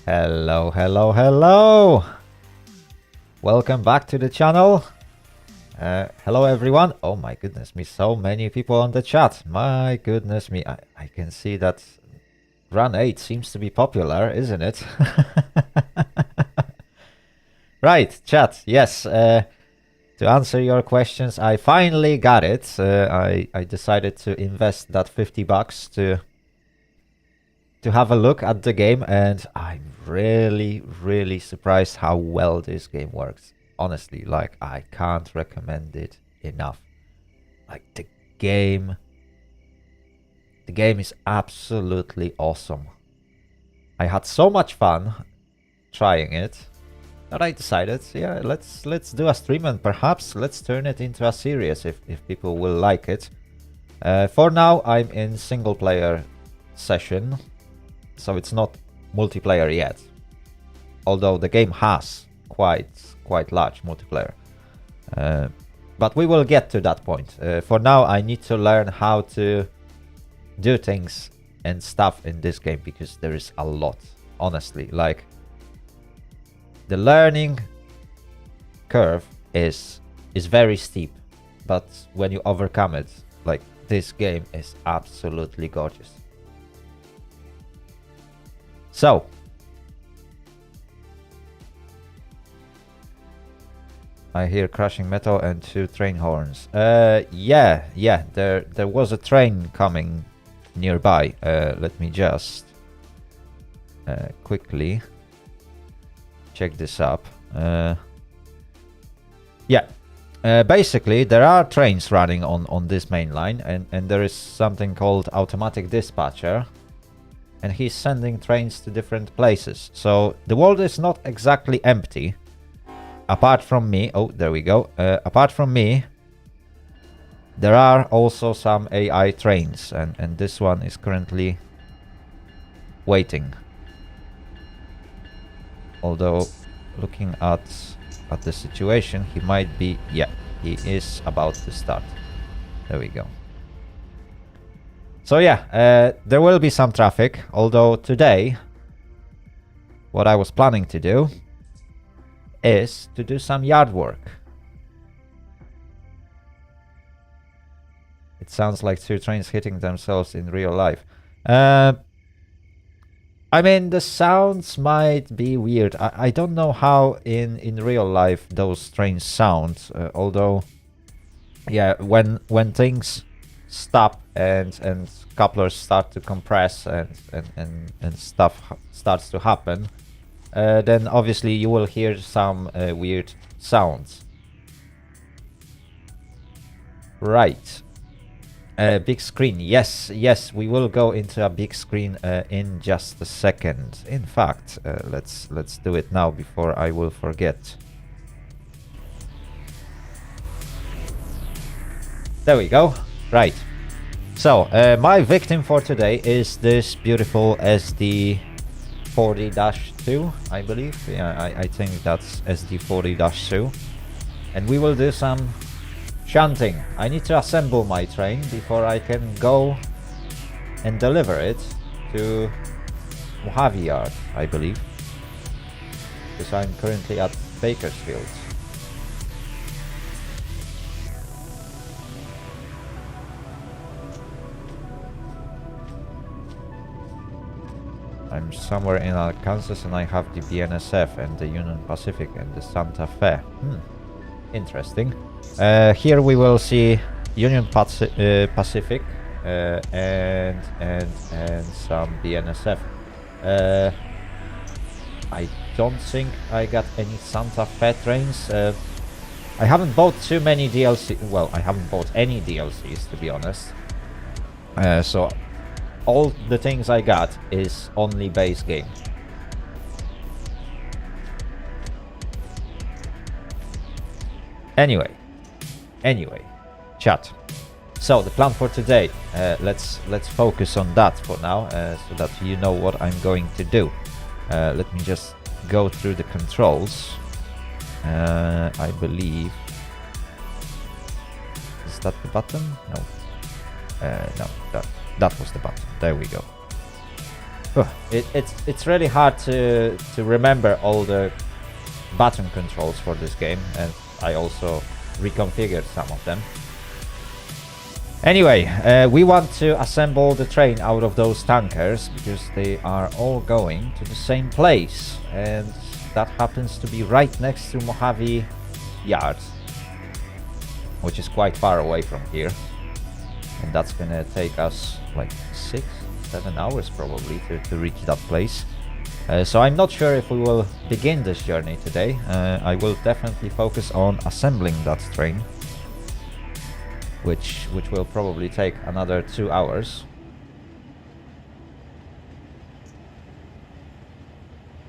Hello, hello, hello! Welcome back to the channel. Hello everyone. Oh my goodness me, so many people on the chat. My goodness me, I can see that Run 8 seems to be popular, isn't it? Right, chat, yes. To answer your questions, I finally got it. I decided to invest that 50 bucks to have a look at the game, and I'm really surprised how well this game works. Honestly, like, I can't recommend it enough. Like, the game is absolutely awesome. I had so much fun trying it that I decided, yeah, let's do a stream, and perhaps let's turn it into a series if people will like it. For now, I'm in single player session, so it's not multiplayer yet, although the game has quite large multiplayer. But we will get to that point. For now, I need to learn how to do things and stuff in this game, because there is a lot, honestly. Like, the learning curve is very steep, but when you overcome it, like, this game is absolutely gorgeous. So, I hear crashing metal and 2 train horns. Yeah, there was a train coming nearby. Let me just quickly check this up. Yeah, basically there are trains running on this main line, and there is something called automatic dispatcher, and he's sending trains to different places. So the world is not exactly empty. Apart from me, oh, there we go. Apart from me, there are also some AI trains, and this one is currently waiting. Although, looking at the situation, he might be, yeah, he is about to start. There we go. So yeah, there will be some traffic, although today, what I was planning to do is to do some yard work. It sounds like 2 trains hitting themselves in real life. I mean, the sounds might be weird. I don't know how in real life those trains sound, although, yeah, when things stop and couplers start to compress and stuff starts to happen, then obviously you will hear some weird sounds. Right. Big screen. Yes, we will go into a big screen in just a second. In fact, let's do it now before I will forget. There we go. Right. So, my victim for today is this beautiful SD40-2, I believe. Yeah, I think that's SD40-2. And we will do some shunting. I need to assemble my train before I can go and deliver it to Mojave Yard, I believe. Because I'm currently at Bakersfield. I'm somewhere in Arkansas, and I have the BNSF and the Union Pacific and the Santa Fe. Interesting. Here we will see Union Pacific and some BNSF. I don't think I got any Santa Fe trains. I haven't bought too many DLC. Well, I haven't bought any DLCs, to be honest. So all the things I got is only base game. Anyway, chat. So the plan for today, let's focus on that for now, so that you know what I'm going to do. Let me just go through the controls. I believe, is that the button? No, no, that was the button. There we go. It's really hard to remember all the button controls for this game, and I also reconfigured some of them. Anyway, we want to assemble the train out of those tankers because they are all going to the same place, and that happens to be right next to Mojave Yard, which is quite far away from here, and that's gonna take us like 6-7 hours probably to reach that place. So I'm not sure if we will begin this journey today. I will definitely focus on assembling that train, which will probably take another 2 hours.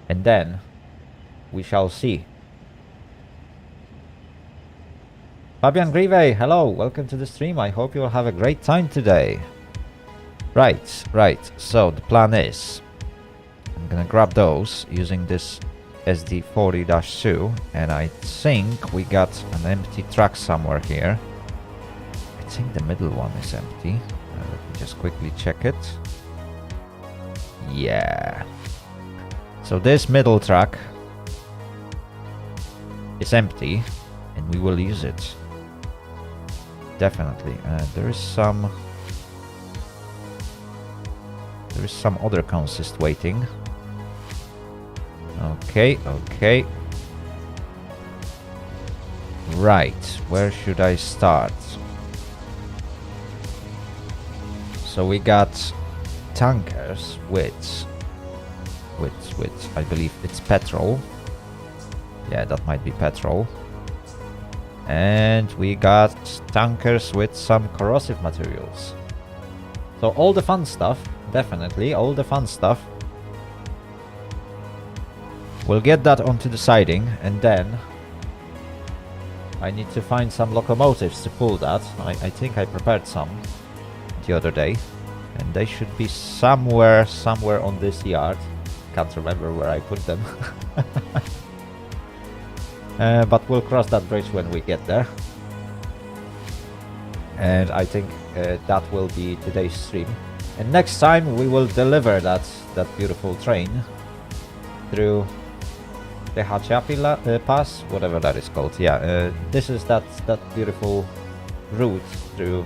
And then we shall see. Fabian Grive, hello, welcome to the stream. I hope you'll have a great time today. Right. So the plan is, I'm gonna grab those using this SD40-2, and I think we got an empty truck somewhere here. I think the middle one is empty. Let me just quickly check it. Yeah. So this middle truck is empty, and we will use it. Definitely. There is some other consist waiting. Okay. Right, where should I start? So we got tankers with I believe it's petrol. Yeah, that might be petrol. And we got tankers with some corrosive materials. So all the fun stuff, definitely, all the fun stuff. We'll get that onto the siding, and then I need to find some locomotives to pull that. I think I prepared some the other day, and they should be somewhere on this yard. Can't remember where I put them. But we'll cross that bridge when we get there. And I think that will be today's stream. And next time we will deliver that beautiful train through the Hachapi Pass, whatever that is called. Yeah, this is that beautiful route through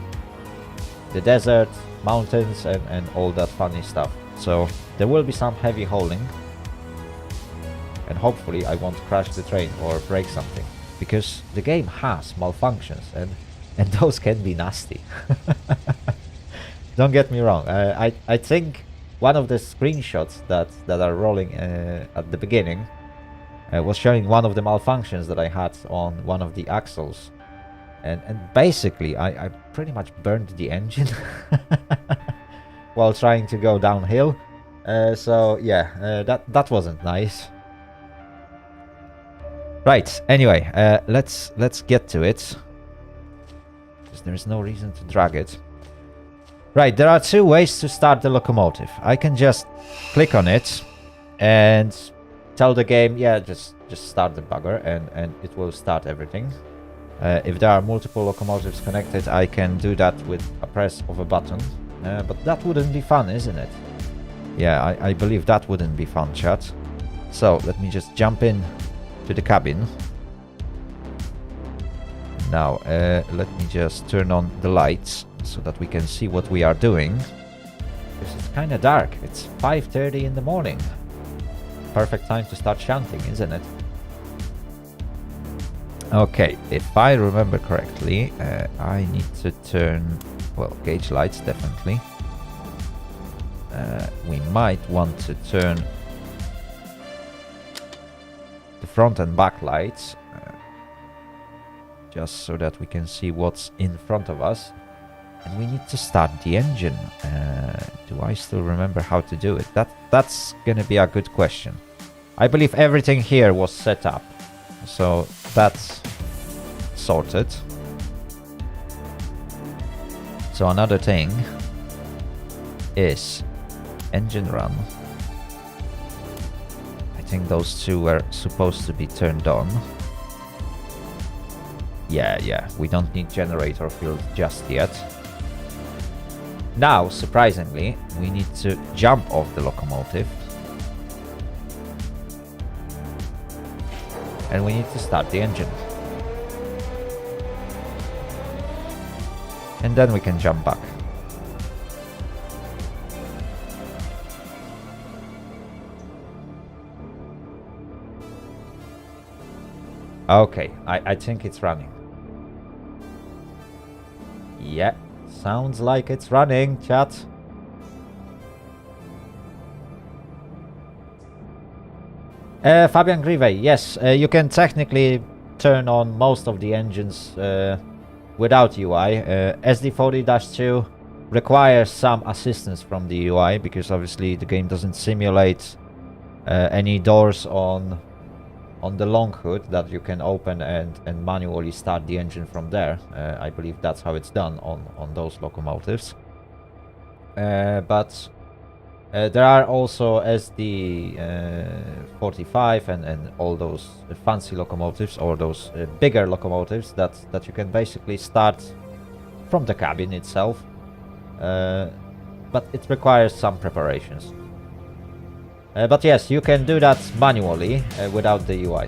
the desert, mountains, and all that funny stuff. So there will be some heavy hauling, and hopefully I won't crash the train or break something, because the game has malfunctions, and those can be nasty. Don't get me wrong. I think one of the screenshots that are rolling at the beginning was showing one of the malfunctions that I had on one of the axles, and basically I pretty much burned the engine while trying to go downhill. So yeah, that wasn't nice. Right. Anyway, let's get to it, because there's no reason to drag it. Right, there are two ways to start the locomotive. I can just click on it and tell the game, yeah, just start the bugger, and it will start everything. If there are multiple locomotives connected, I can do that with a press of a button. But that wouldn't be fun, isn't it? Yeah, I believe that wouldn't be fun, chat. So let me just jump in to the cabin. Now, let me just turn on the lights so that we can see what we are doing. Because it's kind of dark. It's 5:30 in the morning. Perfect time to start chanting, isn't it? Okay, if I remember correctly, I need to turn, well, gauge lights, definitely. We might want to turn the front and back lights, just so that we can see what's in front of us. And we need to start the engine. Do I still remember how to do it? That's gonna be a good question. I believe everything here was set up, so that's sorted. So another thing is engine run. I think those two were supposed to be turned on. Yeah, we don't need generator field just yet. Now, surprisingly, we need to jump off the locomotive. And we need to start the engine. And then we can jump back. Okay, I think it's running. Yeah, sounds like it's running, chat. Fabian Grive, yes, you can technically turn on most of the engines without UI. SD40-2 requires some assistance from the UI because obviously the game doesn't simulate any doors on the long hood that you can open and manually start the engine from there. I believe that's how it's done on those locomotives. But there are also SD45 and all those fancy locomotives, or those bigger locomotives that you can basically start from the cabin itself. But it requires some preparations. But yes, you can do that manually without the UI.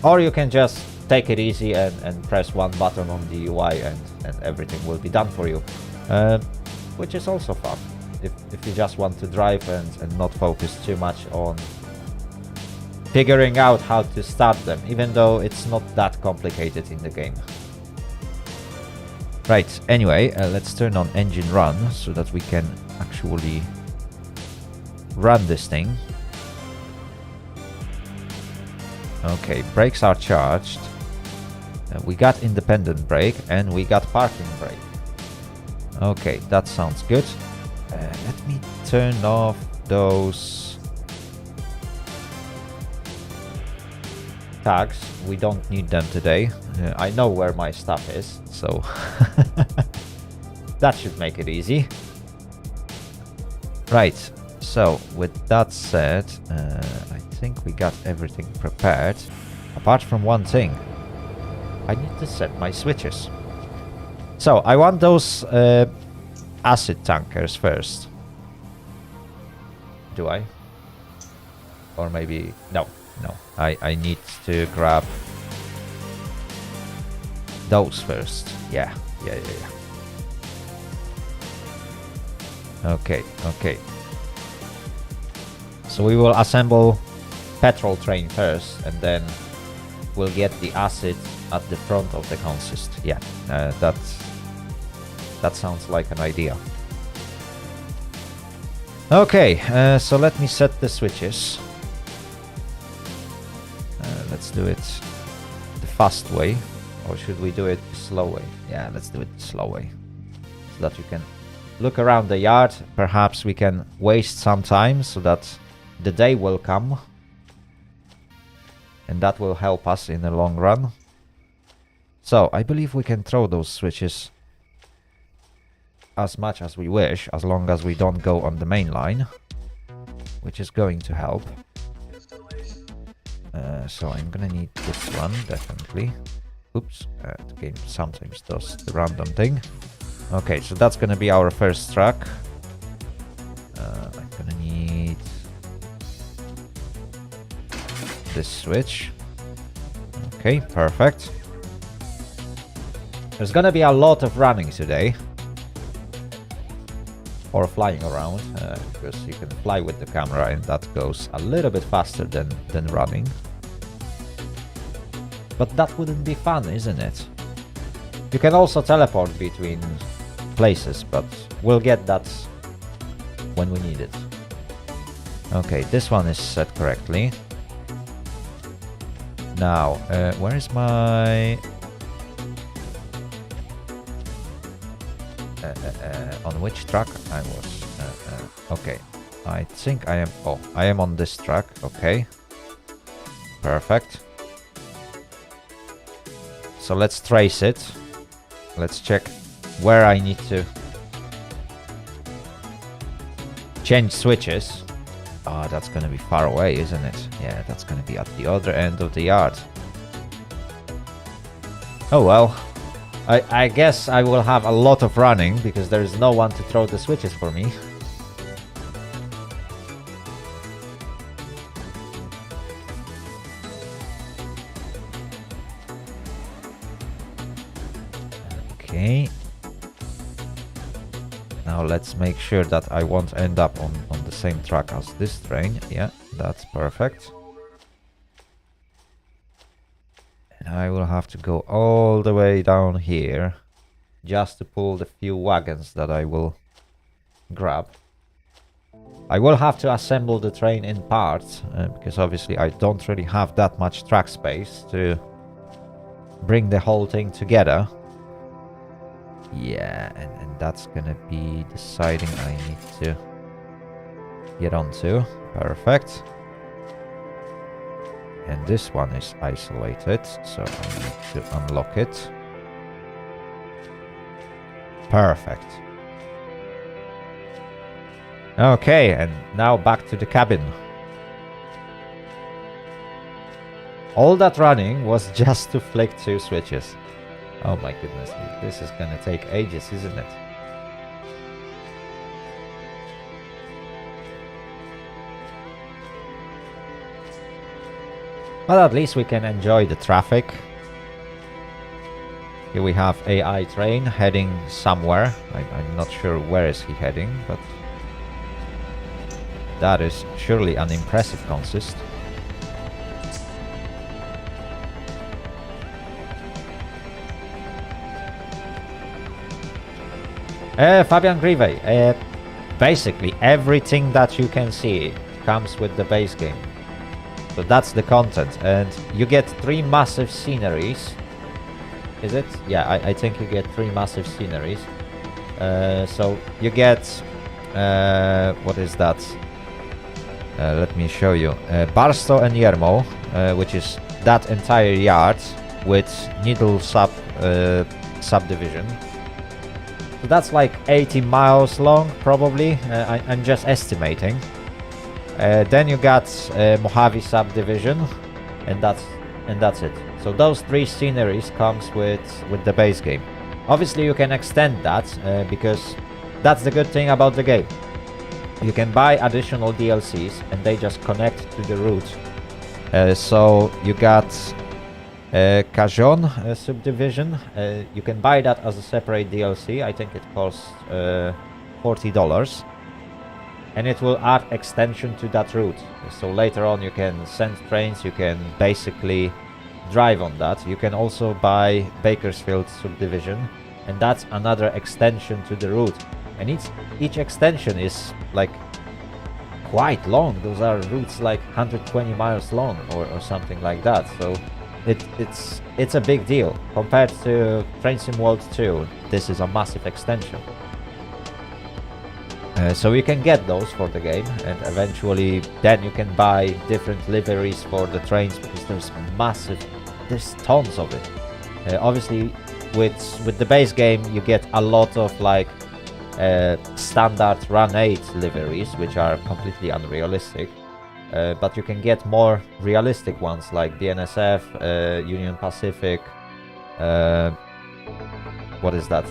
Or you can just take it easy and press one button on the UI and everything will be done for you. Which is also fun. If you just want to drive and not focus too much on figuring out how to start them, even though it's not that complicated in the game. Right, anyway, let's turn on engine run so that we can actually run this thing. Okay, brakes are charged. We got independent brake and we got parking brake. Okay, that sounds good. Let me turn off those tags. We don't need them today. I know where my stuff is, so that should make it easy. Right, so with that said, I think we got everything prepared. Apart from one thing, I need to set my switches. So I want those acid tankers first. Do I? Or maybe... No. I need to grab those first. Yeah. Okay. So we will assemble petrol train first, and then we'll get the acid at the front of the consist. Yeah, that sounds like an idea. Okay, so let me set the switches. Let's do it the fast way, or should we do it the slow way? Yeah, let's do it the slow way, so that you can look around the yard. Perhaps we can waste some time so that the day will come, and that will help us in the long run. So I believe we can throw those switches as much as we wish, as long as we don't go on the main line, which is going to help. So I'm gonna need this one, definitely. Oops, the game sometimes does the random thing. Okay, so that's gonna be our first track. I'm gonna need this switch. Okay, perfect. There's gonna be a lot of running today. Or flying around, because you can fly with the camera and that goes a little bit faster than running. But that wouldn't be fun, isn't it? You can also teleport between places, but we'll get that when we need it. Okay, this one is set correctly. Now, where is my... on which track I was? Okay, I think I am... Oh, I am on this track. Okay, perfect. So let's trace it. Let's check where I need to change switches. Oh, that's gonna be far away, isn't it? Yeah, that's gonna be at the other end of the yard. Oh well. I guess I will have a lot of running because there is no one to throw the switches for me. Okay. Now let's make sure that I won't end up on the same track as this train. Yeah, that's perfect. And I will have to go all the way down here just to pull the few wagons that I will grab. I will have to assemble the train in parts because obviously I don't really have that much track space to bring the whole thing together. Yeah, and that's gonna be deciding I need to get onto. Perfect. And this one is isolated, so I need to unlock it. Perfect. Okay, and now back to the cabin. All that running was just to flick 2 switches. Oh my goodness, this is gonna take ages, isn't it? But at least we can enjoy the traffic. Here we have AI train heading somewhere. I'm not sure where is he heading, but that is surely an impressive consist. Fabian Grive, basically everything that you can see comes with the base game. So that's the content, and you get 3 massive sceneries. Is it? Yeah, I think you get 3 massive sceneries. So you get what is that? Let me show you. Barstow and Yermo, which is that entire yard with Needle subdivision. So that's like 80 miles long, probably. I'm just estimating. Then you got Mojave subdivision, and that's it. So those 3 sceneries comes with the base game. Obviously, you can extend that because that's the good thing about the game. You can buy additional DLCs, and they just connect to the route. So you got Cajon subdivision. You can buy that as a separate DLC. I think it costs $40. And it will add extension to that route. So later on you can send trains, you can basically drive on that. You can also buy Bakersfield subdivision, and that's another extension to the route. And each extension is like quite long. Those are routes like 120 miles long or something like that. So it's a big deal. Compared to Train Sim World 2, this is a massive extension. So you can get those for the game, and eventually then you can buy different liveries for the trains because there's tons of it. Obviously with the base game you get a lot of like standard Run 8 liveries, which are completely unrealistic. But you can get more realistic ones like BNSF, Union Pacific, what is that?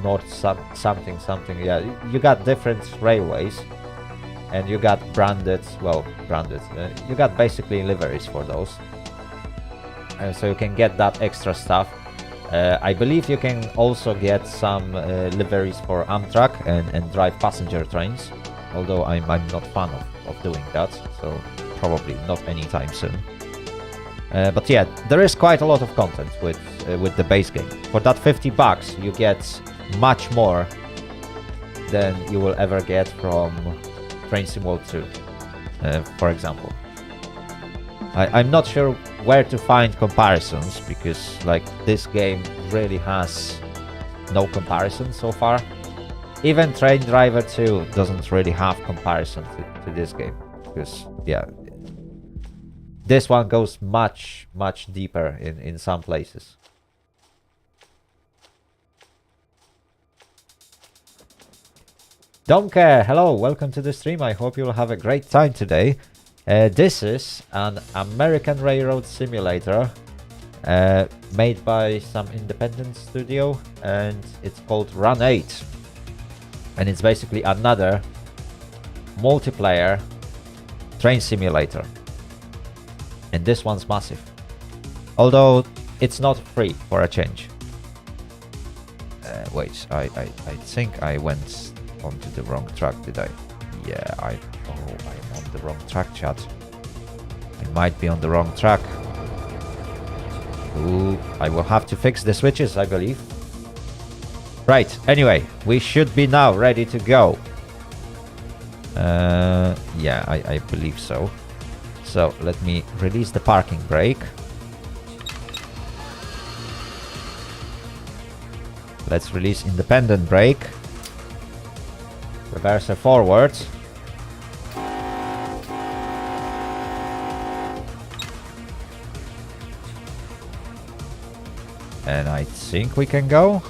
North something. Yeah, you got different railways, and you got branded. You got basically liveries for those. So you can get that extra stuff. I believe you can also get some liveries for Amtrak and drive passenger trains. Although I'm not fan of doing that, so probably not anytime soon. But yeah, there is quite a lot of content with the base game. For that $50, you get much more than you will ever get from Train Sim World 2, for example. I'm not sure where to find comparisons because like this game really has no comparison so far. Even Train Driver 2 doesn't really have comparison to this game because yeah, this one goes much deeper in some places. Domke, hello, welcome to the stream. I hope you'll have a great time today. This is an American Railroad Simulator made by some independent studio, and it's called Run 8. And it's basically another multiplayer train simulator. And this one's massive. Although it's not free for a change. Wait, I think I went onto the wrong track, did I? Yeah, I'm on the wrong track, chat. I might be on the wrong track. Ooh, I will have to fix the switches, I believe. Right, anyway, we should be now ready to go. Yeah, I believe so. So, let me release the parking brake. Let's release independent brake. Reverser forward. And I think we can go.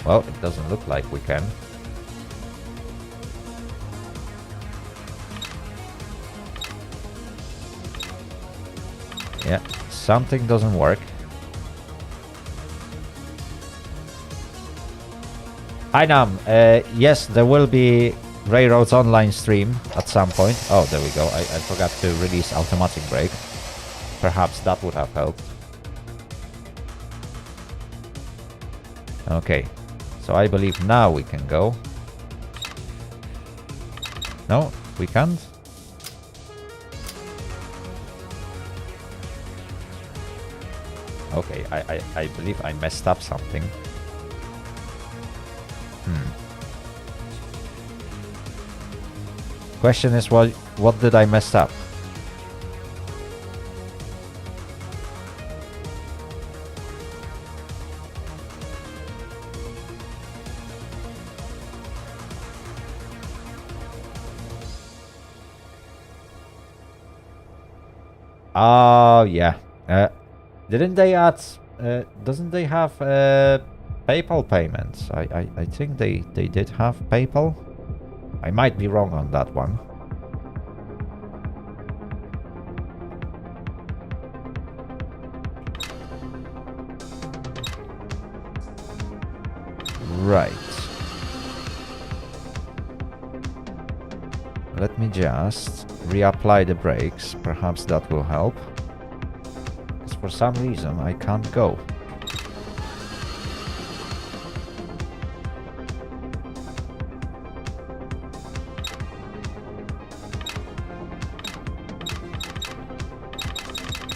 Well, it doesn't look like we can. Yeah, something doesn't work. Hi Nam, yes, there will be Railroads Online stream at some point. Oh, there we go. I forgot to release automatic brake. Perhaps that would have helped. Okay, so I believe now we can go. No, we can't. Okay, I believe I messed up something. Question is, what did I mess up? Oh, yeah. Didn't they add... doesn't they have PayPal payments? I think they did have PayPal. I might be wrong on that one. Right. Let me just reapply the brakes. Perhaps that will help. Because for some reason I can't go.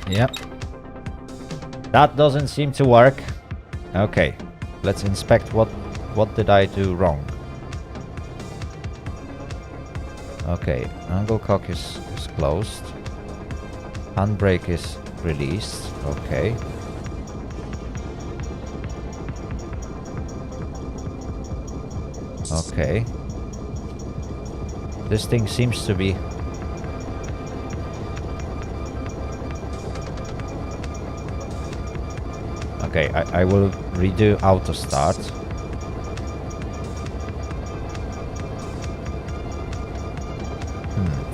Yep. That doesn't seem to work. Okay. Let's inspect what did I do wrong. Okay, angle cock is closed. Handbrake is released. Okay. Okay. This thing seems to be... Okay, I will redo auto start.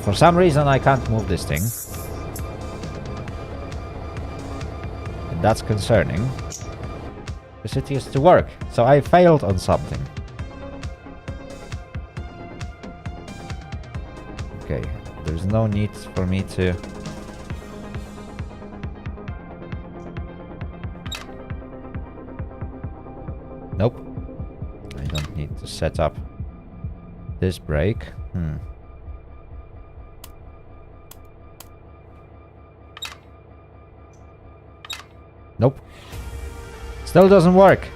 For some reason I can't move this thing. And that's concerning. Because it used to work. So I failed on something. Okay, there's no need for me to... Nope. I don't need to set up this brake. Nope. Still doesn't work.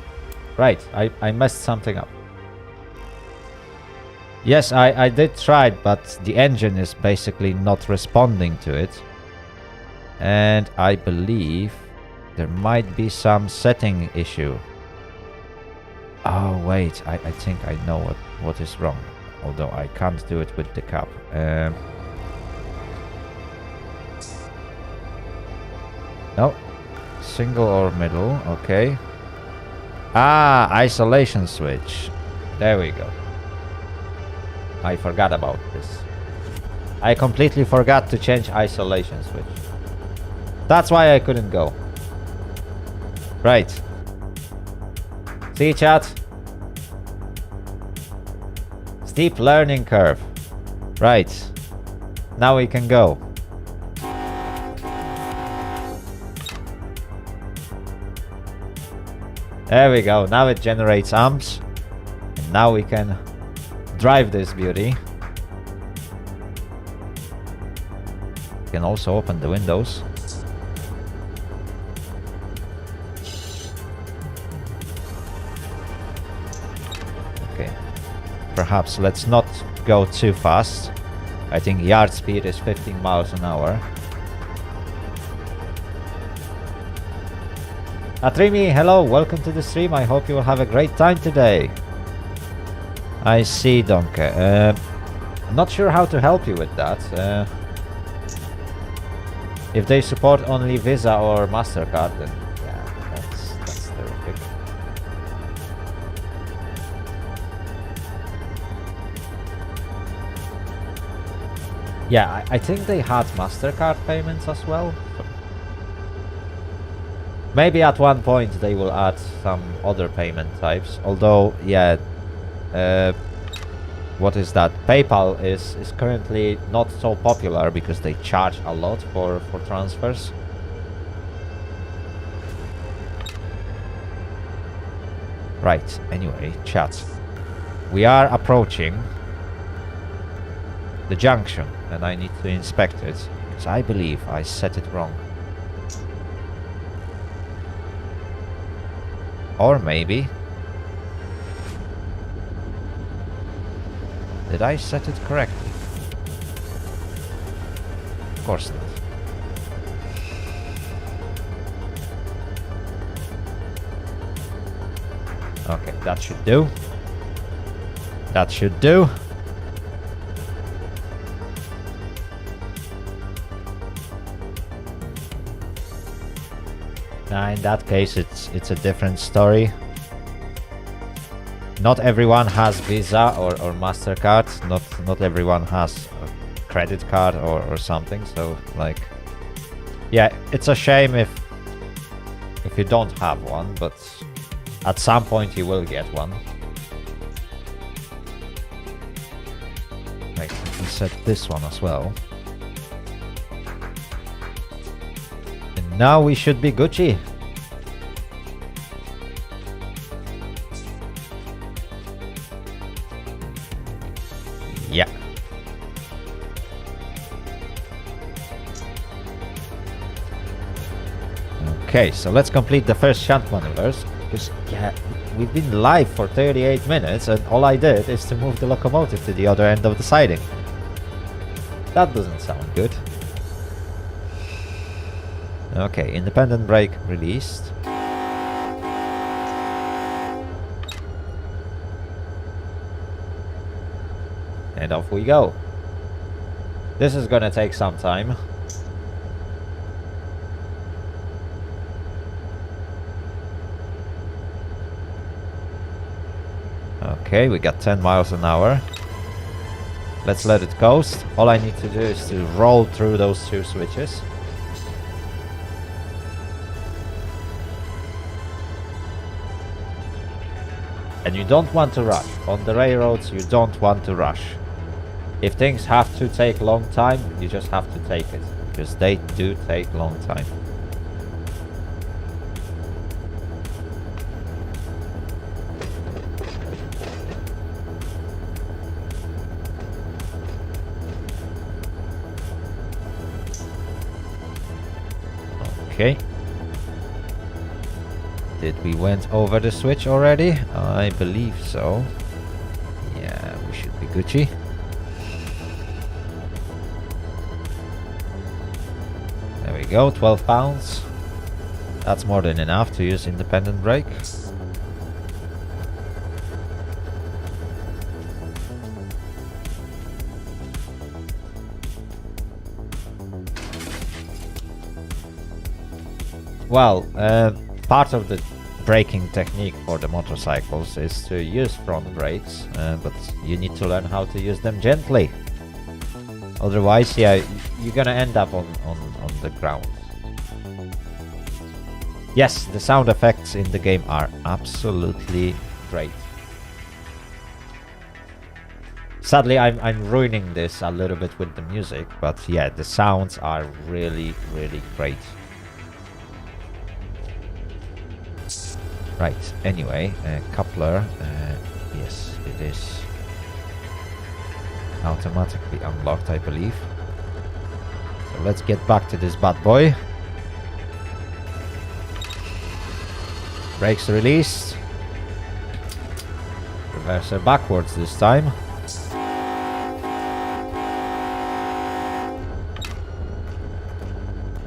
Right, I messed something up. Yes, I did try it, but the engine is basically not responding to it. And I believe there might be some setting issue. Oh wait, I think I know what is wrong. Although I can't do it with the cap. No. Single or middle, okay. Ah, isolation switch. There we go. I forgot about this. I completely forgot to change isolation switch. That's why I couldn't go. Right. See, chat? Steep learning curve. Right. Now we can go. There we go. Now it generates amps. And now we can drive this beauty. We can also open the windows. Okay. Perhaps let's not go too fast. I think yard speed is 15 miles an hour. Atrimi, hello, welcome to the stream. I hope you will have a great time today. I see, Donkey. I'm not sure how to help you with that. If they support only Visa or MasterCard, then yeah, that's terrific. Yeah, I think they had MasterCard payments as well. Maybe at one point they will add some other payment types. Although, yeah, what is that? PayPal is currently not so popular because they charge a lot for transfers. Right, anyway, chat. We are approaching the junction and I need to inspect it because I believe I set it wrong. Or maybe... Did I set it correctly? Of course not. Okay, that should do. That should do. Now in that case it's a different story. Not everyone has Visa or MasterCard. Not everyone has a credit card or something. So like, yeah, it's a shame if you don't have one, but at some point you will get one. Right, we can set this one as well. And now we should be Gucci. Yeah. Okay, so let's complete the first shunt maneuvers. Because, yeah, we've been live for 38 minutes and all I did is to move the locomotive to the other end of the siding. That doesn't sound good. Okay, independent brake released. And off we go. This is gonna take some time. Okay, we got 10 miles an hour. Let's let it coast. All I need to do is to roll through those two switches. And you don't want to rush. On the railroads, you don't want to rush. If things have to take a long time, you just have to take it. Because they do take a long time. Okay. Did we went over the switch already? I believe so. Yeah, we should be Gucci. There we go, 12 pounds. That's more than enough to use independent brake. Well, part of the braking technique for the motorcycles is to use front brakes, but you need to learn how to use them gently. Otherwise, yeah, you're gonna end up on the ground. Yes, the sound effects in the game are absolutely great. Sadly, I'm ruining this a little bit with the music, but yeah, the sounds are really, really great. Right, anyway, coupler, yes, it is automatically unlocked, I believe. So let's get back to this bad boy. Brakes released. Reverser backwards this time.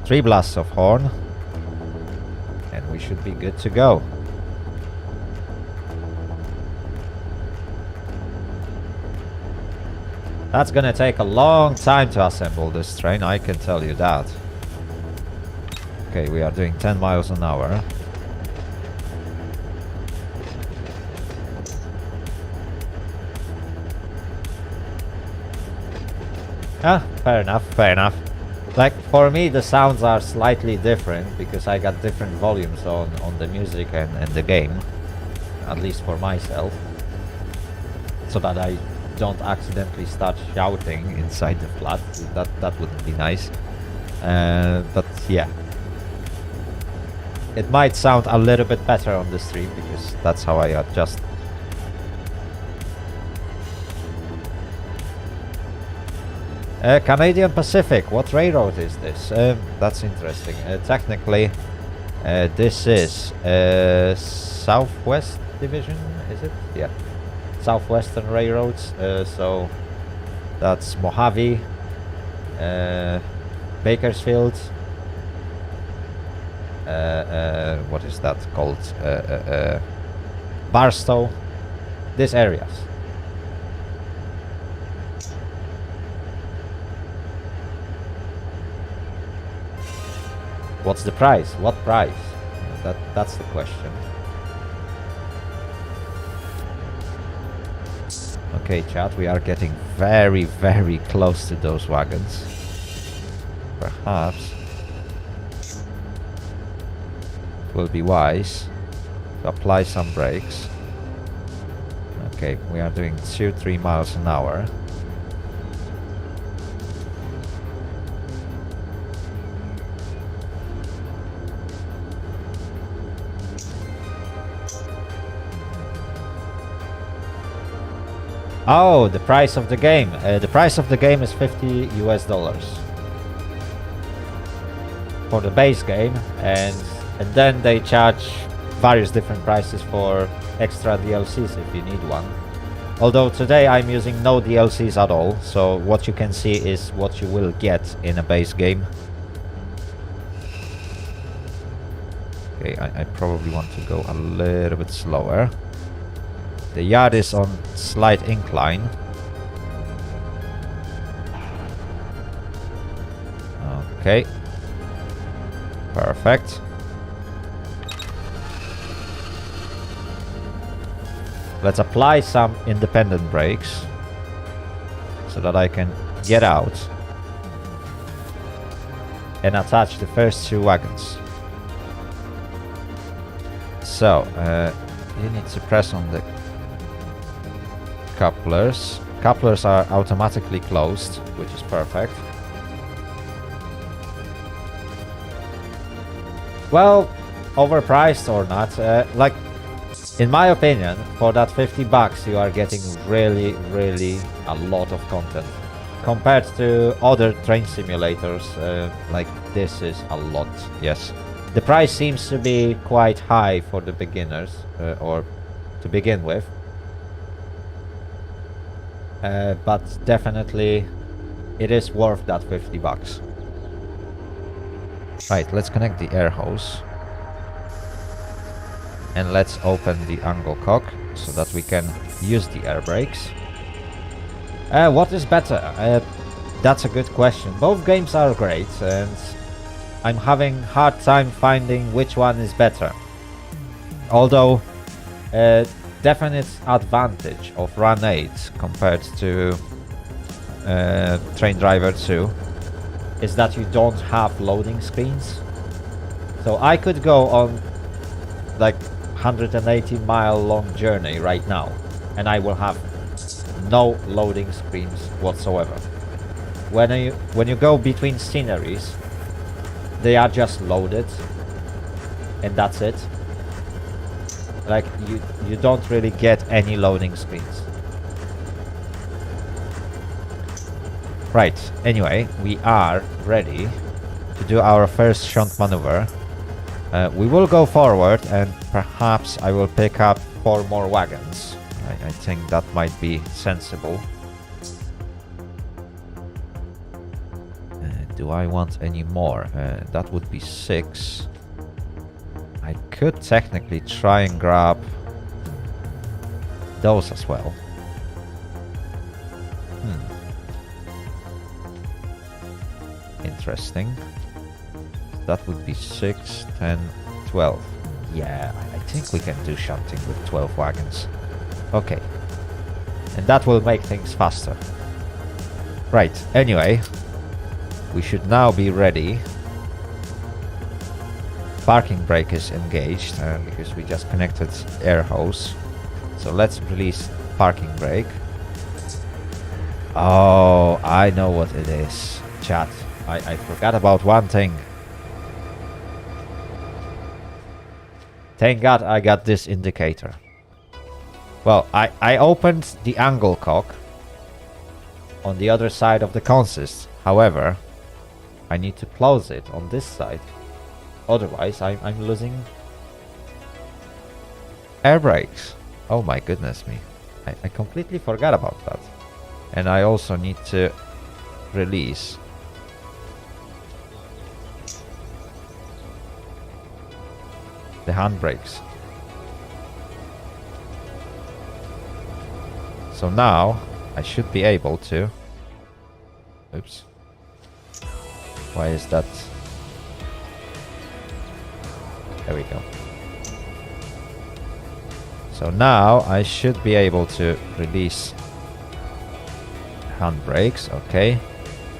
Three blasts of horn. And we should be good to go. That's gonna take a long time to assemble this train, I can tell you that. Okay, we are doing 10 miles an hour. Ah, fair enough, fair enough. Like, for me the sounds are slightly different because I got different volumes on the music and the game. At least for myself. So that I don't accidentally start shouting inside the flat. That wouldn't be nice. But yeah. It might sound a little bit better on the stream because that's how I adjust. Canadian Pacific, what railroad is this? That's interesting. Technically, this is Southwest Division, is it? Yeah. Southwestern Railroads, so that's Mojave, Bakersfield, what is that called? Barstow, these areas. What's the price? What price? That's the question. Okay, chat, we are getting very, very close to those wagons. Perhaps it will be wise to apply some brakes. Okay, we are doing 2-3 miles an hour. Oh, the price of the game. The price of the game is $50 US for the base game, and then they charge various different prices for extra DLCs if you need one. Although today I'm using no DLCs at all, so what you can see is what you will get in a base game. Okay, I probably want to go a little bit slower. The yard is on slight incline. Okay. Perfect. Let's apply some independent brakes so that I can get out and attach the first two wagons. So, you need to press on the couplers. Couplers are automatically closed, which is perfect. Well, overpriced or not, like, in my opinion, for that $50 you are getting really, really a lot of content. Compared to other train simulators, like this is a lot, yes. The price seems to be quite high for the beginners, or to begin with. But definitely it is worth that $50. Right, let's connect the air hose. And let's open the angle cock so that we can use the air brakes. What is better? That's a good question. Both games are great, and I'm having hard time finding which one is better. Although, definite advantage of Run 8 compared to Train Driver 2 is that you don't have loading screens. So I could go on like 180-mile long journey right now, and I will have no loading screens whatsoever. When you go between sceneries, they are just loaded, and that's it. Like you don't really get any loading screens. Right, anyway, we are ready to do our first shunt maneuver. We will go forward, and perhaps I will pick up 4 more wagons. I think that might be sensible. Do I want any more? That would be 6. I could technically try and grab those as well. Interesting. That would be 6, 10, 12. Yeah, I think we can do shunting with 12 wagons. Okay. And that will make things faster. Right, anyway. We should now be ready. Parking brake is engaged because we just connected air hose. So let's release parking brake. Oh, I know what it is. Chat, I forgot about one thing. Thank God I got this indicator. Well, I opened the angle cock on the other side of the consist. However, I need to close it on this side. Otherwise, I'm losing air brakes. Oh my goodness me. I completely forgot about that. And I also need to release the handbrakes. So now I should be able to... Oops. Why is that? There we go. So now I should be able to release handbrakes. Okay.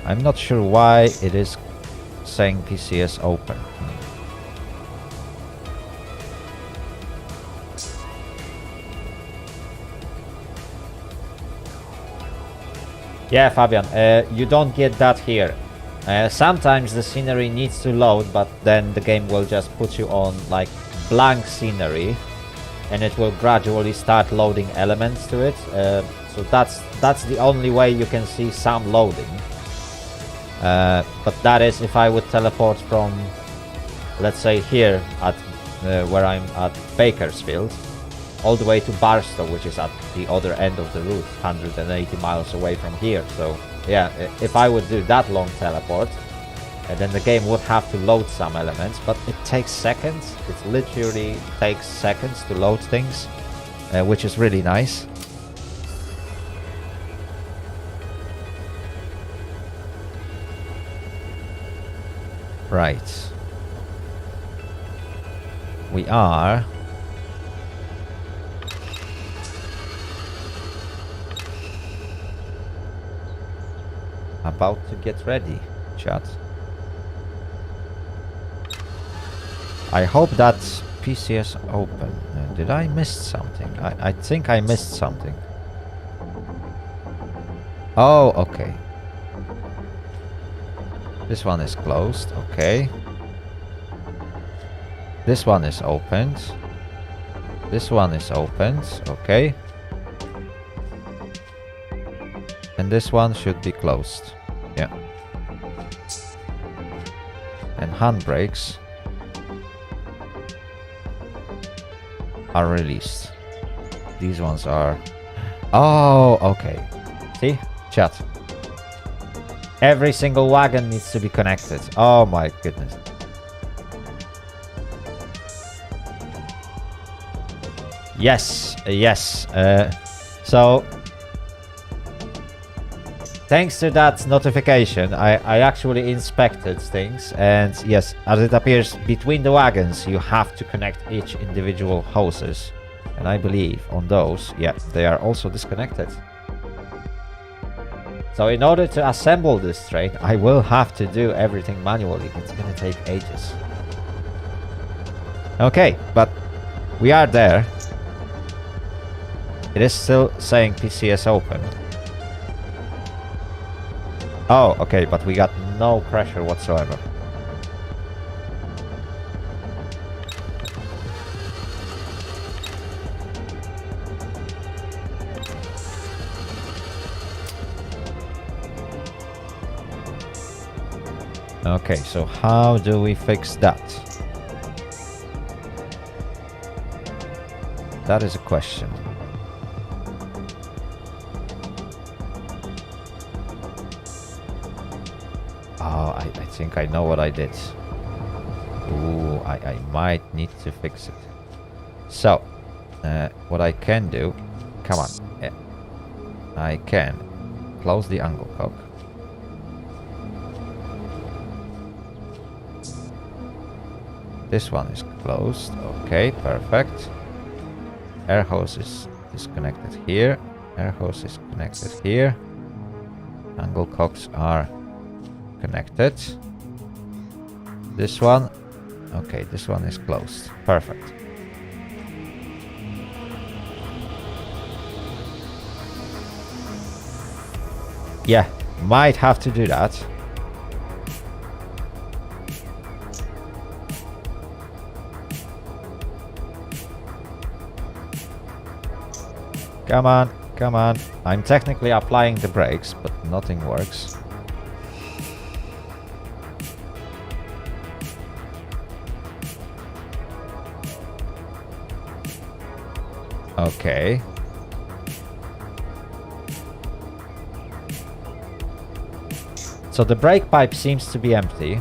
I'm not sure why it is saying PCS open. Yeah, Fabian, you don't get that here. Sometimes the scenery needs to load, but then the game will just put you on like blank scenery, and it will gradually start loading elements to it. So that's the only way you can see some loading. But that is if I would teleport from, let's say here at where I'm at Bakersfield, all the way to Barstow, which is at the other end of the route, 180 miles away from here. So yeah, if I would do that long teleport, then the game would have to load some elements, but it takes seconds. It literally takes seconds to load things, which is really nice. Right. We are about to get ready, chat. I hope that's PCS open. Did I miss something? I think I missed something. Oh, okay. This one is closed, okay. This one is opened. This one is opened, okay. And this one should be closed. Yeah. And handbrakes are released. These ones are... Oh, okay. See? Chat. Every single wagon needs to be connected. Oh my goodness. Yes, yes. So... thanks to that notification, I actually inspected things, and yes, as it appears, between the wagons, you have to connect each individual hoses. And I believe on those, yeah, they are also disconnected. So in order to assemble this train, I will have to do everything manually. It's gonna take ages. Okay, but we are there. It is still saying PCS open. Oh, okay, but we got no pressure whatsoever. Okay, so how do we fix that? That is a question. Oh, I think I know what I did. Ooh, I might need to fix it. So, what I can do... Come on. I can close the angle cock. This one is closed. Okay, perfect. Air hose is disconnected here. Air hose is connected here. Angle cocks are connected. This one. Okay, this one is closed. Perfect. Yeah, might have to do that. Come on, come on. I'm technically applying the brakes, but nothing works. Okay. So the brake pipe seems to be empty.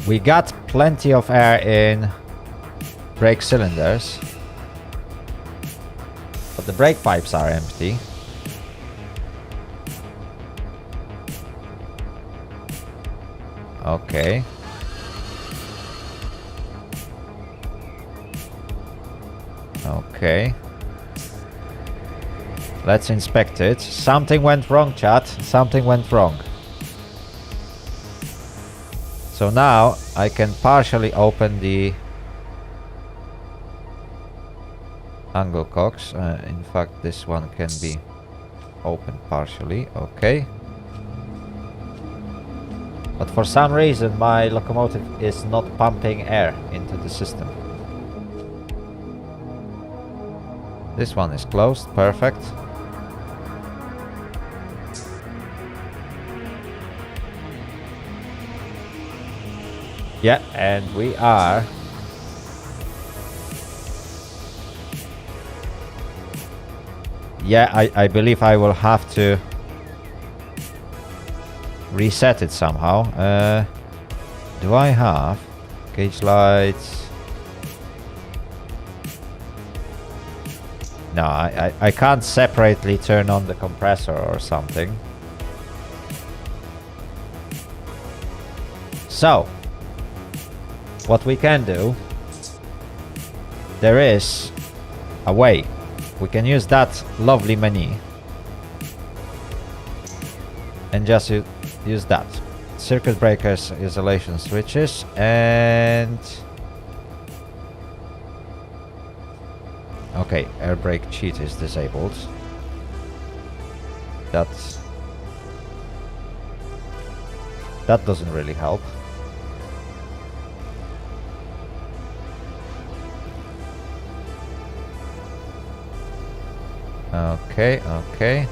We got plenty of air in brake cylinders, but the brake pipes are empty. Okay. Okay. Let's inspect it. Something went wrong, chat. Something went wrong. So now I can partially open the angle cocks. In fact, this one can be opened partially. Okay. But for some reason, my locomotive is not pumping air into the system. This one is closed. Perfect. Yeah, and we are... Yeah, I believe I will have to reset it somehow. Do I have gauge lights? No, I can't separately turn on the compressor or something. So, what we can do, there is a way. We can use that lovely menu and just use that. Circuit breakers, isolation switches, and... Okay, air brake cheat is disabled. That doesn't really help. Okay, okay.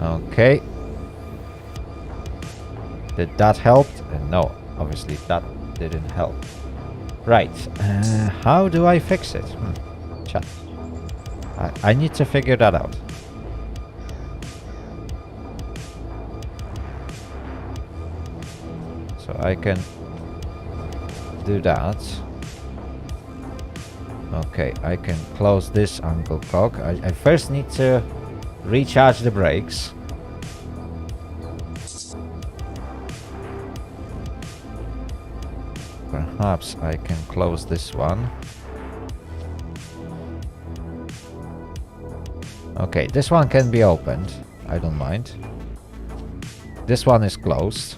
Okay. Did that help? No, obviously that didn't help. Right, how do I fix it? Chat. I need to figure that out. So I can do that. Okay, I can close this uncle cock. I first need to recharge the brakes. Perhaps I can close this one. Okay, this one can be opened. I don't mind. This one is closed.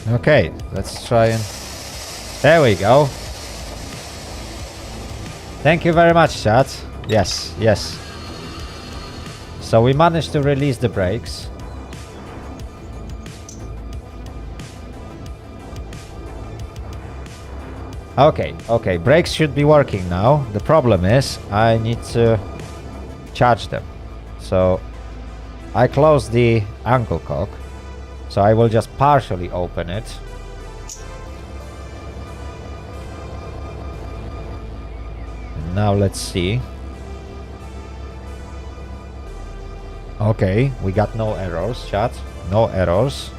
Okay, let's try and... There we go. Thank you very much, chat. Yes, yes. So we managed to release the brakes. Okay, okay, brakes should be working now. The problem is I need to charge them. So I closed the ankle cock. So I will just partially open it. And now let's see. Okay, we got no errors, chat. No errors.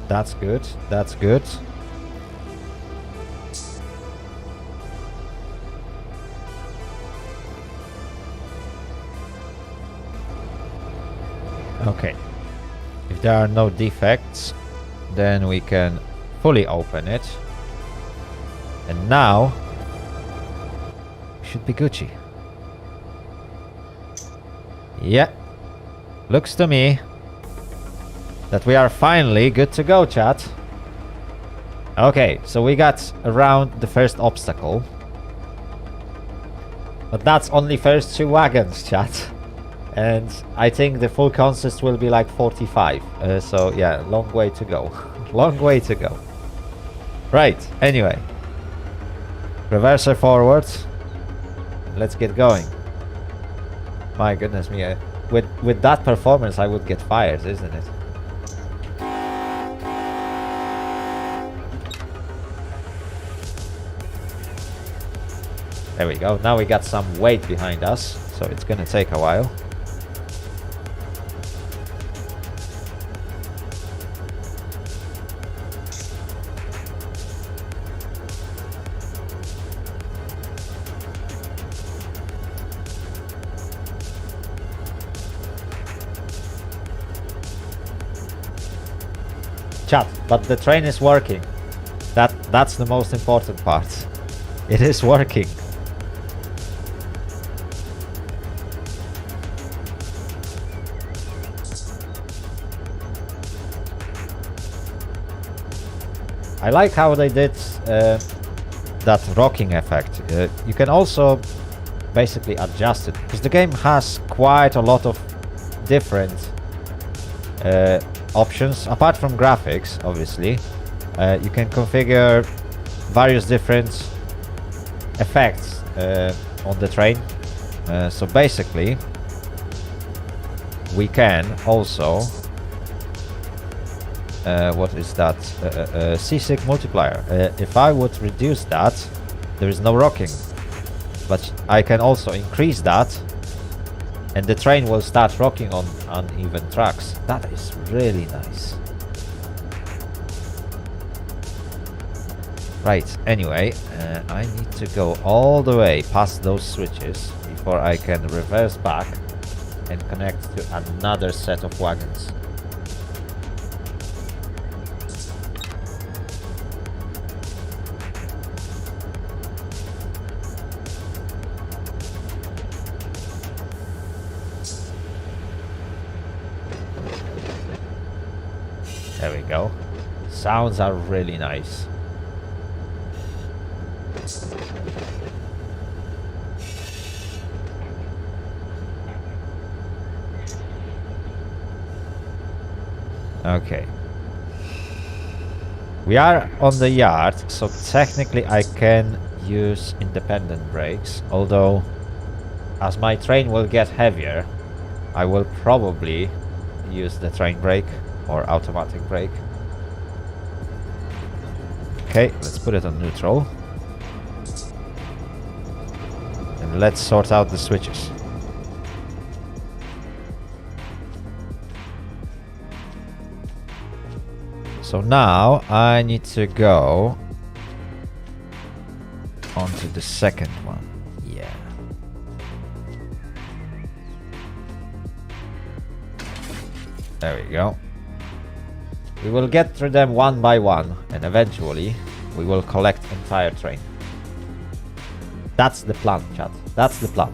That's good. That's good. Okay. If there are no defects, then we can fully open it. And now we should be Gucci. Yeah. Looks to me that we are finally good to go, chat. Okay, so we got around the first obstacle. But that's only first 2 wagons, chat. And I think the full consist will be like 45. So yeah, long way to go. Long way to go. Right, anyway. Reverser forward. Let's get going. My goodness me. With that performance I would get fired, isn't it? There we go. Now we got some weight behind us. So it's gonna take a while. Chat, but the train is working. That's the most important part. It is working. I like how they did that rocking effect. You can also basically adjust it, because the game has quite a lot of different options. Apart from graphics, obviously, you can configure various different effects on the train. So basically, we can also what is that? C6 multiplier. If I would reduce that, there is no rocking, but I can also increase that and the train will start rocking on uneven tracks. That is really nice. Right, anyway, I need to go all the way past those switches before I can reverse back and connect to another set of wagons. There we go. Sounds are really nice. Okay. We are on the yard, so technically I can use independent brakes, although as my train will get heavier, I will probably use the train brake or automatic brake. Okay, let's put it on neutral. and let's sort out the switches. So now I need to go onto the second one. Yeah. There we go. We will get through them one by one, and eventually we will collect entire train. That's the plan, chat. That's the plan.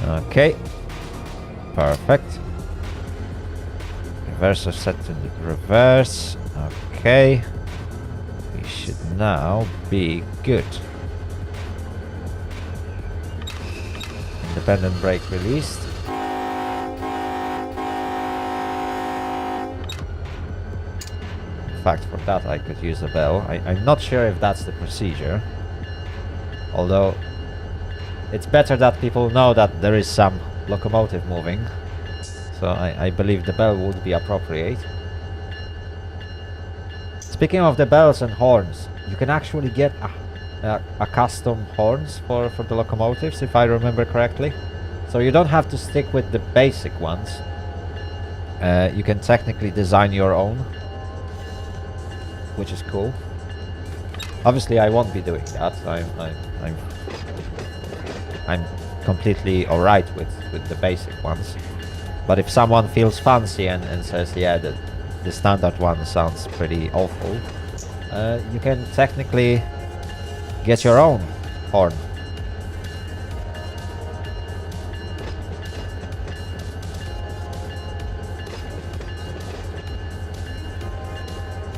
Okay. Perfect. Reverse is set to the reverse. Okay. We should now be good. Independent brake released. In fact, for that I could use a bell. I'm not sure if that's the procedure. Although it's better that people know that there is some locomotive moving. So I believe the bell would be appropriate. Speaking of the bells and horns, you can actually get a custom horns for the locomotives, if I remember correctly. So you don't have to stick with the basic ones. You can technically design your own, which is cool. Obviously I won't be doing that. I'm completely alright with the basic ones. But if someone feels fancy and says, yeah, the standard one sounds pretty awful, you can technically get your own horn.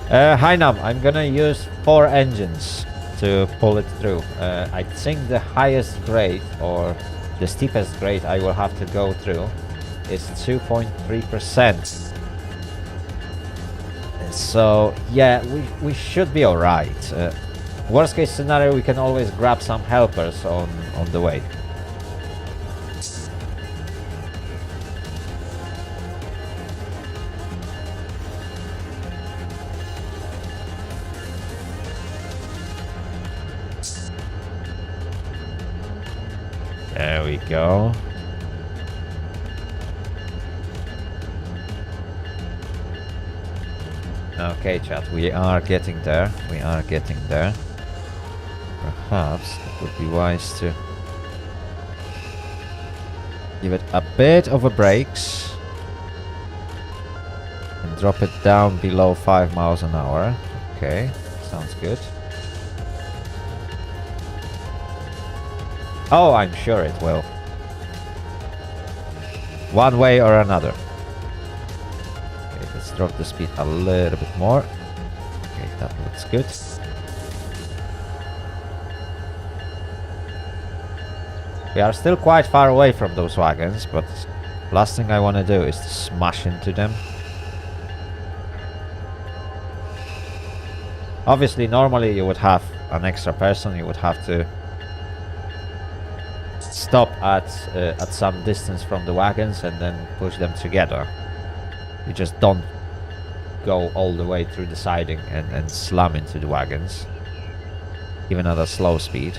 Hainam, I'm gonna use 4 engines to pull it through. I think the highest grade, or the steepest grade I will have to go through is 2.3%. So yeah, we should be alright. Worst case scenario, we can always grab some helpers on the way. There we go. Okay, chat, we are getting there. We are getting there. Perhaps it would be wise to give it a bit of a brakes and drop it down below 5 miles an hour. Okay, sounds good. Oh, I'm sure it will. One way or another. Okay, let's drop the speed a little bit more. Okay, that looks good. We are still quite far away from those wagons, but last thing I want to do is to smash into them. Obviously, normally you would have an extra person, you would have to stop at some distance from the wagons and then push them together. You just don't go all the way through the siding and slam into the wagons, even at a slow speed.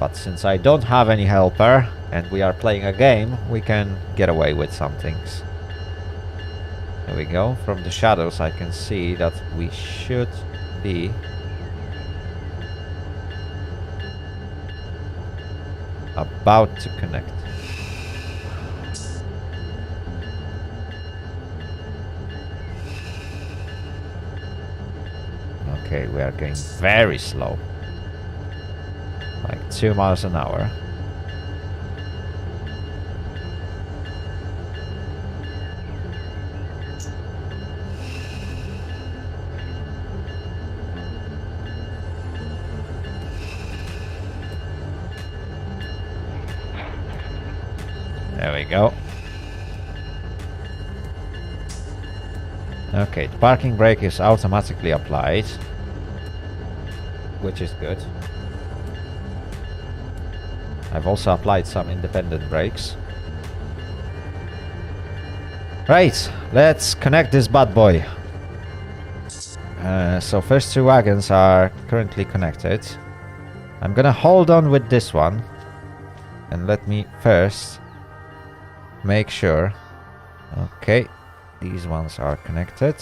But since I don't have any helper and we are playing a game, we can get away with some things. There we go. From the shadows I can see that we should be about to connect. Okay, we are going very slow. Like 2 miles an hour. There we go. Okay, the parking brake is automatically applied, which is good. I've also applied some independent brakes. Right, let's connect this bad boy. So first two wagons are currently connected. I'm gonna hold on with this one. And let me first make sure. Okay, these ones are connected.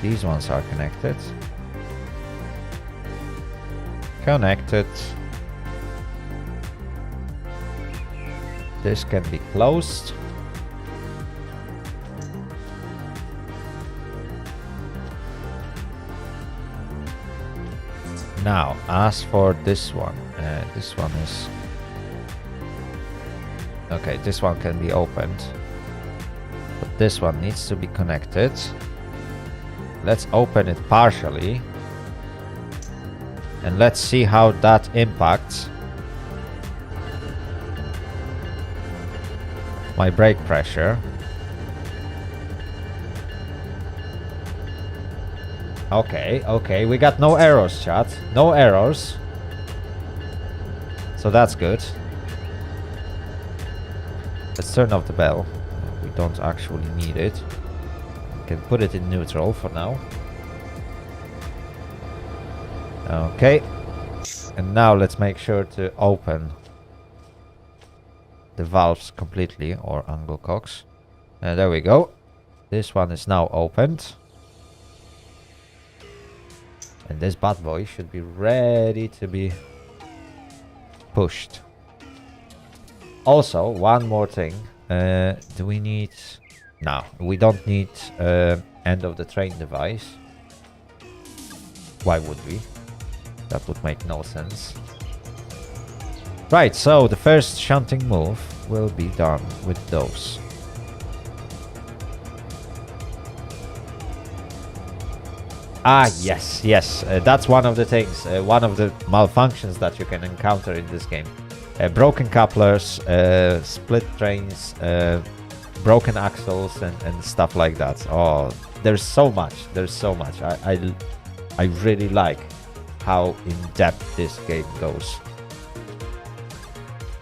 These ones are connected. Connected. This can be closed. Now, as for this one is... Okay, this one can be opened. But this one needs to be connected. Let's open it partially. And let's see how that impacts my brake pressure. Okay, we got no errors, chat. No errors. So that's good. Let's turn off the bell. We don't actually need it. We can put it in neutral for now. Okay. And now let's make sure to open the valves completely, or angle cocks. There we go. This one is now opened. And this bad boy should be ready to be pushed. Also, one more thing. Do we need... No, we don't need end of the train device. Why would we? That would make no sense. Right, so the first shunting move will be done with those. Ah, yes. That's one of the things, one of the malfunctions that you can encounter in this game. Broken couplers, split trains, broken axles, and stuff like that. Oh, there's so much. I really like how in-depth this game goes.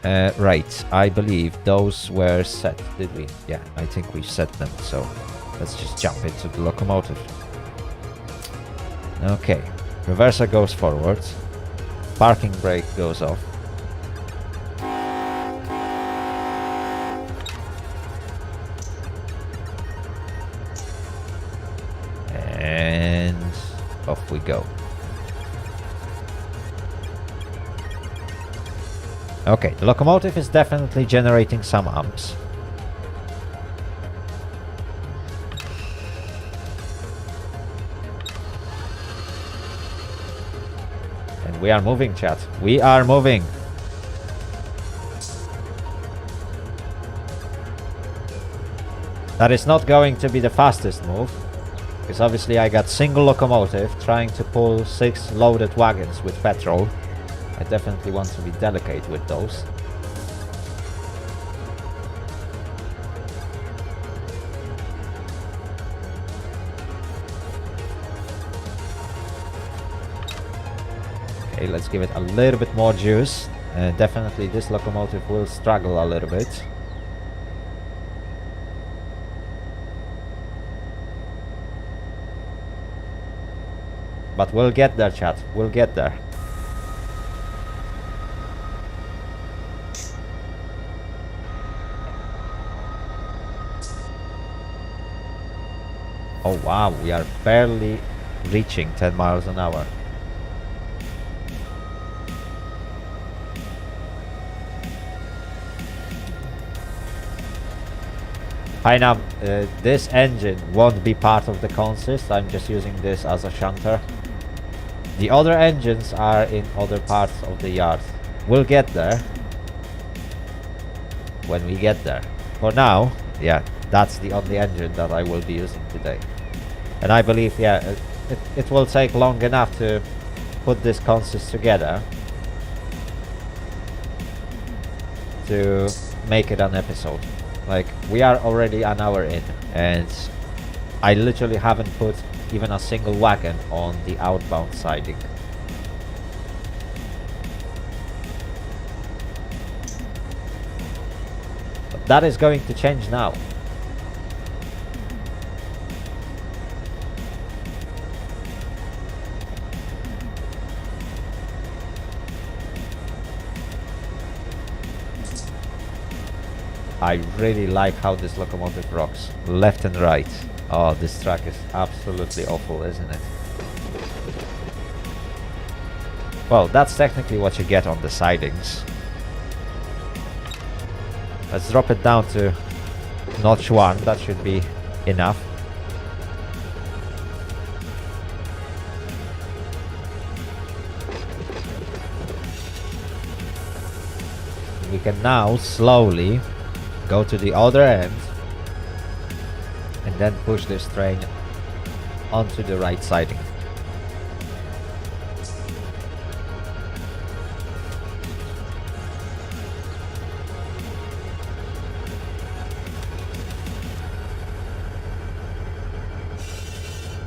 Right, I believe those were set, did we? Yeah, I think we set them, so let's just jump into the locomotive. Okay, reverser goes forward, parking brake goes off. And off we go. Okay, the locomotive is definitely generating some amps. And we are moving, chat. We are moving. That is not going to be the fastest move, because obviously I got single locomotive trying to pull 6 loaded wagons with petrol. I definitely want to be delicate with those. Okay, let's give it a little bit more juice. Definitely this locomotive will struggle a little bit. But we'll get there, chat. We'll get there. Oh wow, we are barely reaching 10 miles an hour. Hi now, this engine won't be part of the consist. I'm just using this as a shunter. The other engines are in other parts of the yard. We'll get there when we get there. For now, yeah, that's the only engine that I will be using today. And I believe, yeah, it will take long enough to put this consist together to make it an episode. Like, we are already an hour in, and I literally haven't put even a single wagon on the outbound siding. But that is going to change now. I really like how this locomotive rocks, left and right. Oh, this track is absolutely awful, isn't it? Well, that's technically what you get on the sidings. Let's drop it down to notch 1, that should be enough. We can now slowly go to the other end and then push this train onto the right siding.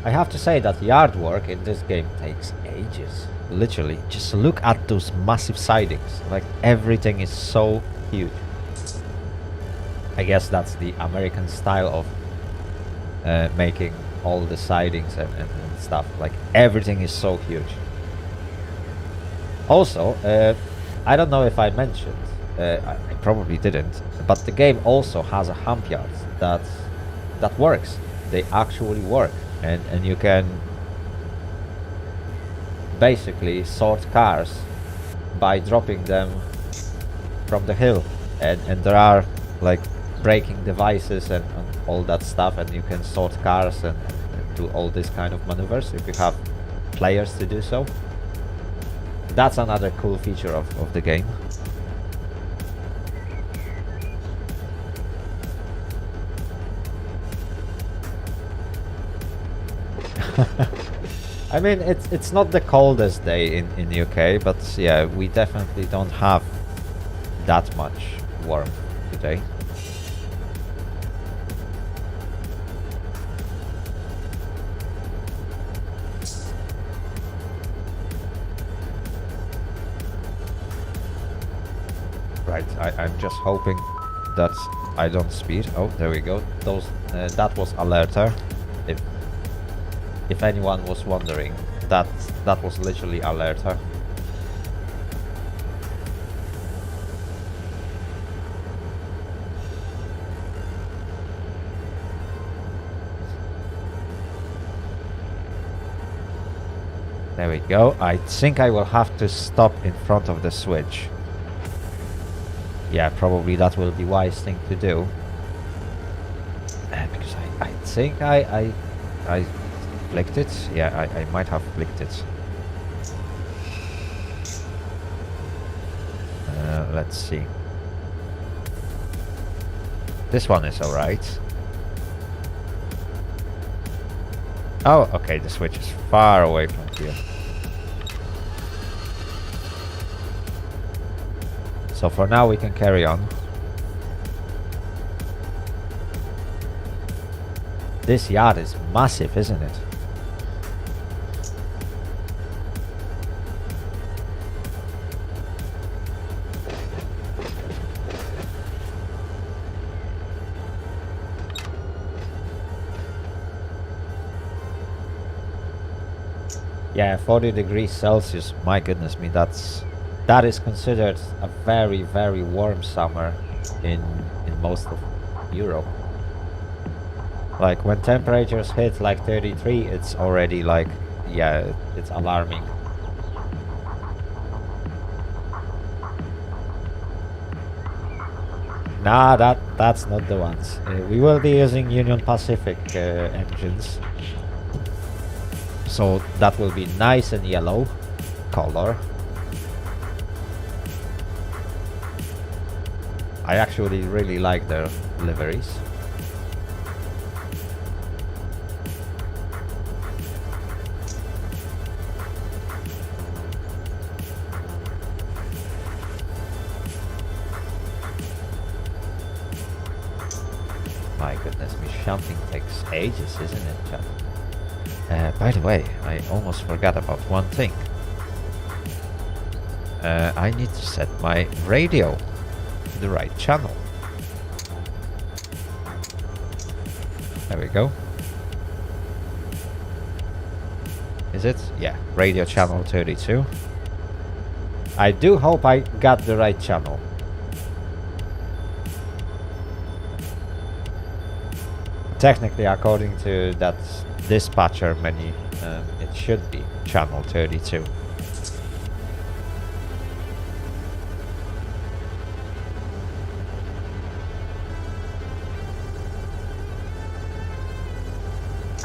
I have to say that yard work in this game takes ages. Literally, just look at those massive sidings. Like, everything is so huge. I guess that's the American style of making all the sidings and stuff. Like, everything is so huge. Also, I don't know if I mentioned, I probably didn't, but the game also has a hump yard that works. They actually work, and you can basically sort cars by dropping them from the hill, and there are like braking devices and all that stuff, and you can sort cars and do all this kind of maneuvers if you have players to do so. That's another cool feature of the game. I mean, it's not the coldest day in UK, but yeah, we definitely don't have that much warmth today. Right, I'm just hoping that I don't speed. Oh, there we go. Those that was alerter. If anyone was wondering, that was literally alerter. There we go. I think I will have to stop in front of the switch. Yeah, probably that will be wise thing to do. Because I think I flicked it. Yeah, I might have flicked it. Let's see. This one is alright. Oh, okay, the switch is far away from here. So for now we can carry on. This yard is massive, isn't it? Yeah, 40 degrees Celsius, my goodness me, that is considered a very, very warm summer in most of Europe. Like, when temperatures hit like 33, it's already like, yeah, it's alarming. Nah, that's not the ones. We will be using Union Pacific engines. So that will be nice and yellow color. I actually really like their liveries. My goodness me, shunting takes ages, isn't it, chat? By the way, I almost forgot about one thing. I need to set my radio to the right channel. There we go. Is it? Yeah, radio channel 32. I do hope I got the right channel. Technically, according to that dispatcher menu, it should be channel 32.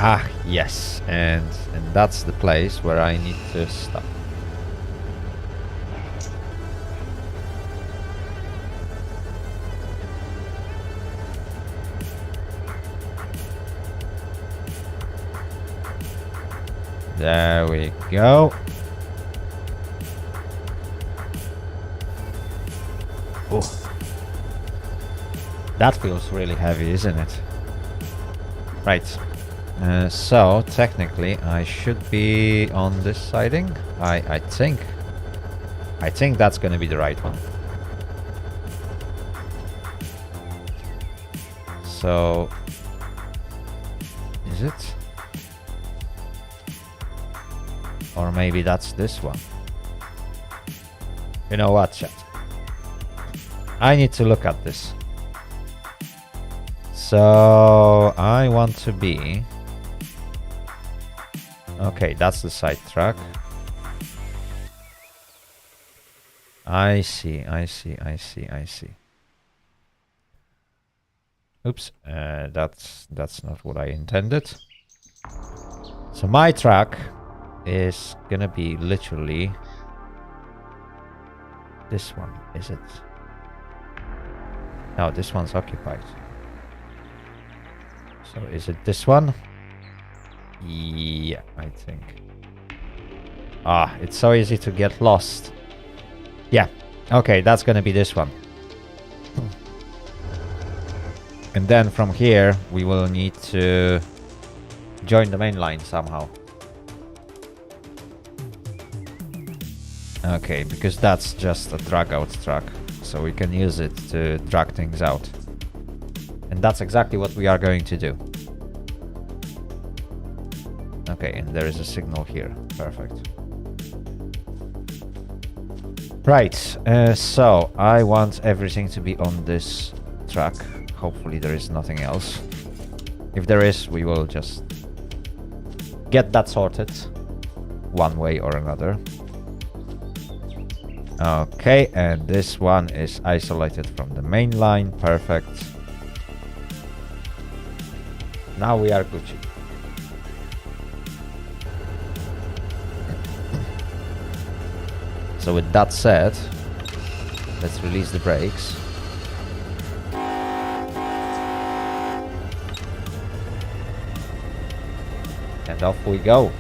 Ah, yes, and that's the place where I need to stop. There we go. Oh, that feels really heavy, isn't it? Right. So technically, I should be on this siding. I think that's gonna be the right one. So, is it? Or maybe that's this one. You know what, chat? I need to look at this. So I want to be... Okay, that's the side track. I see. Oops, that's not what I intended. So my track is gonna be literally this one, is it? No, this one's occupied. So is it this one? Yeah, I think. Ah, it's so easy to get lost. Yeah, okay, that's gonna be this one. And then from here, we will need to join the main line somehow. Okay, because that's just a drag out track, so we can use it to drag things out. And that's exactly what we are going to do. Okay, and there is a signal here. Perfect. Right, so I want everything to be on this track. Hopefully there is nothing else. If there is, we will just get that sorted one way or another. Okay, and this one is isolated from the main line. Perfect. Now we are Gucci. So with that said, let's release the brakes. And off we go.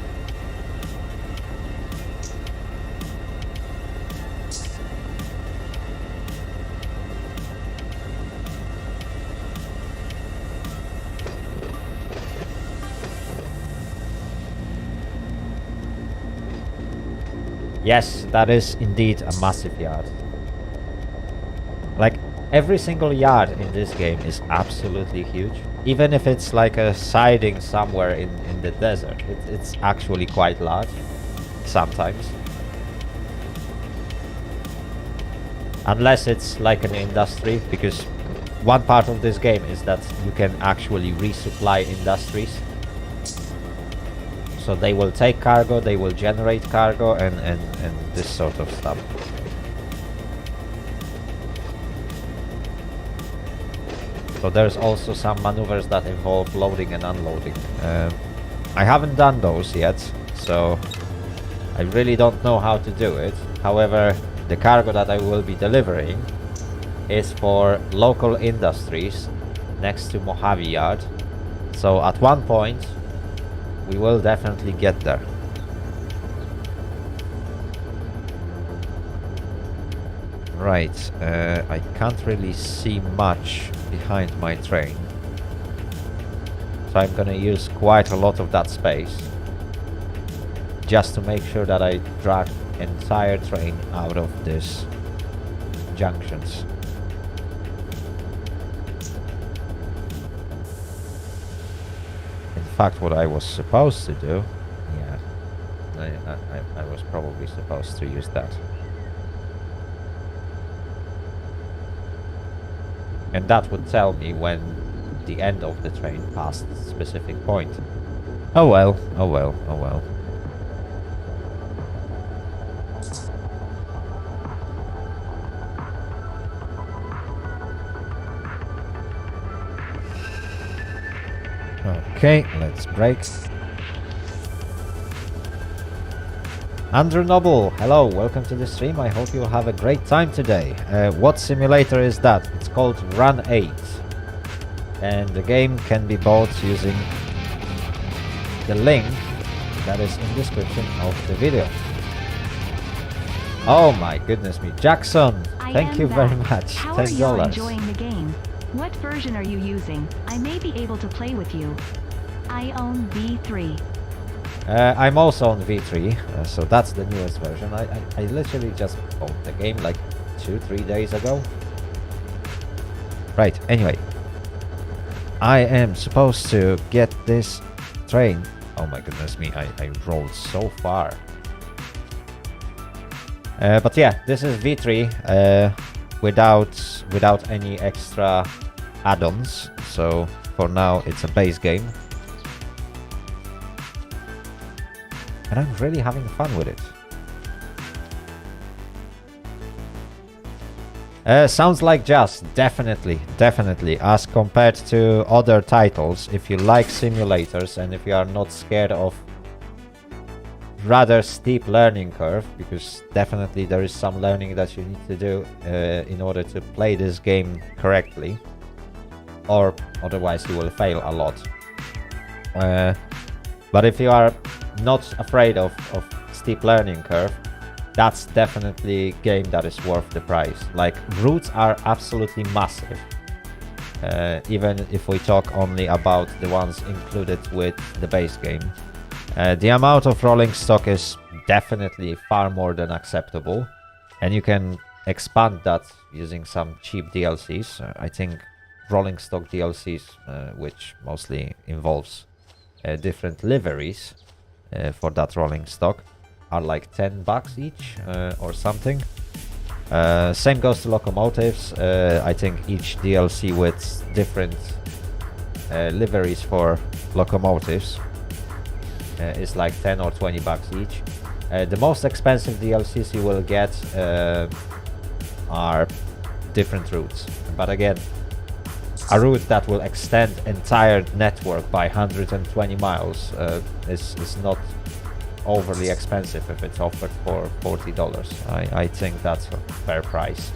Yes, that is indeed a massive yard. Like, every single yard in this game is absolutely huge. Even if it's like a siding somewhere in the desert, it's actually quite large sometimes. Unless it's like an industry, because one part of this game is that you can actually resupply industries. So they will take cargo, they will generate cargo, and this sort of stuff. So there's also some maneuvers that involve loading and unloading. I haven't done those yet, so I really don't know how to do it. However, the cargo that I will be delivering is for local industries next to Mojave Yard. So at one point, we will definitely get there. Right, I can't really see much behind my train. So I'm gonna use quite a lot of that space just to make sure that I drag entire train out of these junctions. fact what I was supposed to do. Yeah, I was probably supposed to use that. And that would tell me when the end of the train passed a specific point. Oh well, oh well, oh well. Okay, let's brake. Andrew Noble, hello, welcome to the stream. I hope you'll have a great time today. What simulator is that? It's called Run 8. And the game can be bought using the link that is in the description of the video. Oh my goodness me. Jackson, thank you very much. How $10. are you enjoying the game? What version are you using? I may be able to play with you. I own V3. I'm also on V3, so that's the newest version. I literally just bought the game like 2-3 days ago. Right, anyway. I am supposed to get this train. Oh my goodness me, I rolled so far. But yeah, this is V3 without any extra add-ons. So for now it's a base game. And I'm really having fun with it. Sounds like Just, definitely. As compared to other titles, if you like simulators and if you are not scared of rather steep learning curve, because definitely there is some learning that you need to do in order to play this game correctly, or otherwise you will fail a lot. But if you are not afraid of steep learning curve, that's definitely a game that is worth the price. Like, routes are absolutely massive. Even if we talk only about the ones included with the base game. The amount of rolling stock is definitely far more than acceptable. And you can expand that using some cheap DLCs. I think rolling stock DLCs, which mostly involves different liveries for that rolling stock, are like $10 each or something. Same goes to locomotives. I think each DLC with different liveries for locomotives is like $10 or $20 each. The most expensive DLCs you will get are different routes, but again, a route that will extend entire network by 120 miles is not overly expensive if it's offered for $40. I think that's a fair price.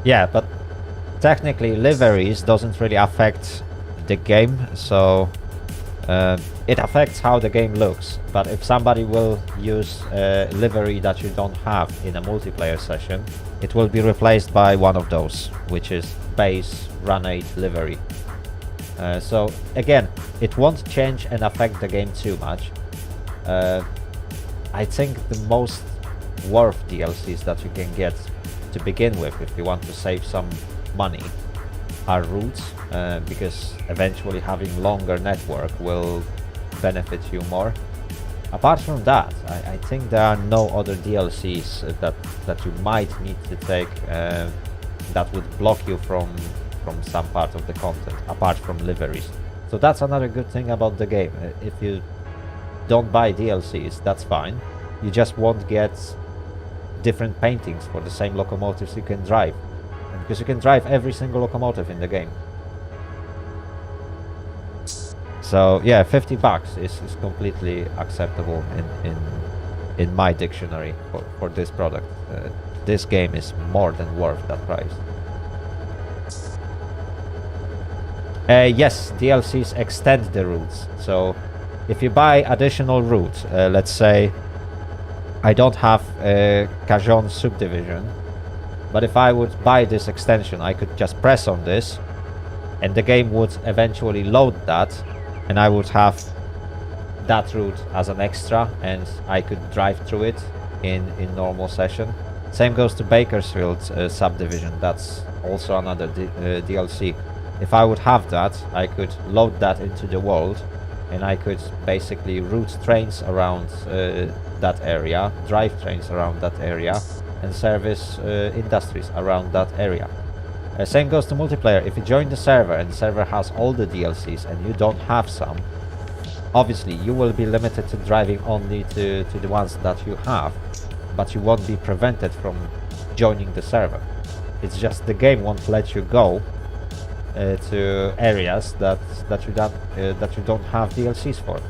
Yeah, but technically liveries doesn't really affect the game, so it affects how the game looks. But if somebody will use a livery that you don't have in a multiplayer session, it will be replaced by one of those, which is base Run 8 livery. So again, it won't change and affect the game too much. I think the most worth DLCs that you can get to begin with, if you want to save some money, are routes, because eventually having longer network will benefit you more. Apart from that, I think there are no other DLCs that you might need to take that would block you from some part of the content, apart from liveries. So that's another good thing about the game. If you don't buy DLCs, that's fine. You just won't get different paintings for the same locomotives you can drive, and because you can drive every single locomotive in the game. So yeah, $50 is completely acceptable in my dictionary for this product. This game is more than worth that price. Yes, DLCs extend the routes. So if you buy additional routes, let's say I don't have a Cajon subdivision, but if I would buy this extension, I could just press on this and the game would eventually load that, and I would have that route as an extra, and I could drive through it in normal session. Same goes to Bakersfield subdivision. That's also another DLC. If I would have that, I could load that into the world, and I could basically route trains around that area, drive trains around that area, and service industries around that area. Same goes to multiplayer. If you join the server and the server has all the DLCs and you don't have some, obviously you will be limited to driving only to the ones that you have, but you won't be prevented from joining the server. It's just the game won't let you go to areas that you don't have DLCs for.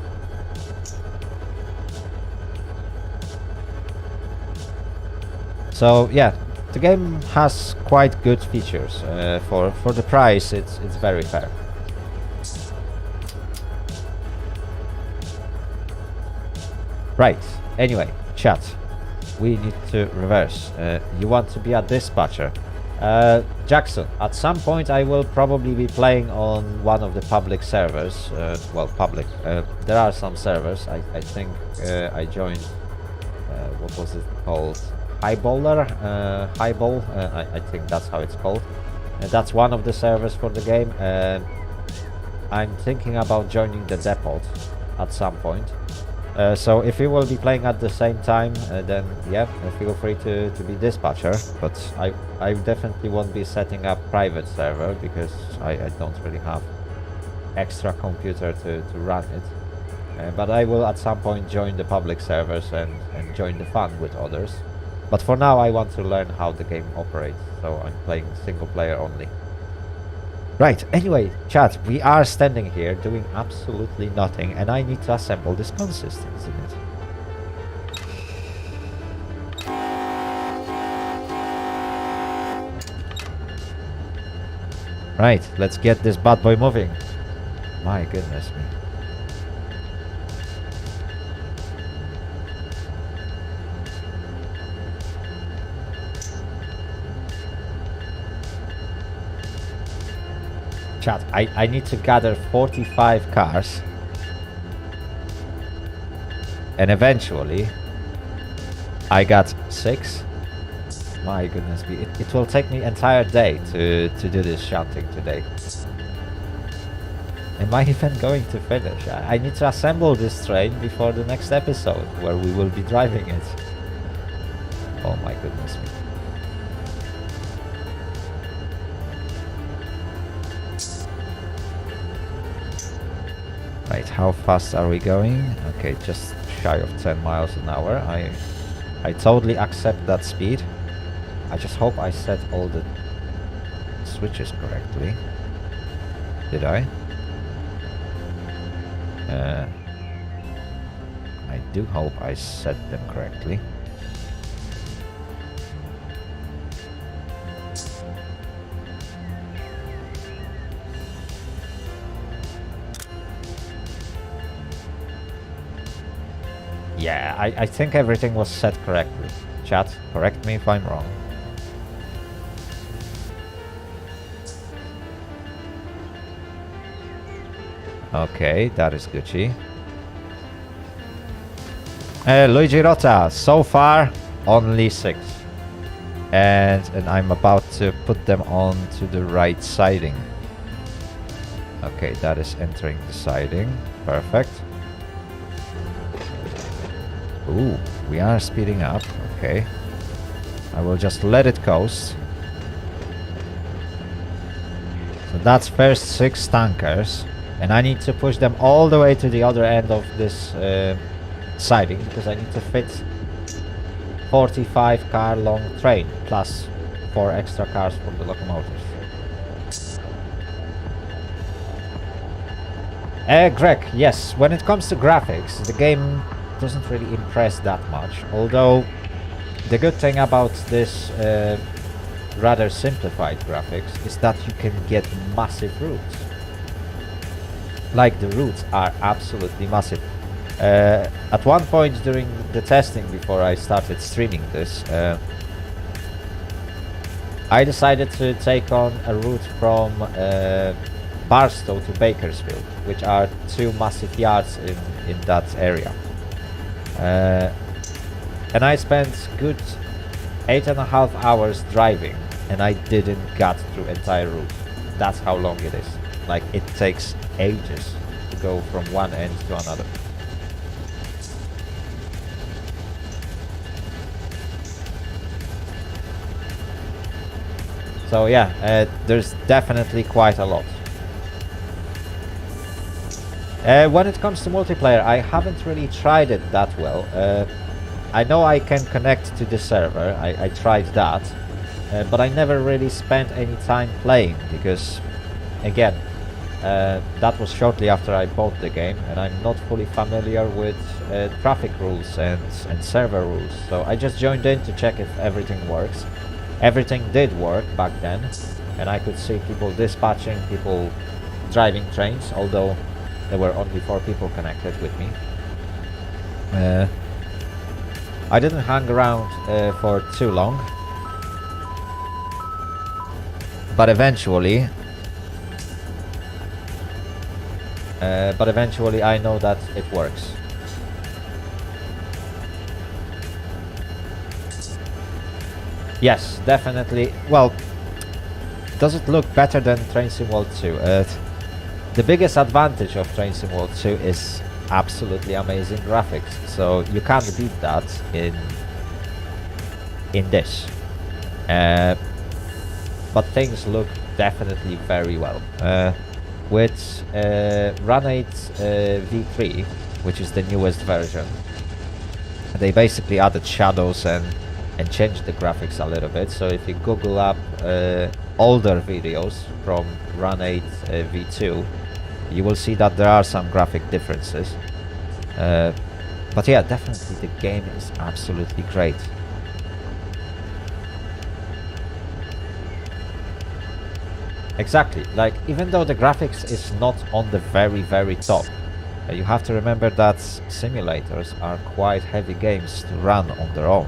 So yeah, the game has quite good features. For the price, it's very fair. Right. Anyway, chat. We need to reverse. You want to be a dispatcher. Jackson, at some point I will probably be playing on one of the public servers. Well, public. There are some servers. I think I joined, what was it called? Highball. I think that's how it's called. That's one of the servers for the game. I'm thinking about joining the depot at some point. So if you will be playing at the same time, then yeah, feel free to be dispatcher, but I definitely won't be setting up private server because I don't really have extra computer to run it. But I will at some point join the public servers and join the fun with others. But for now I want to learn how the game operates, so I'm playing single player only. Right, anyway, chat, we are standing here doing absolutely nothing, and I need to assemble this consistent, isn't it? Right, let's get this bad boy moving. My goodness me. Chat, I need to gather 45 cars, and eventually I got 6. My goodness me, it will take me entire day to do this shunting today. Am I even going to finish? I need to assemble this train before the next episode where we will be driving it. Oh my goodness me. Right, how fast are we going? Okay, just shy of 10 miles an hour. I totally accept that speed. I just hope I set all the switches correctly. Did I? I do hope I set them correctly. Yeah, I think everything was set correctly. Chat, correct me if I'm wrong. Okay, that is Gucci. Luigi Rota, so far only 6. And I'm about to put them on to the right siding. Okay, that is entering the siding. Perfect. Ooh, we are speeding up. Okay. I will just let it coast. So that's first 6 tankers. And I need to push them all the way to the other end of this siding because I need to fit 45 car long train plus 4 extra cars for the locomotives. Greg, yes, when it comes to graphics, the game doesn't really impress that much, although the good thing about this rather simplified graphics is that you can get massive routes. Like, the routes are absolutely massive. At one point during the testing before I started streaming this, I decided to take on a route from Barstow to Bakersfield, which are two massive yards in that area. And I spent good 8.5 hours driving, and I didn't get through entire route. That's how long it is. Like, it takes ages to go from one end to another. So yeah, there's definitely quite a lot. When it comes to multiplayer, I haven't really tried it that well. I know I can connect to the server, I tried that, but I never really spent any time playing because, again, that was shortly after I bought the game, and I'm not fully familiar with traffic rules and server rules, so I just joined in to check if everything works. Everything did work back then, and I could see people dispatching, people driving trains, although there were only 4 people connected with me. I didn't hang around for too long, but eventually I know that it works. Yes, definitely. Well, does it look better than Train Sim World 2? The biggest advantage of Train Sim World 2 is absolutely amazing graphics, so you can't beat that in this. But things look definitely very well. With Run 8 V3, which is the newest version, they basically added shadows and changed the graphics a little bit. So if you Google up older videos from Run 8 V2, you will see that there are some graphic differences. But yeah, definitely the game is absolutely great. Exactly, like, even though the graphics is not on the very top, you have to remember that simulators are quite heavy games to run on their own.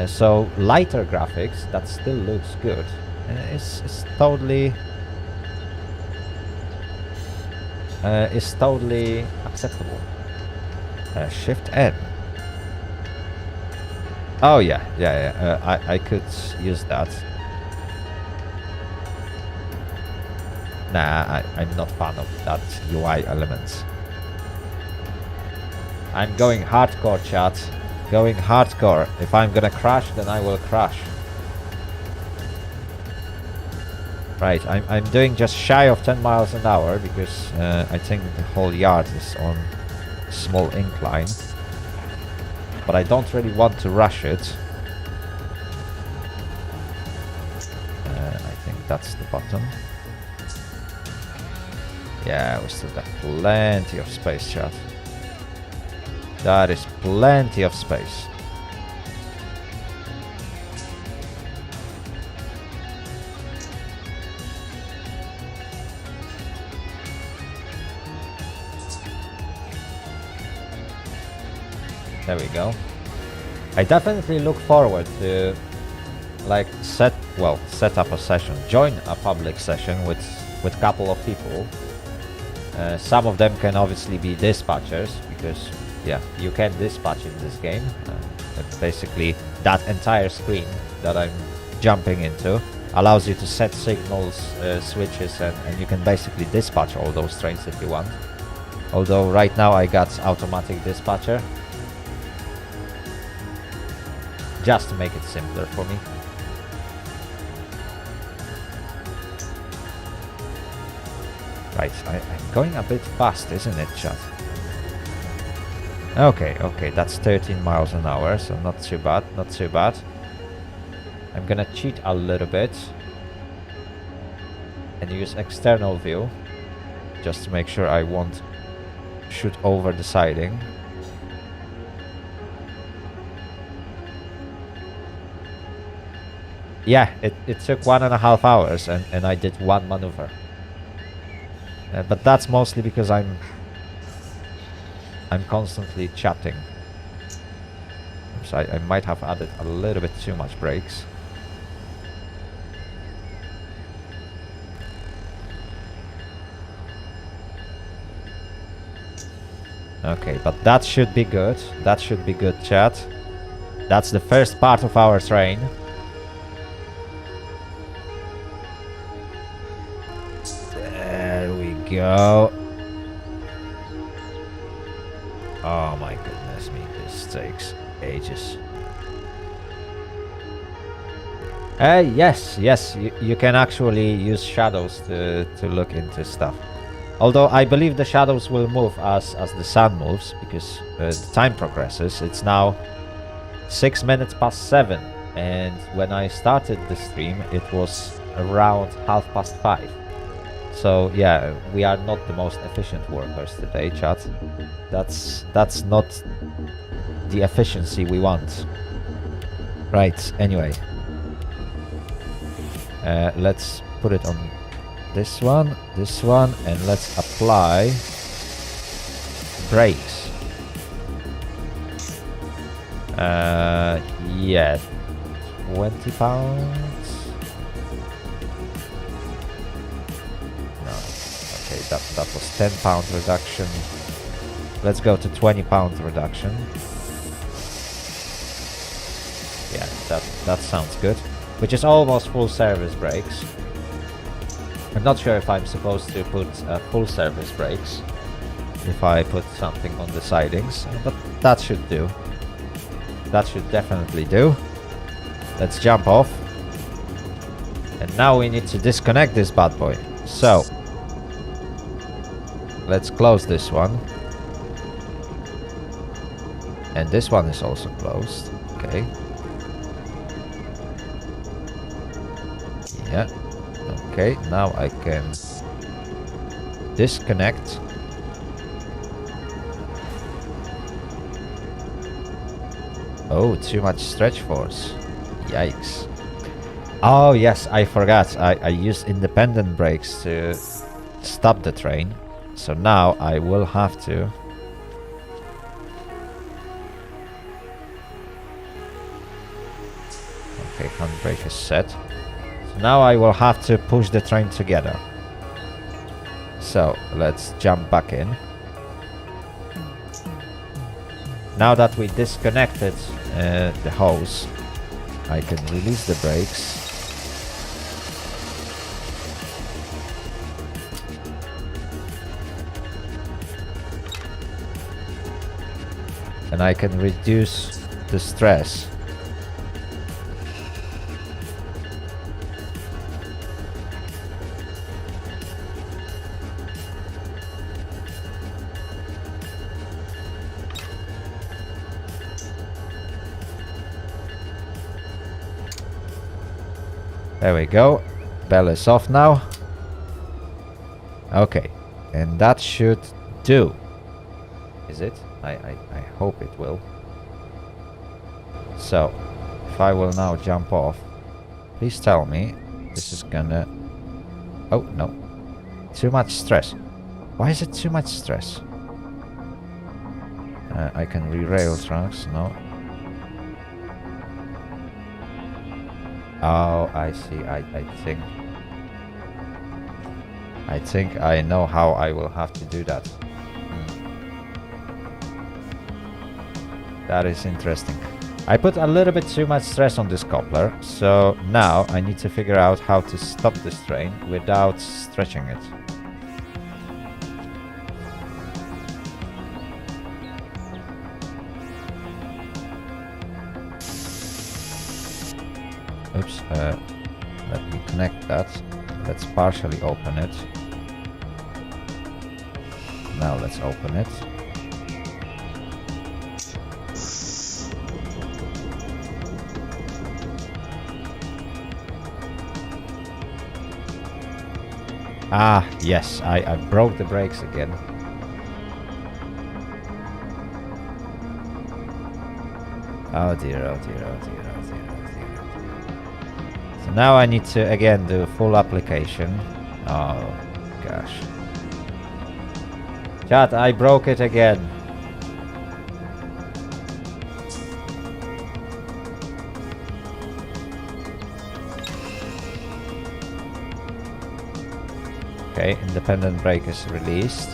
So lighter graphics that still looks good is totally acceptable. Shift N. Oh yeah, I could use that. Nah, I'm not fan of that UI elements. I'm going hardcore, chat. Going hardcore. If I'm gonna crash, then I will crash. Right, I'm doing just shy of 10 miles an hour because I think the whole yard is on a small incline. But I don't really want to rush it. I think that's the button. Yeah, we still got plenty of space, chat. That is plenty of space. There we go. I definitely look forward to, like, set up a session, join a public session with a couple of people. Some of them can obviously be dispatchers, because yeah, you can dispatch in this game. Basically, that entire screen that I'm jumping into allows you to set signals, switches, and you can basically dispatch all those trains if you want. Although right now I got automatic dispatcher, just to make it simpler for me. Right, I'm going a bit fast, isn't it, chat? Okay, that's 13 miles an hour, so not too bad, not too bad. I'm gonna cheat a little bit and use external view just to make sure I won't shoot over the siding. Yeah, it took 1.5 hours and I did one maneuver. But that's mostly because I'm constantly chatting. So I might have added a little bit too much brakes. Okay, but that should be good. That should be good, chat. That's the first part of our train. There we go. Oh my goodness me, this takes ages. Yes, you can actually use shadows to look into stuff. Although I believe the shadows will move as the sun moves, because the time progresses. It's now 6 minutes past 7, and when I started the stream it was around 5:30. So yeah, we are not the most efficient workers today, chat. That's not the efficiency we want. Right, anyway. Let's put it on this one, and let's apply brakes. Yeah, 20 pounds. No, okay, that was 10-pound reduction. Let's go to 20-pound reduction. Yeah, that sounds good. Which is almost full service brakes. I'm not sure if I'm supposed to put full service brakes if I put something on the sidings, but that should do. That should definitely do. Let's jump off. And now we need to disconnect this bad boy. So, let's close this one. And this one is also closed. Okay. Yeah. Okay, now I can disconnect. Oh, too much stretch force. Yikes. Oh yes, I forgot. I used independent brakes to stop the train. So now I will have to... Okay, handbrake is set. Now I will have to push the train together. So let's jump back in. Now that we disconnected the hose, I can release the brakes. And I can reduce the stress. There we go. Bell is off now. Okay. And that should do. Is it? I hope it will. So, if I will now jump off, please tell me this is gonna... Oh, no. Too much stress. Why is it too much stress? I can re-rail trunks. No. Oh, I see. I think I know how I will have to do that. That is interesting. I put a little bit too much stress on this coupler, so now I need to figure out how to stop this train without stretching it. Oops, let me connect that. Let's partially open it. Now let's open it. Ah, yes, I broke the brakes again. Oh dear, oh dear, oh dear, oh dear, oh dear. So now I need to again do full application. Oh gosh. Chat, I broke it again. Okay, independent brake is released.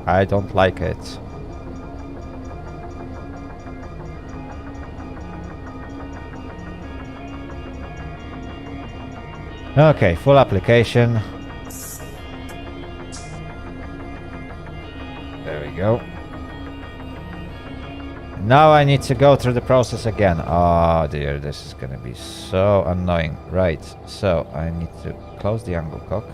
I don't like it. Okay, full application. There we go. Now I need to go through the process again. Oh dear, this is gonna be so annoying. Right, so I need to close the angle cock.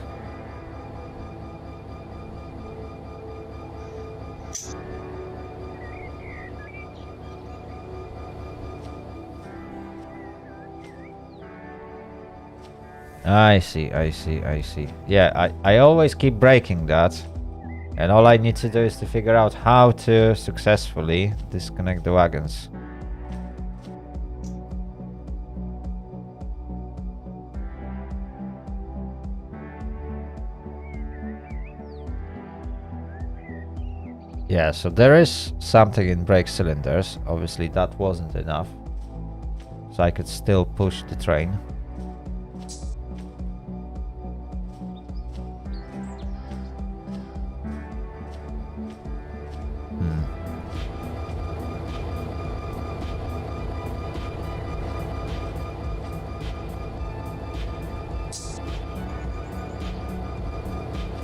I see. Yeah, I always keep breaking that. And all I need to do is to figure out how to successfully disconnect the wagons. Yeah, so there is something in brake cylinders. Obviously that wasn't enough. So I could still push the train.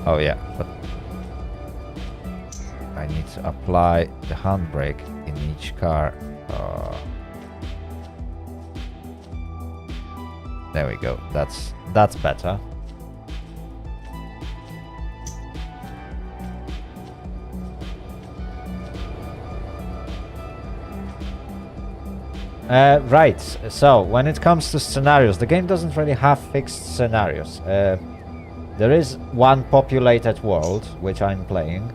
Oh yeah, but I need to apply the handbrake in each car. There we go. That's better. Right. So when it comes to scenarios, the game doesn't really have fixed scenarios. There is one populated world, which I'm playing,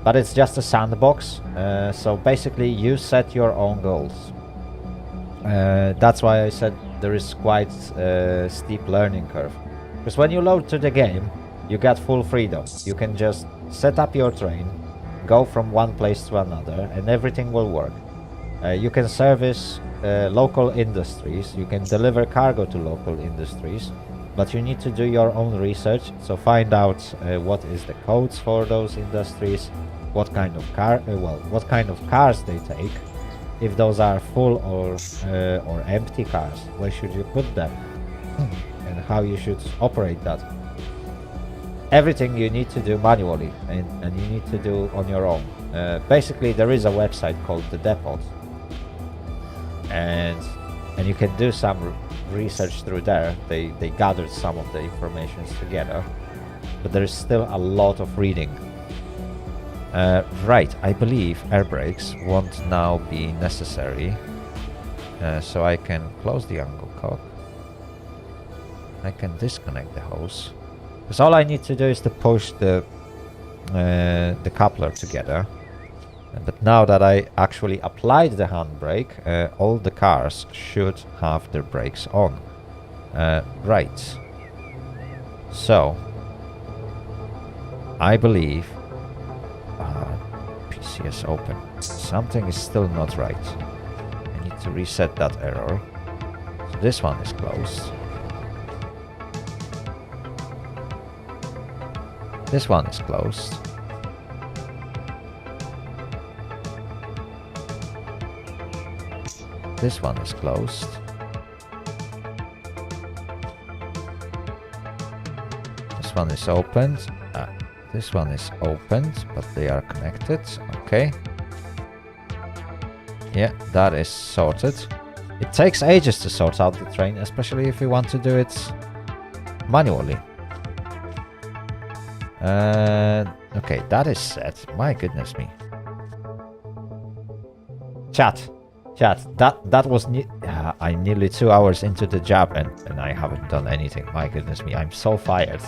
but it's just a sandbox. So basically you set your own goals. That's why I said there is quite a steep learning curve. Because when you load to the game, you get full freedom. You can just set up your train, go from one place to another, and everything will work. You can service local industries, you can deliver cargo to local industries, but you need to do your own research, so find out what is the codes for those industries, what kind of what kind of cars they take, if those are full or empty cars, where should you put them, and how you should operate that. Everything you need to do manually, and you need to do on your own. Basically, there is a website called The Depot, and you can do some research through there. They gathered some of the information together, but there is still a lot of reading. Right, I believe air brakes won't now be necessary, so I can close the angle cock. I can disconnect the hose, because all I need to do is to push the coupler together. But now that I actually applied the handbrake, all the cars should have their brakes on. Right. So, I believe... PCS open. Something is still not right. I need to reset that error. So this one is closed. This one is closed. This one is closed. This one is opened. This one is opened, but they are connected. Okay. Yeah, that is sorted. It takes ages to sort out the train, especially if you want to do it manually. Okay, that is set. My goodness me. Chat, that was I'm nearly 2 hours into the job and I haven't done anything. My goodness me, I'm so fired.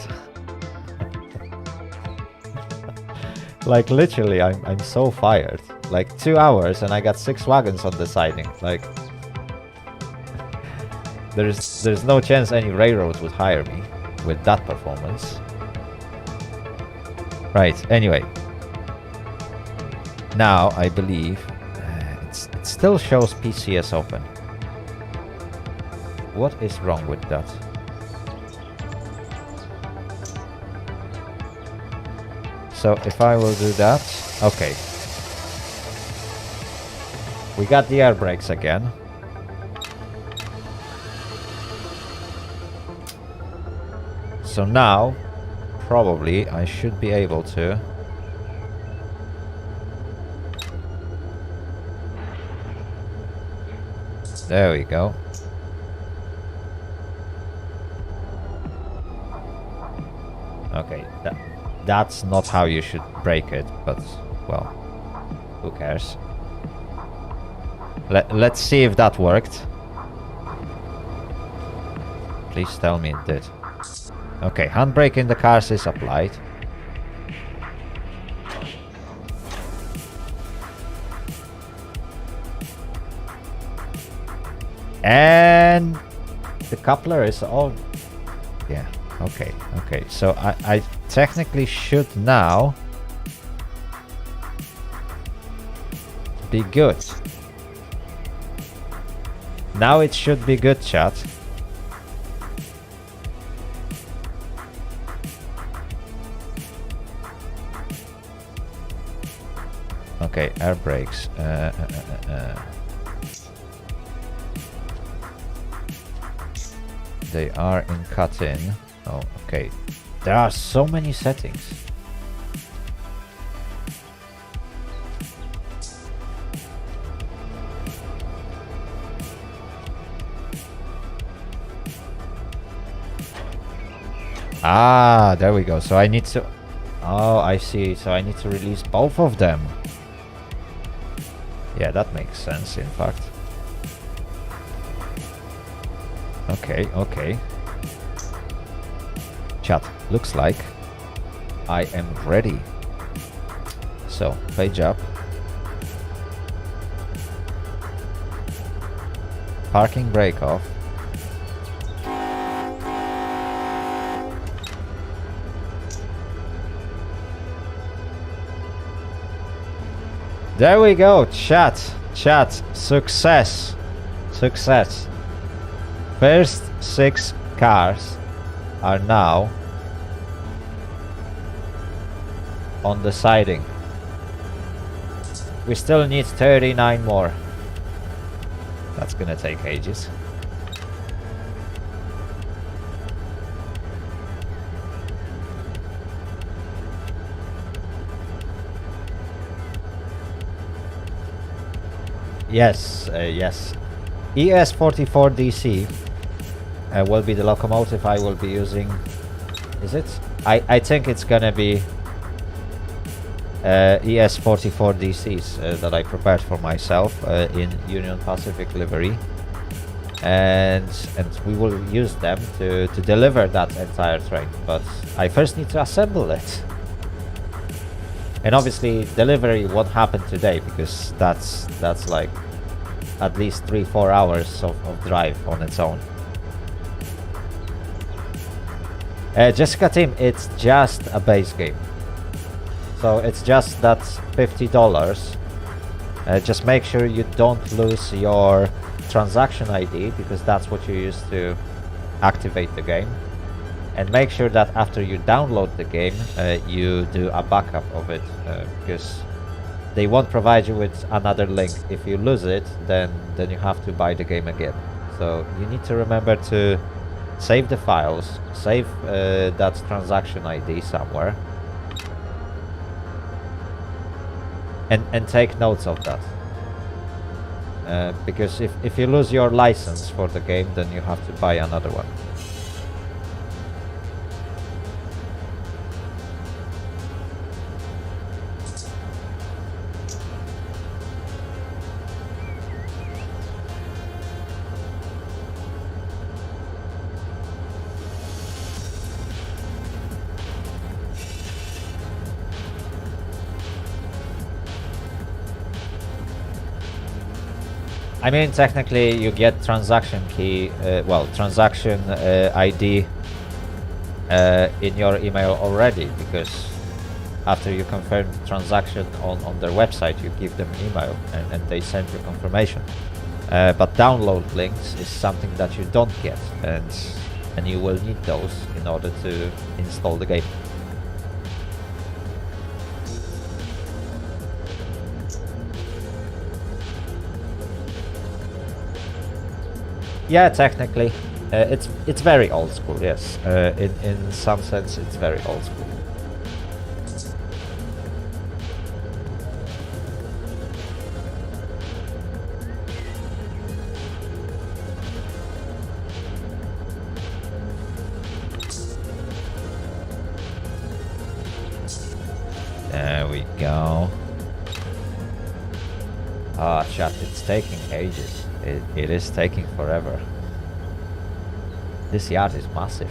Like literally, I'm so fired. Like 2 hours and I got 6 wagons on the siding. Like there's no chance any railroad would hire me with that performance. Right, anyway. Now I believe it still shows PCS open. What is wrong with that? so if I will do that, okay. We got the air brakes again. So now, probably, I should be able to... There we go. Okay, that's not how you should break it, but, well, who cares? Let's see if that worked. Please tell me it did. Okay, handbrake in the cars is applied. And the coupler is all... Yeah, okay, okay. So I technically should now be good. Now it should be good, chat. Okay, air brakes. They are in cut-in. Oh, okay. There are so many settings. Ah, there we go. So I need to... Oh, I see. So I need to release both of them. Yeah, that makes sense, in fact. Okay, okay. Chat, looks like I am ready. So, page up. Parking brake off. There we go, chat, success, success. First 6 cars are now on the siding. We still need 39 more. That's gonna take ages. Yes, yes. ES44DC will be the locomotive I will be using. Is it? I think it's gonna be ES44DCs that I prepared for myself in Union Pacific livery, and we will use them to deliver that entire train. But I first need to assemble it. And obviously delivery won't happen today, because that's like at least 3-4 hours of drive on its own. Jessica Team, it's just a base game. So it's just that $50. Just make sure you don't lose your transaction ID, because that's what you use to activate the game. And make sure that after you download the game, you do a backup of it, because they won't provide you with another link. If you lose it, then you have to buy the game again. So you need to remember to save the files, save that transaction ID somewhere, and take notes of that. Because if you lose your license for the game, then you have to buy another one. I mean, technically you get transaction key, transaction ID in your email already, because after you confirm the transaction on their website, you give them email and they send you confirmation. But download links is something that you don't get, and you will need those in order to install the game. Yeah, technically. It's very old school, yes. In some sense, it's very old school. There we go. Ah, chat, it's taking ages. It is taking forever. This yard is massive.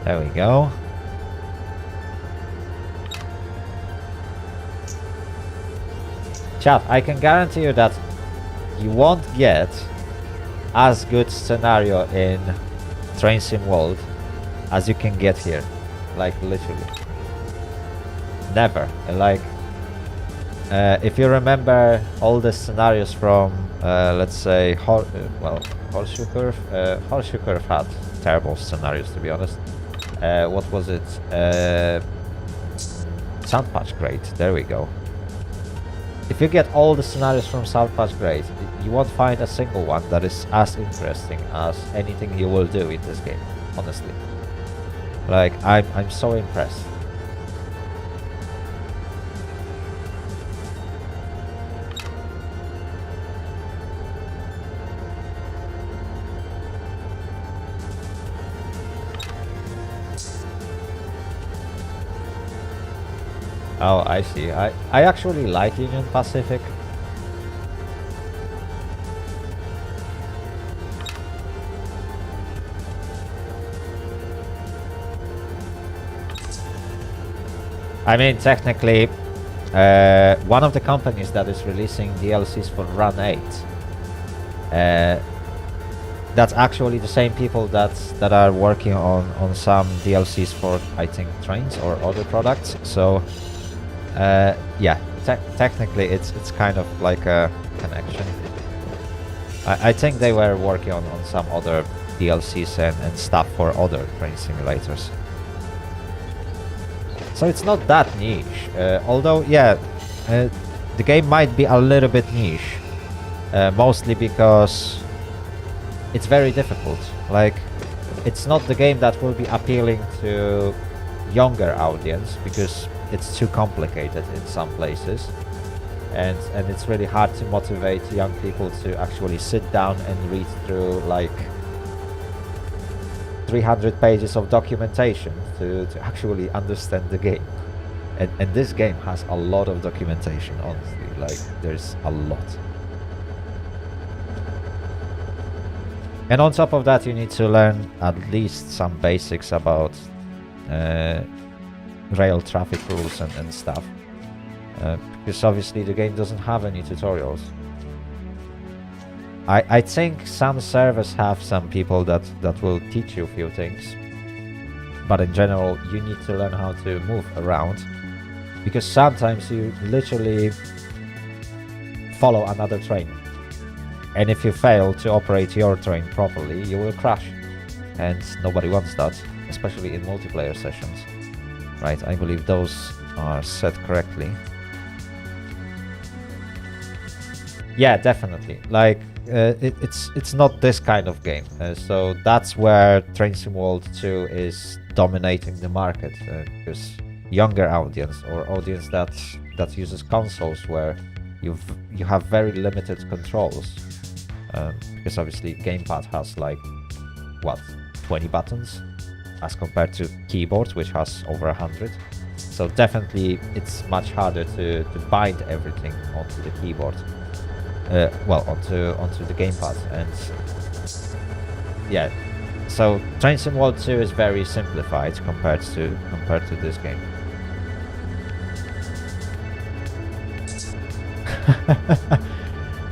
There we go. Chat, I can guarantee you that you won't get as good scenario in Train Sim World as you can get here. Like, literally. Never. Like, if you remember all the scenarios from, let's say, Horseshoe Curve. Horseshoe Curve had terrible scenarios, to be honest. What was it? Sound Patch Grade. There we go. If you get all the scenarios from Sound Patch Grade, you won't find a single one that is as interesting as anything you will do in this game, honestly. Like, I'm so impressed. Oh, I see. I actually like Union Pacific. I mean, technically, one of the companies that is releasing DLCs for Run 8, that's actually the same people that are working on some DLCs for, I think, trains or other products. So, yeah, technically, it's kind of like a connection. I think they were working on some other DLCs and stuff for other train simulators. So it's not that niche, although, yeah, the game might be a little bit niche, mostly because it's very difficult. Like, it's not the game that will be appealing to younger audience because it's too complicated in some places, and it's really hard to motivate young people to actually sit down and read through like 300 pages of documentation to actually understand the game. And this game has a lot of documentation, honestly. Like, there's a lot. And on top of that, you need to learn at least some basics about rail traffic rules and stuff. Because obviously the game doesn't have any tutorials. I think some servers have some people that will teach you a few things, but in general you need to learn how to move around, because sometimes you literally follow another train, and if you fail to operate your train properly, you will crash, and nobody wants that, especially in multiplayer sessions. Right, I believe those are set correctly. Yeah, definitely. Like, it's not this kind of game, so that's where Train Sim World 2 is dominating the market, because younger audience or audience that uses consoles where you have very limited controls, because obviously gamepad has like what, 20 buttons as compared to keyboards which has over 100. So definitely it's much harder to bind everything onto the keyboard. Well, onto the gamepad, and yeah, so Train Sim World 2 is very simplified compared to this game.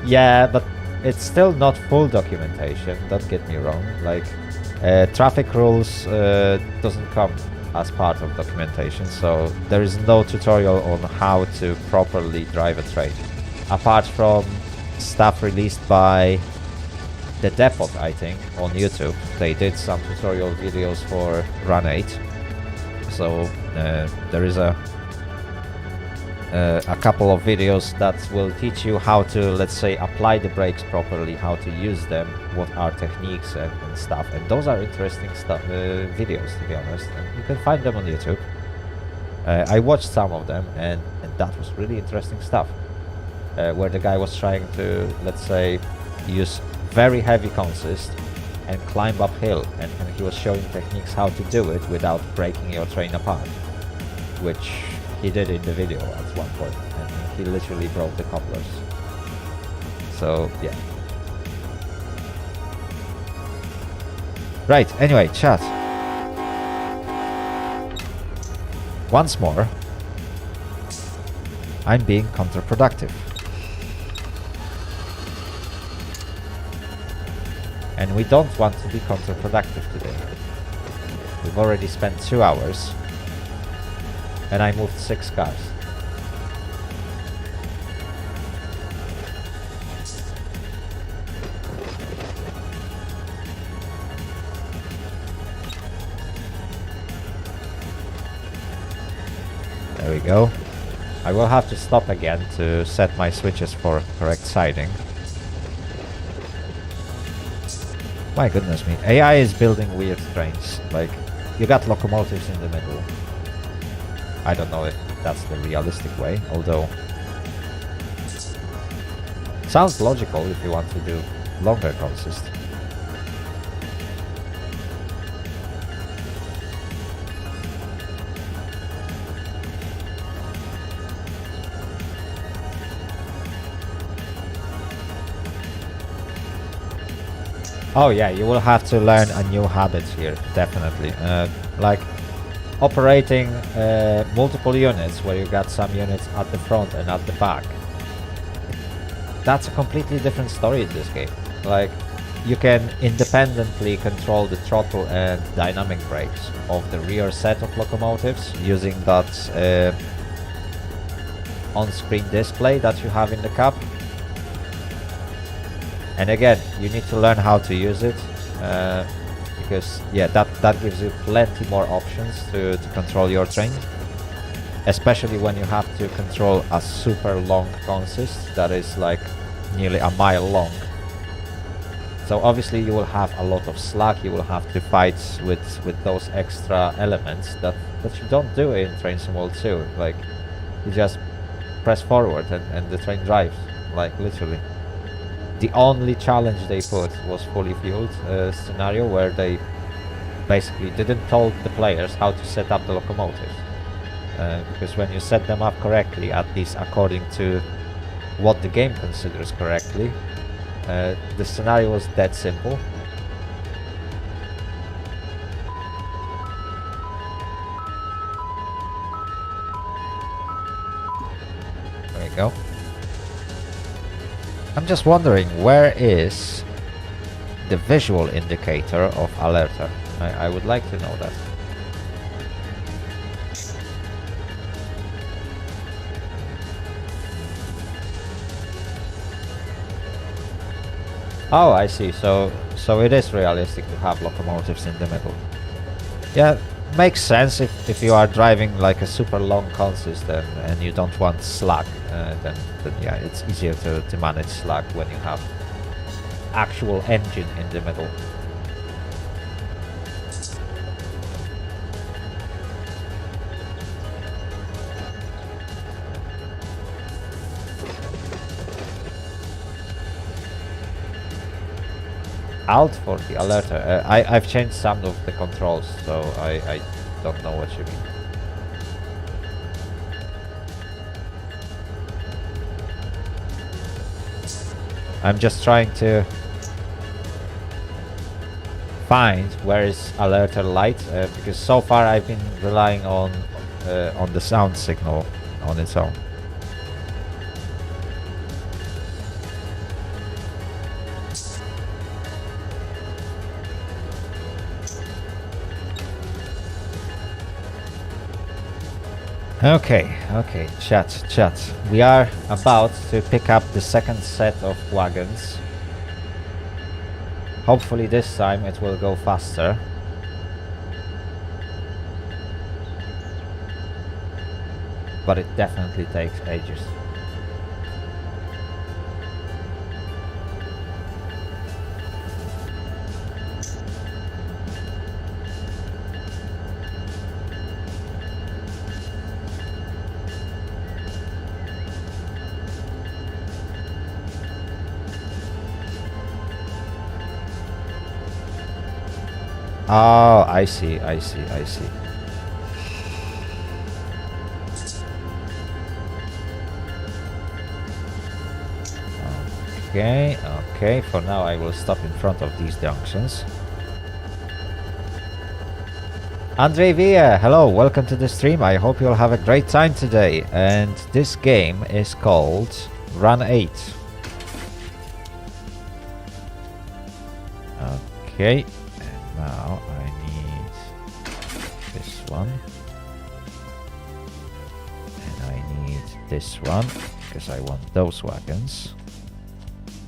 Yeah, but it's still not full documentation, don't get me wrong. Like, traffic rules doesn't come as part of documentation, so there is no tutorial on how to properly drive a train, apart from stuff released by the Depot, I think, on YouTube. They did some tutorial videos for Run 8. So there is a couple of videos that will teach you how to, let's say, apply the brakes properly, how to use them, what are techniques and stuff. And those are interesting videos, to be honest. And you can find them on YouTube. I watched some of them, and that was really interesting stuff. Where the guy was trying to, let's say, use very heavy consist and climb uphill, and he was showing techniques how to do it without breaking your train apart, which he did in the video at one point, and he literally broke the couplers. So yeah. Right, anyway, chat. Once more, I'm being counterproductive. And we don't want to be counterproductive today. We've already spent 2 hours, and I moved 6 cars. There we go. I will have to stop again to set my switches for correct siding. My goodness me, AI is building weird trains. Like, you got locomotives in the middle. I don't know if that's the realistic way, although sounds logical if you want to do longer consist. Oh yeah, you will have to learn a new habit here, definitely. Like operating multiple units where you got some units at the front and at the back. That's a completely different story in this game. Like, you can independently control the throttle and dynamic brakes of the rear set of locomotives using that on-screen display that you have in the cab. And again, you need to learn how to use it, because yeah, that gives you plenty more options to control your train, especially when you have to control a super long consist that is like nearly a mile long. So obviously you will have a lot of slack, you will have to fight with those extra elements that you don't do in Train Sim World 2. Like, you just press forward and the train drives, like literally. The only challenge they put was fully fueled scenario, where they basically didn't tell the players how to set up the locomotives. Because when you set them up correctly, at least according to what the game considers correctly, the scenario was that simple. There we go. I'm just wondering, where is the visual indicator of alerter? I would like to know that. Oh, I see. So it is realistic to have locomotives in the middle. Yeah, makes sense if you are driving like a super long consist and you don't want slack. Then yeah, it's easier to manage slack when you have actual engine in the middle. Alt for the alerter. I've changed some of the controls, so I don't know what you mean. I'm just trying to find where is alerter light, because so far I've been relying on the sound signal on its own. Okay, chat. We are about to pick up the second set of wagons. Hopefully this time it will go faster. But it definitely takes ages. Oh, I see. Okay, for now I will stop in front of these junctions. Andre Villa, hello, welcome to the stream. I hope you'll have a great time today. And this game is called Run 8. Okay, and now I need this one. And I need this one, because I want those wagons.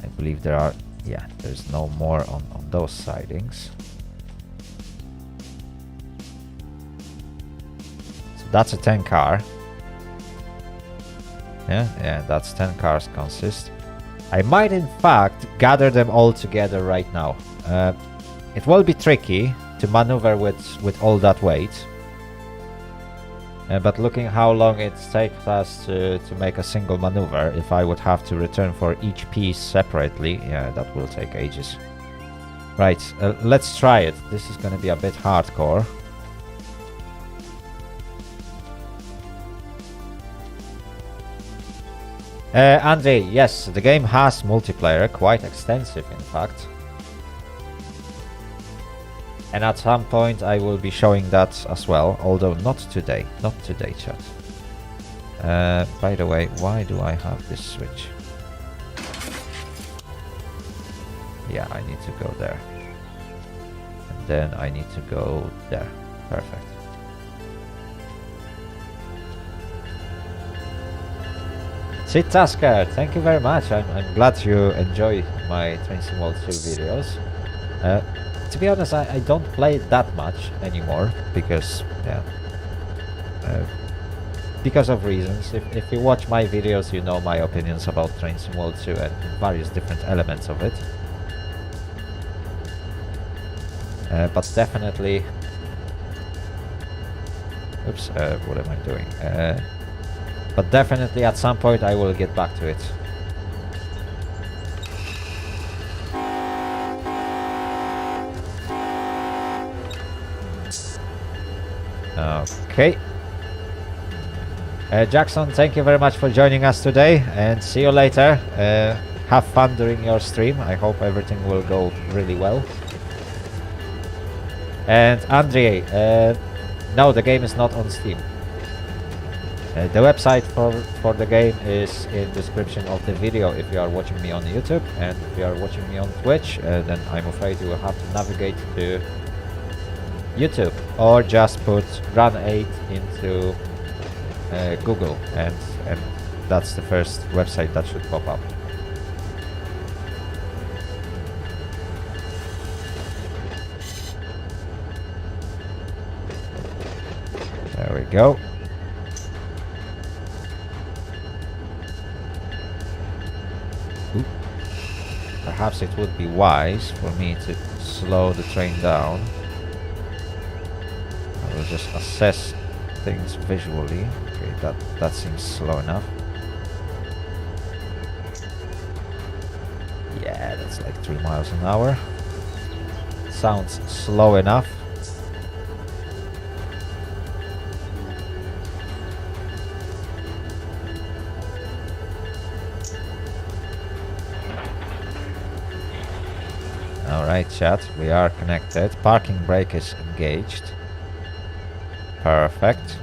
I believe there are, yeah, there's no more on those sidings. So that's a 10 car. Yeah, that's 10 cars consist. I might in fact gather them all together right now. It will be tricky to maneuver with all that weight. But looking how long it takes us to make a single maneuver, if I would have to return for each piece separately, yeah, that will take ages. Right, let's try it. This is going to be a bit hardcore. Andre, yes, the game has multiplayer, quite extensive in fact. And at some point I will be showing that as well, although not today, chat. By the way, why do I have this switch? Yeah, I need to go there. And then I need to go there. Perfect. Sid Tasker, thank you very much. I'm glad you enjoy my Train Sim World 2 videos. To be honest, I don't play it that much anymore because, yeah, because of reasons. If you watch my videos, you know my opinions about Train Sim World 2 and various different elements of it. But definitely, oops, what am I doing? But definitely at some point I will get back to it. Okay. Jackson, thank you very much for joining us today and see you later. Have fun during your stream. I hope everything will go really well. And Andre, no, the game is not on Steam. The website for the game is in the description of the video if you are watching me on YouTube, and if you are watching me on Twitch, then I'm afraid you will have to navigate to YouTube or just put Run 8 into Google, and that's the first website that should pop up. There we go. Oop. Perhaps it would be wise for me to slow the train down. I will just assess things visually. Okay, that seems slow enough. Yeah, that's like 3 miles an hour. Sounds slow enough. Alright, chat, we are connected. Parking brake is engaged. Perfect.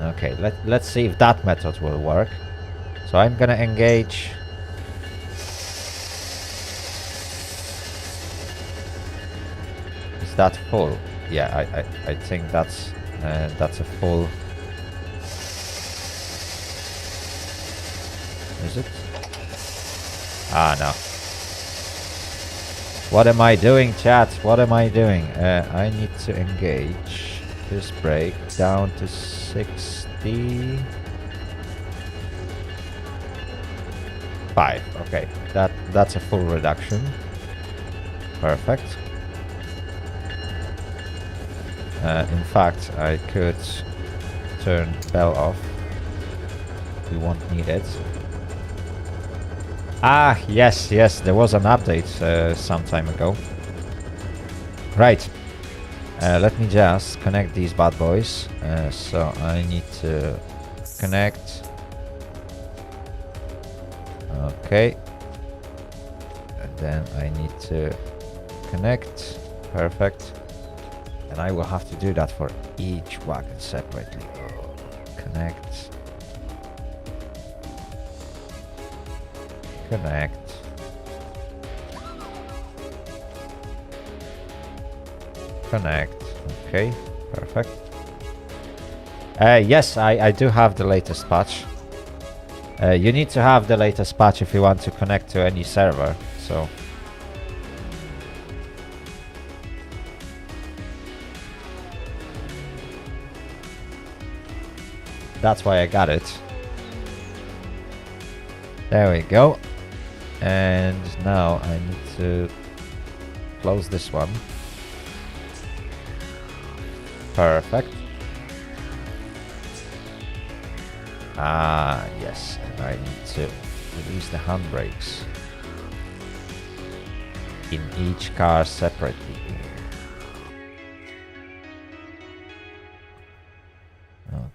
Okay, let's see if that method will work. So I'm gonna engage. Is that full? Yeah, I think that's And that's a full... Is it? Ah, no. What am I doing, chat? What am I doing? I need to engage this brake down to 60... 5. Okay, that's a full reduction. Perfect. In fact, I could turn bell off. We won't need it. Ah, yes, there was an update some time ago. Right. Let me just connect these bad boys. So I need to connect. Okay. And then I need to connect. Perfect. And I will have to do that for each wagon separately. Connect. Connect. Connect. Okay, perfect. Yes, I do have the latest patch. You need to have the latest patch if you want to connect to any server, so... That's why I got it. There we go. And now I need to close this one. Perfect. Ah, yes. And I need to release the handbrakes in each car separately.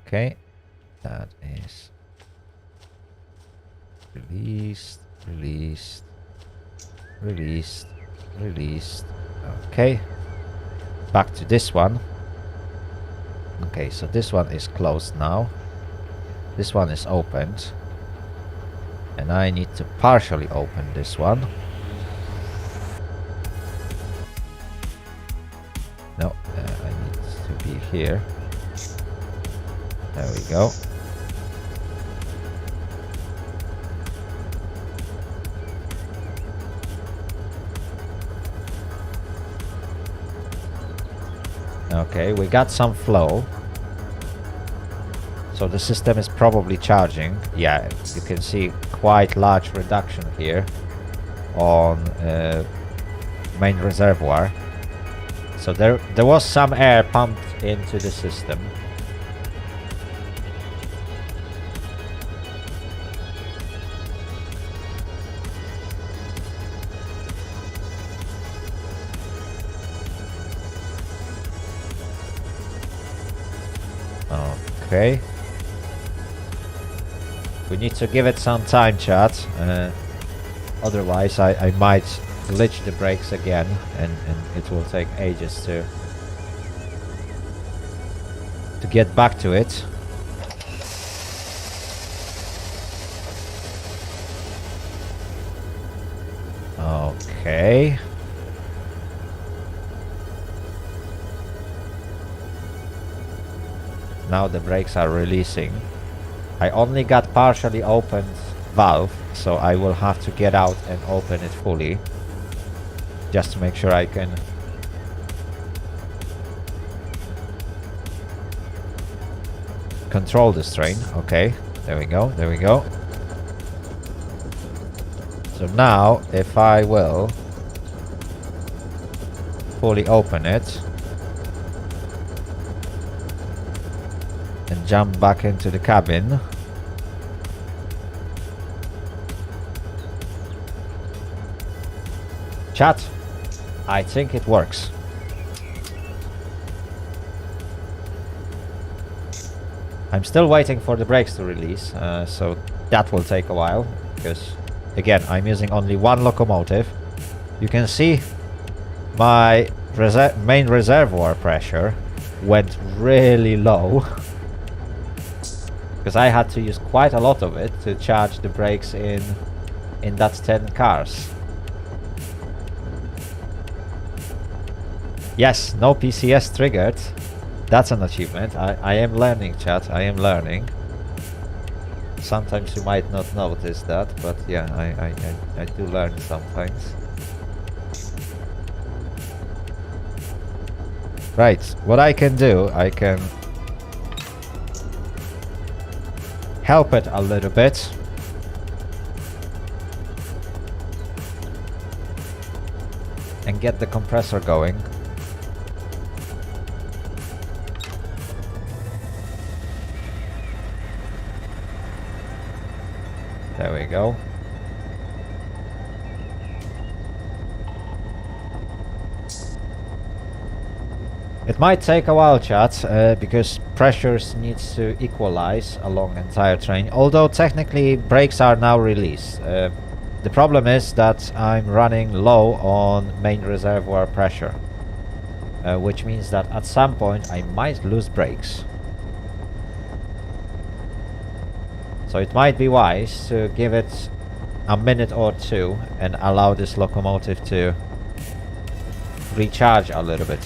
Okay. That is released, released, released, released. Okay. Back to this one. Okay, so this one is closed now. This one is opened. And I need to partially open this one. No, I need to be here. There we go. Okay, we got some flow. So the system is probably charging. Yeah, you can see quite large reduction here on main reservoir. So there was some air pumped into the system. Okay. We need to give it some time, chat. Otherwise, I might glitch the brakes again, and it will take ages to get back to it. Okay. Now the brakes are releasing. I only got partially opened valve, so I will have to get out and open it fully, just to make sure I can control this train. Okay, there we go, there we go. So now, if I will fully open it and jump back into the cabin, chat, I think it works. I'm still waiting for the brakes to release, so that will take a while, because again, I'm using only one locomotive. You can see my main reservoir pressure went really low, because I had to use quite a lot of it to charge the brakes in that 10 cars. Yes, no PCS triggered. That's an achievement. I am learning, chat. I am learning. Sometimes you might not notice that, but yeah, I do learn sometimes. Right, what I can do, I can help it a little bit. And get the compressor going. There we go. It might take a while, chat, because pressures needs to equalize along entire train. Although technically brakes are now released. The problem is that I'm running low on main reservoir pressure, which means that at some point I might lose brakes. So it might be wise to give it a minute or two and allow this locomotive to recharge a little bit.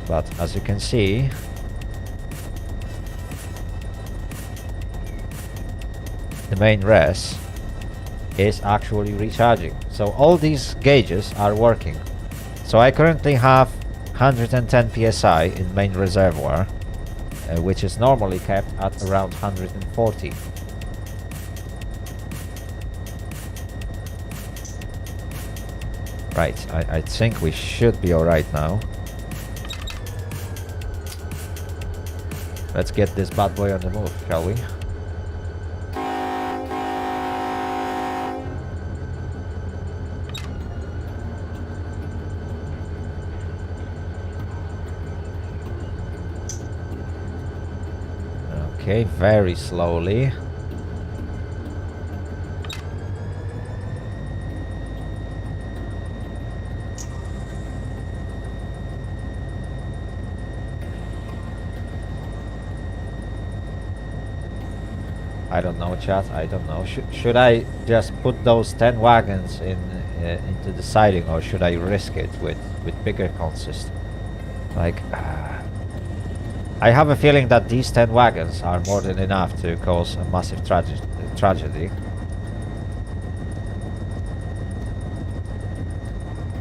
But as you can see, the main res is actually recharging. So all these gauges are working. So I currently have 110 psi in main reservoir, which is normally kept at around 140. Right, I think we should be alright now. Let's get this bad boy on the move, shall we? Okay, very slowly. I don't know, chat. I don't know. Should I just put those 10 wagons into the siding, or should I risk it with bigger consist? Like, I have a feeling that these 10 wagons are more than enough to cause a massive tragedy.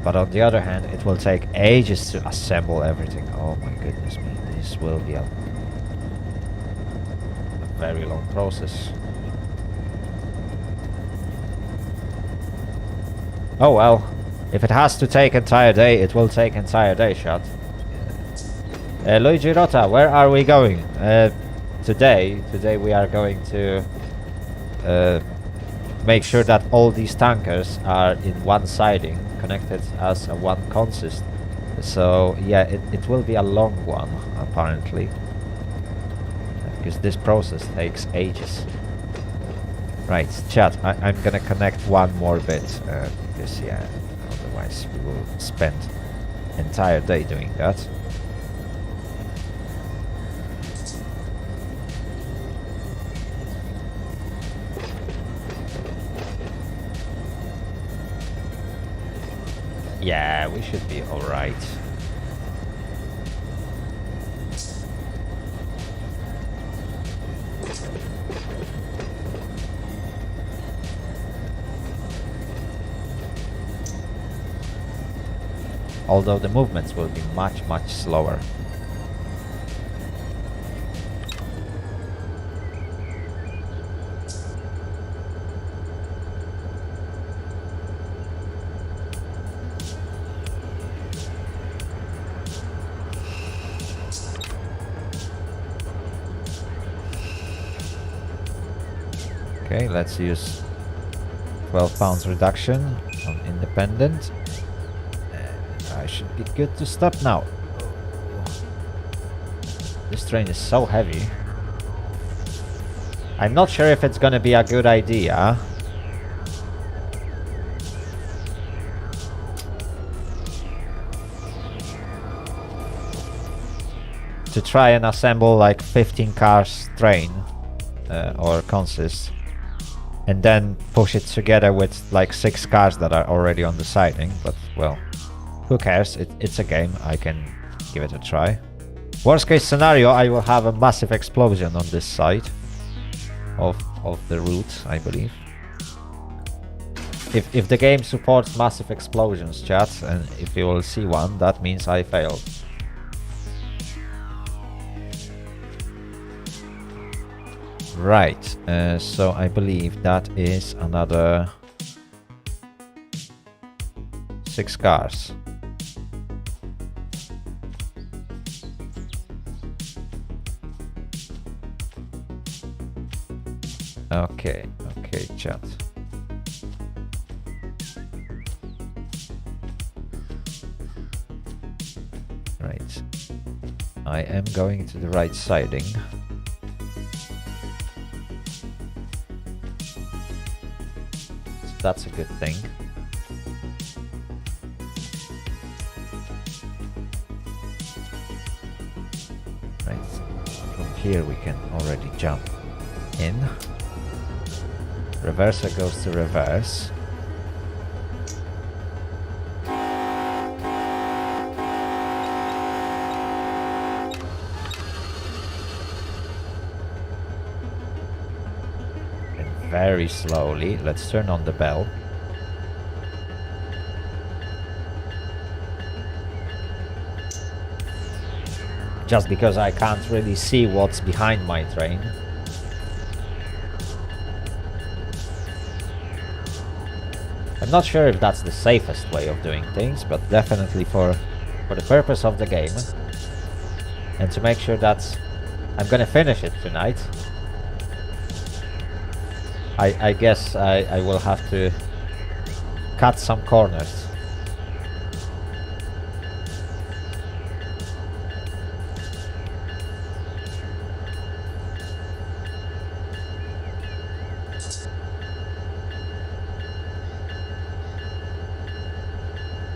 But on the other hand, it will take ages to assemble everything. Oh my goodness me, this will be a very long process. Oh well, if it has to take entire day, it will take entire day, shot. Luigi Rota, where are we going? Today we are going to make sure that all these tankers are in one siding, connected as a one consist. So yeah, it will be a long one, apparently. Because this process takes ages. Right, chat, I'm gonna connect one more bit, because yeah, otherwise we will spend entire day doing that. Yeah, we should be alright. Although the movements will be much slower. Okay, let's use 12 pounds reduction on independent. I should be good to stop now. This train is so heavy. I'm not sure if it's gonna be a good idea to try and assemble like 15 cars train or consist, and then push it together with like 6 cars that are already on the siding. But well, who cares? It's a game. I can give it a try. Worst case scenario, I will have a massive explosion on this side of the route, I believe. If the game supports massive explosions, chat, and if you will see one, that means I failed. Right, so I believe that is another 6 cars. Okay, chat. Right. I am going to the right siding. So that's a good thing. Right. From here we can already jump in. Reverser goes to reverse. And very slowly, let's turn on the bell. Just because I can't really see what's behind my train. I'm not sure if that's the safest way of doing things, but definitely for the purpose of the game and to make sure that I'm gonna finish it tonight, I guess I will have to cut some corners.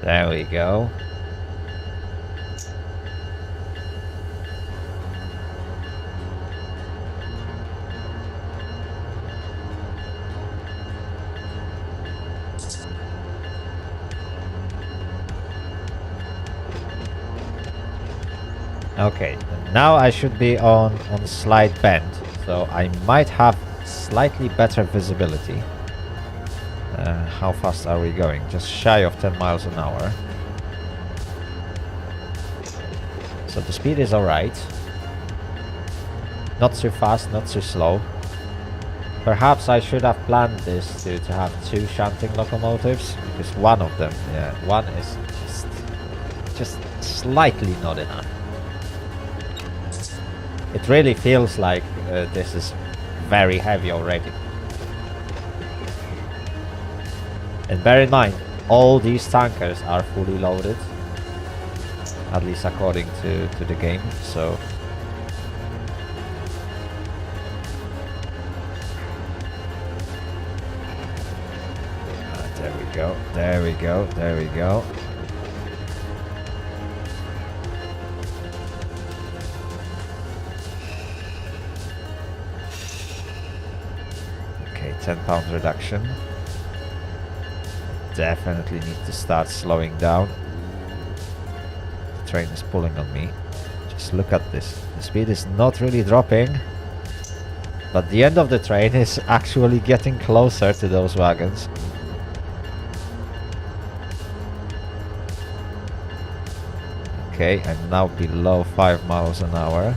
There we go. Okay, now I should be on slight bend, so I might have slightly better visibility. How fast are we going? Just shy of 10 miles an hour. So the speed is alright. Not too fast, not too slow. Perhaps I should have planned this to have 2 shunting locomotives, because one of them, yeah, one is just slightly not enough. It really feels like this is very heavy already. And bear in mind, all these tankers are fully loaded, at least according to the game, so... there we go, there we go, there we go. Okay, 10-pound reduction. Definitely need to start slowing down. The train is pulling on me. Just look at this. The speed is not really dropping, but the end of the train is actually getting closer to those wagons. Okay, I'm now below 5 miles an hour.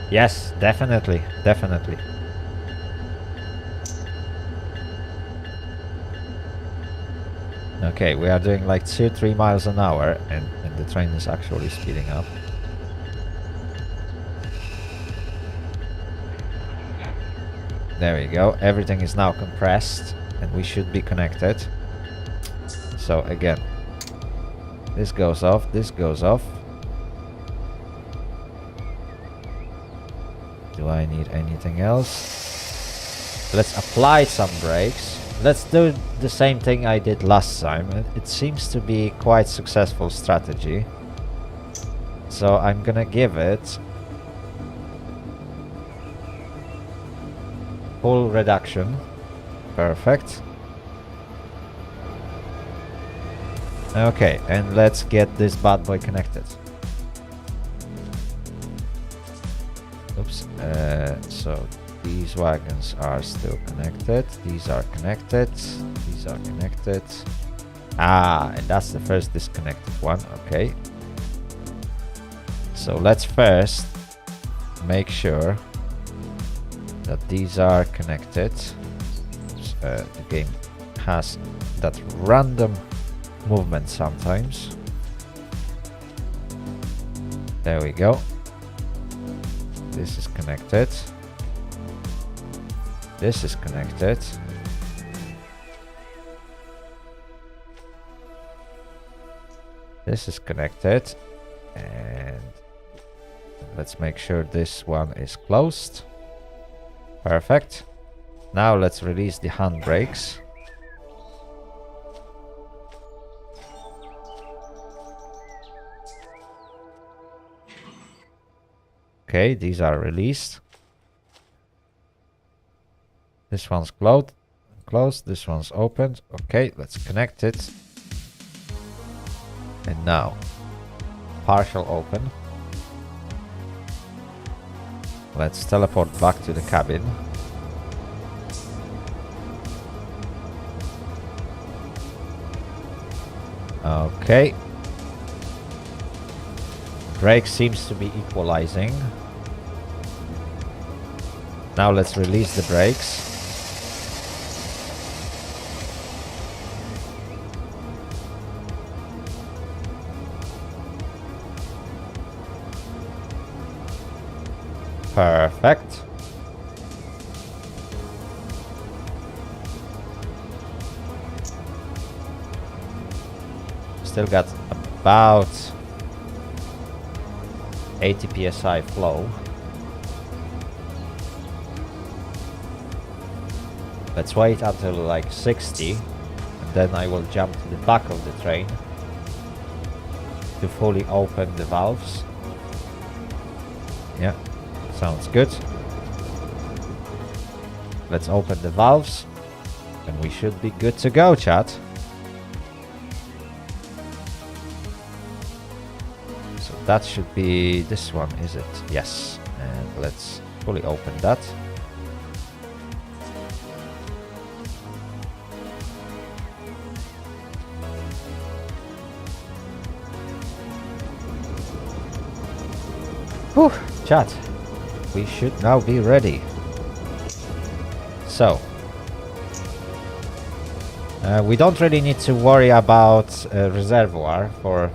Yes, definitely, definitely. Okay, we are doing like 2-3 miles an hour and the train is actually speeding up. There we go, everything is now compressed and we should be connected. So again, this goes off, this goes off. Do I need anything else? Let's apply some brakes. let's do the same thing I did last time. It seems to be quite successful strategy. So I'm gonna give it full reduction. Perfect. Okay, and let's get this bad boy connected. Oops. So these wagons are still connected. These are connected. These are connected. Ah, and that's the first disconnected one. Okay. So let's first make sure that these are connected. The game has that random movement sometimes. There we go. This is connected. This is connected. This is connected. And let's make sure this one is closed. Perfect. Now let's release the handbrakes. Okay, these are released. This one's closed. This one's opened. Okay, let's connect it. And now, partial open. Let's teleport back to the cabin. Okay. Brake seems to be equalizing. Now let's release the brakes. Perfect. Still got about 80 psi flow. Let's wait until like 60, and then I will jump to the back of the train to fully open the valves. Yeah, sounds good. Let's open the valves and we should be good to go, chat. So that should be this one, is it? Yes. And let's fully open that. Whew, chat. We should now be ready. So, we don't really need to worry about reservoir for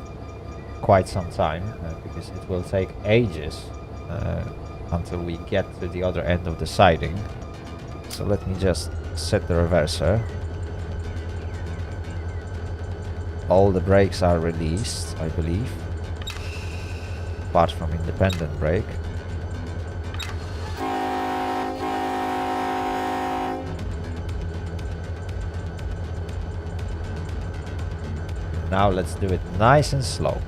quite some time, because it will take ages until we get to the other end of the siding. So let me just set the reverser. All the brakes are released, I believe, apart from independent brake. Now let's do it nice and slow.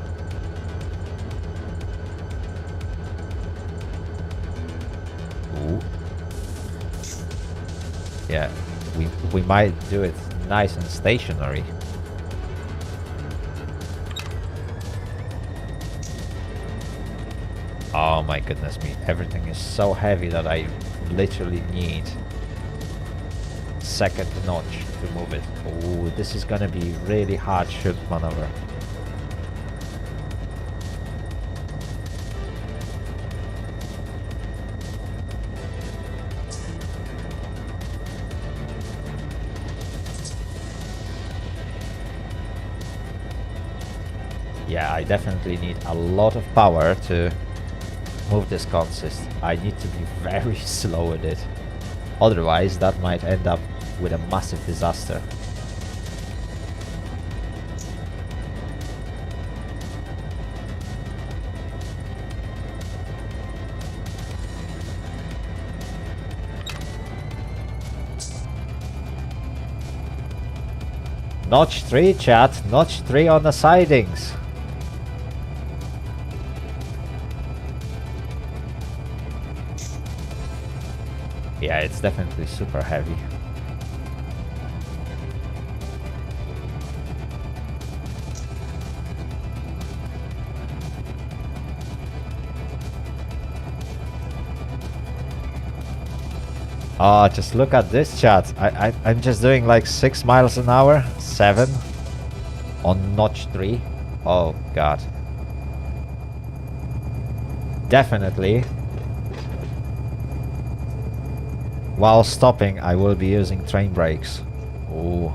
Ooh. Yeah, we might do it nice and stationary. Oh my goodness me, everything is so heavy that I literally need second notch to move it. Oh, this is gonna be really hard shoot maneuver. Yeah, I definitely need a lot of power to move this consist. I need to be very slow with it. Otherwise, that might end up with a massive disaster. Notch 3, chat. Notch 3 on the sidings. Yeah, it's definitely super heavy. Oh, just look at this, chat. I'm just doing like 6 miles an hour, 7 on notch 3. Oh god. Definitely. While stopping, I will be using train brakes. Ooh.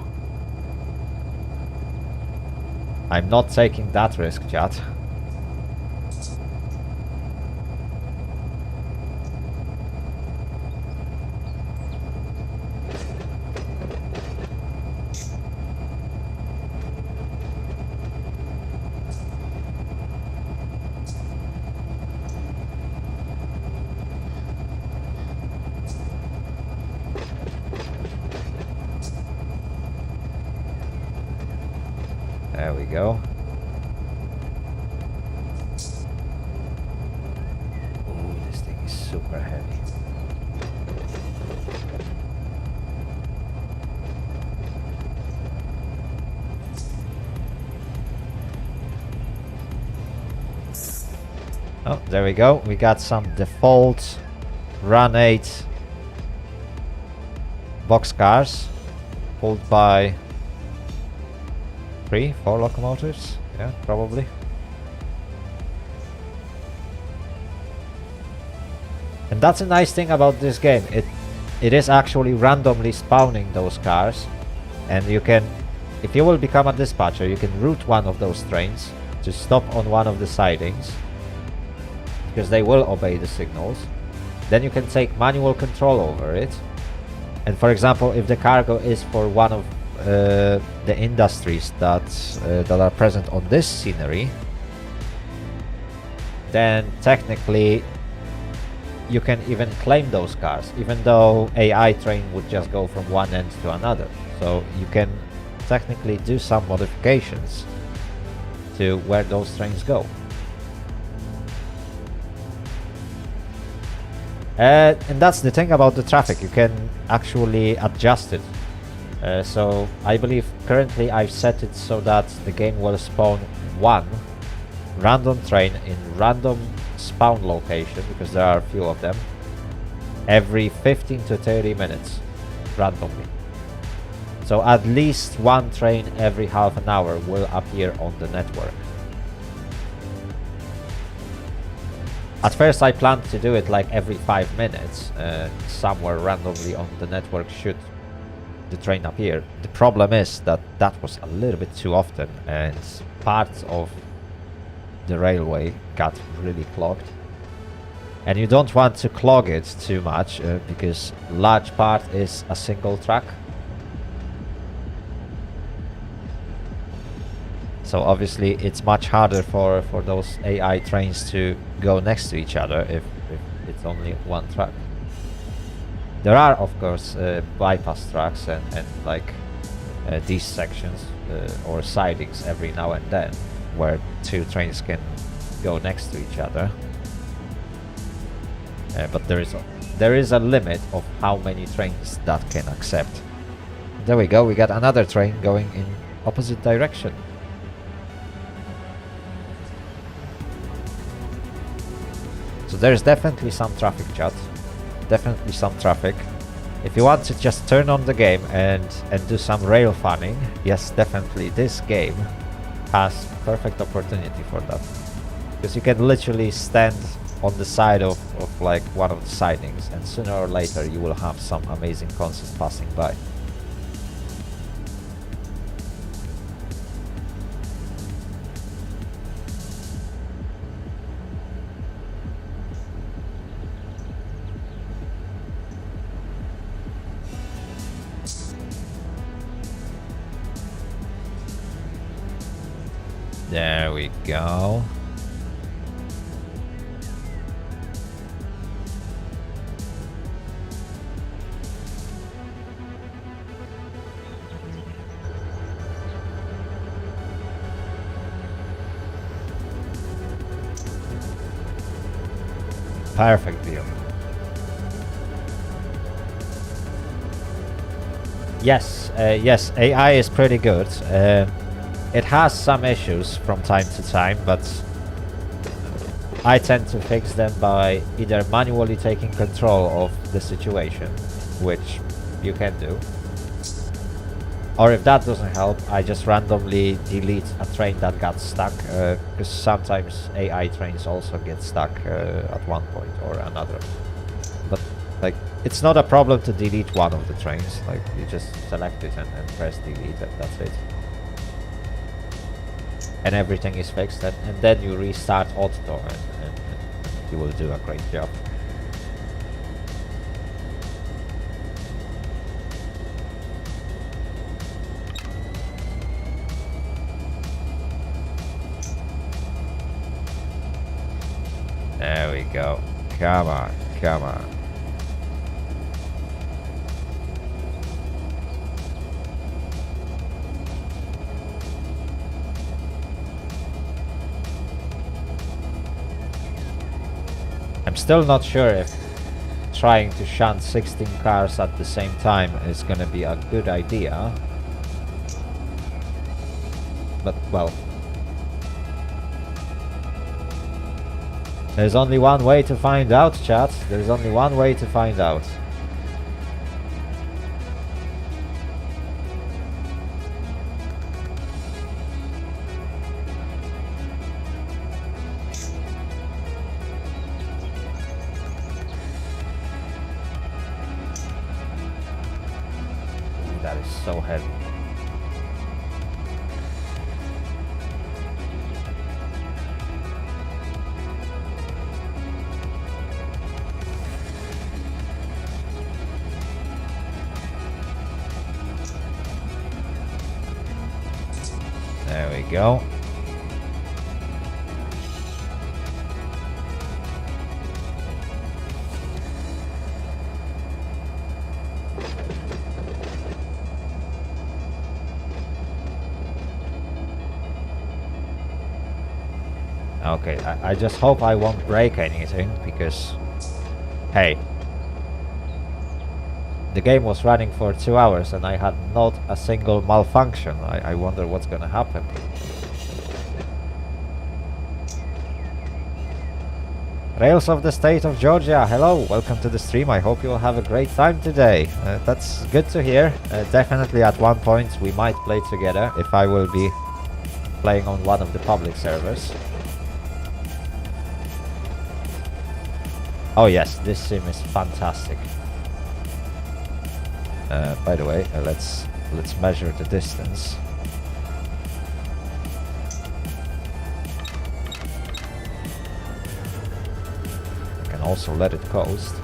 I'm not taking that risk, chat. There we go. Ooh, this thing is super heavy. Oh, there we go. We got some default Run 8 boxcars pulled by 3, 4 locomotives. Yeah, probably. And that's a nice thing about this game. It is actually randomly spawning those cars, and you can, if you will become a dispatcher, you can route one of those trains to stop on one of the sidings, because they will obey the signals. Then you can take manual control over it. And for example, if the cargo is for one of the industries that are present on this scenery, then technically you can even claim those cars, even though AI train would just go from one end to another. So you can technically do some modifications to where those trains go. And that's the thing about the traffic, you can actually adjust it. So I believe currently I've set it so that the game will spawn one random train in random spawn location, because there are a few of them, every 15 to 30 minutes randomly. So at least one train every half an hour will appear on the network. At first I planned to do it like every 5 minutes, somewhere randomly on the network should the train appear. The problem is that that was a little bit too often, and parts of the railway got really clogged. And you don't want to clog it too much, because large part is a single track. So obviously it's much harder for those AI trains to go next to each other if it's only one track. There are of course bypass tracks and like these sections or sidings every now and then where two trains can go next to each other. But there is a limit of how many trains that can accept. There we go, we got another train going in opposite direction. So there's definitely some traffic, chat. Definitely some traffic. If you want to just turn on the game and do some rail fanning, yes, definitely this game has perfect opportunity for that. Because you can literally stand on the side of like one of the sidings, and sooner or later you will have some amazing concept passing by. There we go. Perfect view. Yes, yes, AI is pretty good. It has some issues from time to time, but I tend to fix them by either manually taking control of the situation, which you can do, or if that doesn't help, I just randomly delete a train that got stuck, because sometimes AI trains also get stuck at one point or another. But like, it's not a problem to delete one of the trains. Like, you just select it and press delete, and that's it. And everything is fixed, and then you restart auto, and you will do a great job. There we go. Come on, come on. I'm still not sure if trying to shunt 16 cars at the same time is gonna be a good idea. But, well, there's only one way to find out, chat. There's only one way to find out. That is so heavy. There we go. Okay, I just hope I won't break anything, because, hey, the game was running for 2 hours and I had not a single malfunction. I wonder what's gonna happen. Rails of the state of Georgia, hello, welcome to the stream. I hope you'll have a great time today. That's good to hear. Definitely at one point we might play together, if I will be playing on one of the public servers. Oh yes, this sim is fantastic. By the way, let's measure the distance. I can also let it coast.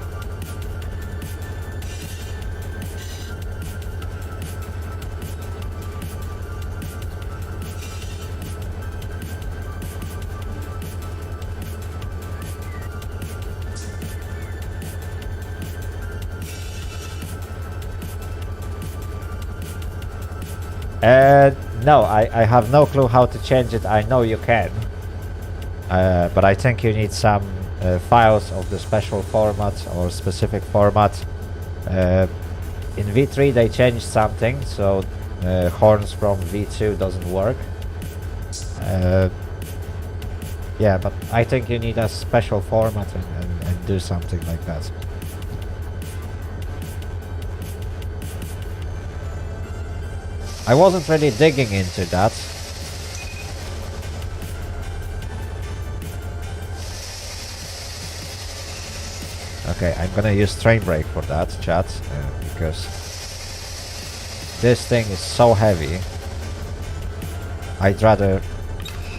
No, I have no clue how to change it. I know you can, but I think you need some files of the special format or specific format. In V3 they changed something, so horns from V2 doesn't work. Yeah, but I think you need a special format and do something like that. I wasn't really digging into that. Okay, I'm gonna use train brake for that, chat, because this thing is so heavy. I'd rather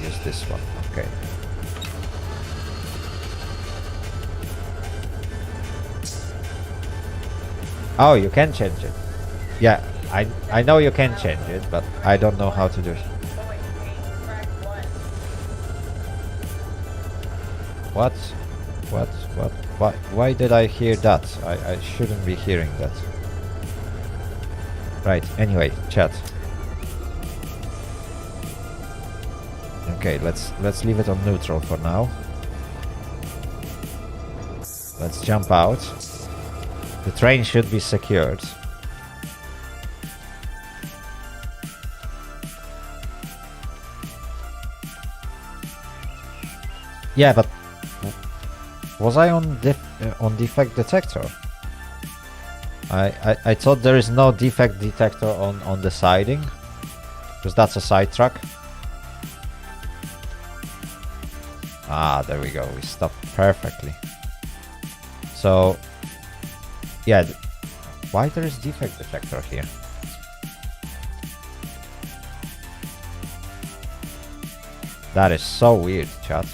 use this one. Okay. Oh, you can change it. Yeah. I know you can change it, but I don't know how to do it. What? Why did I hear that? I shouldn't be hearing that. Right, anyway, chat. Okay, let's leave it on neutral for now. Let's jump out. The train should be secured. Yeah, but was I on defect detector? I thought there is no defect detector on the siding, because that's a side track. Ah, there we go. We stopped perfectly. So, yeah. Why there is defect detector here? That is so weird, chat.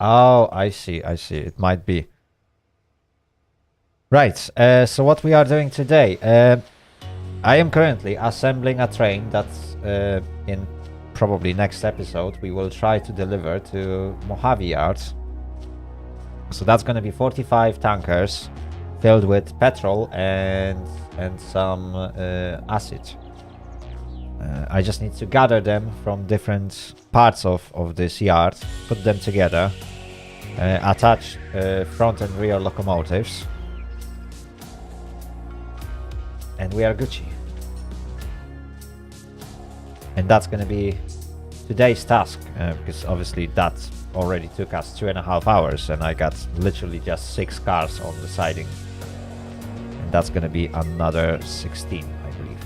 Oh, I see. It might be. Right, so what we are doing today. I am currently assembling a train that in probably next episode we will try to deliver to Mojave Yard. So that's going to be 45 tankers filled with petrol and some acid. I just need to gather them from different parts of this yard, put them together, attach front and rear locomotives, and we are Gucci. And that's going to be today's task, because obviously that already took us 2.5 hours, and I got literally just 6 cars on the siding. And that's going to be another 16, I believe.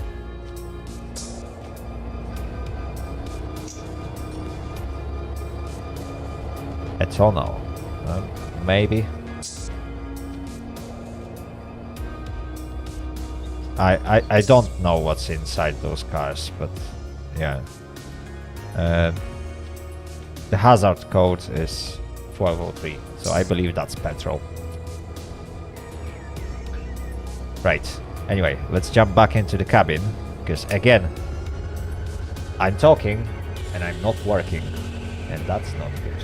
A tunnel, maybe. I don't know what's inside those cars, but yeah. The hazard code is 1203, so I believe that's petrol. Right, anyway, let's jump back into the cabin, because again, I'm talking and I'm not working, and that's not good.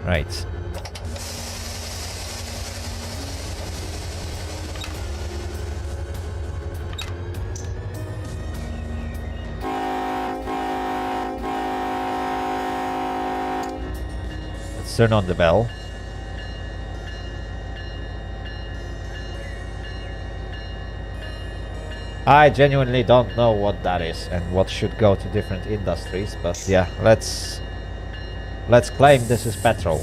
Right. Let's turn on the bell. I genuinely don't know what that is and what should go to different industries, but yeah, let's claim this is petrol.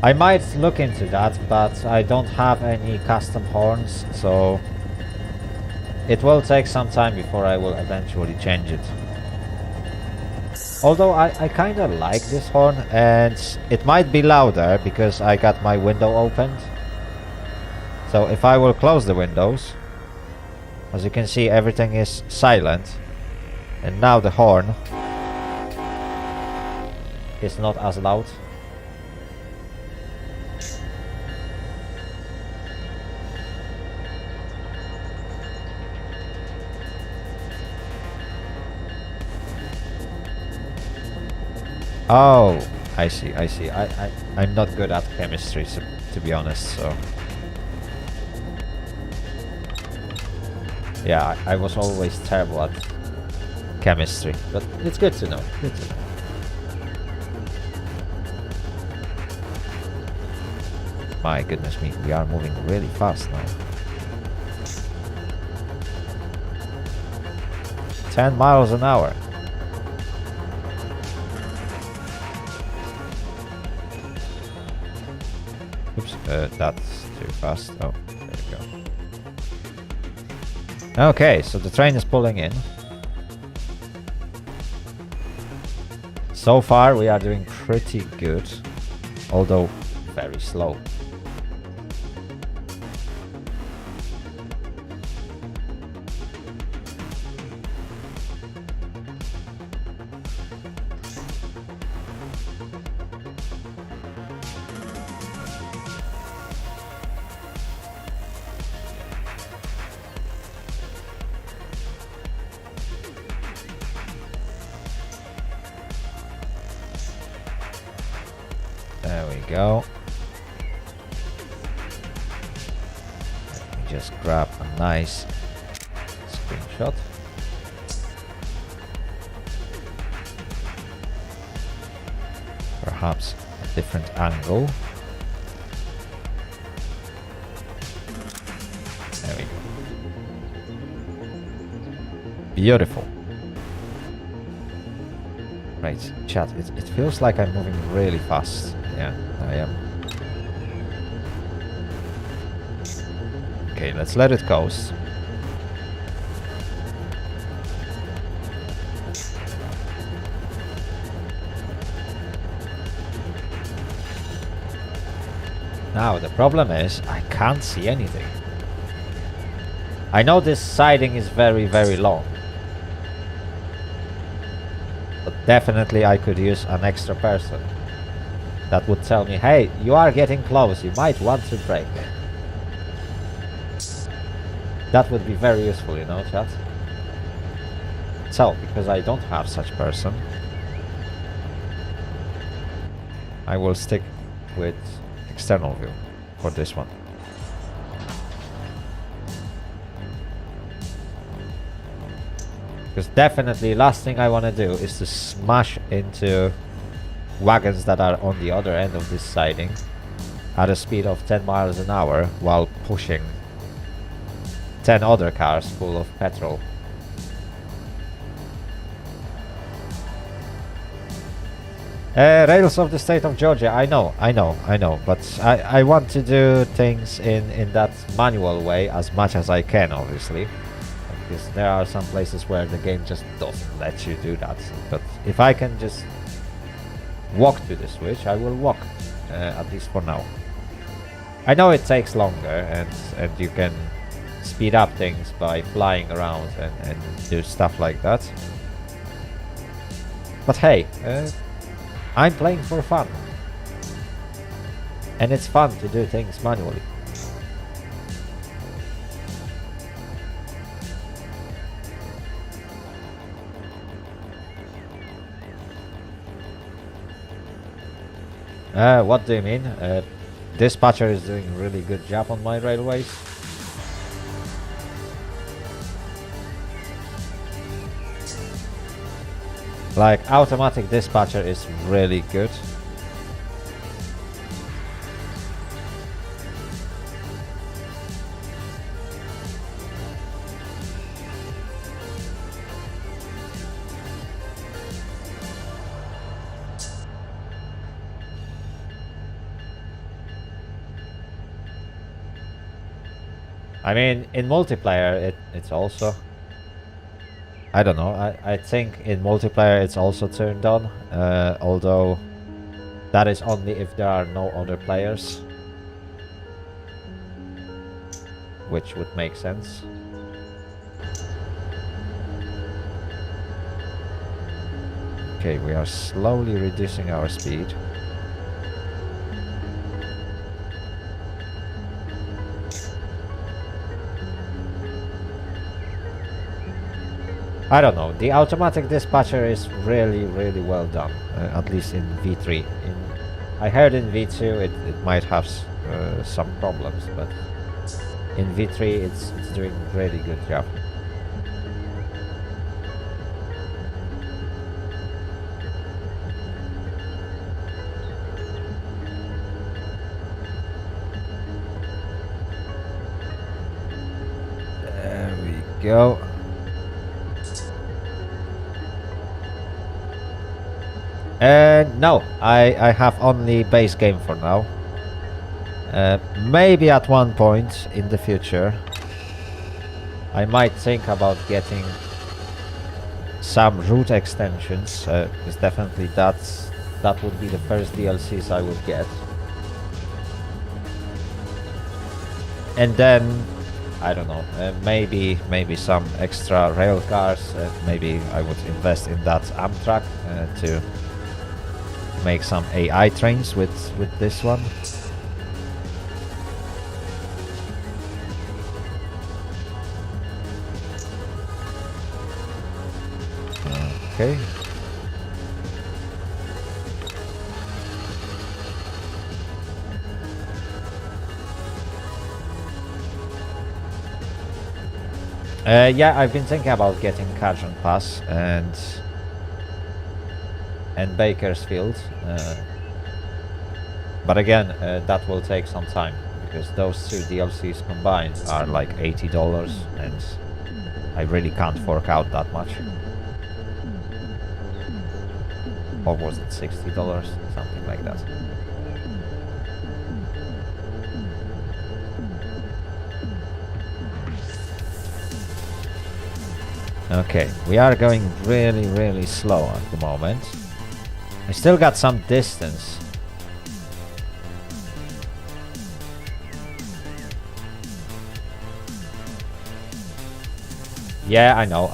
I might look into that, but I don't have any custom horns, so it will take some time before I will eventually change it. Although I kinda like this horn, and it might be louder because I got my window opened. So if I will close the windows, as you can see, everything is silent, and now the horn is not as loud. Oh, I see. I'm not good at chemistry, so, to be honest, so... Yeah, I was always terrible at chemistry, but it's good to know. Good to know. My goodness me, we are moving really fast now. 10 miles an hour. Oops, that's too fast. Oh, there we go. Okay, so the train is pulling in. So far we are doing pretty good, although very slow. we go. Let me just grab a nice screenshot. Perhaps a different angle. There we go. Beautiful. Right, chat, it feels like I'm moving really fast. Yeah, I am. Okay, let's let it coast. Now, the problem is, I can't see anything. I know this siding is very, very long. But definitely I could use an extra person that would tell me, hey, you are getting close, you might want to brake. That would be very useful, you know, chat. So, because I don't have such person, I will stick with external view for this one. Because definitely last thing I want to do is to smash into wagons that are on the other end of this siding at a speed of 10 miles an hour while pushing 10 other cars full of petrol. Rails of the state of Georgia, I know, but I want to do things in that manual way as much as I can, obviously. Because there are some places where the game just doesn't let you do that. But if I can just walk to the switch, I will walk, at least for now. I know it takes longer, and you can speed up things by flying around and do stuff like that. But hey, I'm playing for fun. And it's fun to do things manually. What do you mean? Dispatcher is doing a really good job on my railways. Like, automatic dispatcher is really good. I mean, in multiplayer, it's also... I don't know, I think in multiplayer it's also turned on, although that is only if there are no other players. Which would make sense. Okay, we are slowly reducing our speed. I don't know, the automatic dispatcher is really, really well done, at least in V3. I heard in V2 it might have some problems, but in V3 it's doing a really good job. There we go. No, I have only base game for now. Maybe at one point in the future I might think about getting some route extensions, because definitely that would be the first DLCs I would get. And then, I don't know, maybe some extra rail cars, maybe I would invest in that Amtrak to make some AI trains with this one. Okay. Yeah, I've been thinking about getting Cajun Pass and Bakersfield, but again, that will take some time because those two DLCs combined are like $80, and I really can't fork out that much. Or was it $60? Something like that. Okay, we are going really, really slow at the moment. I still got some distance. Yeah, I know.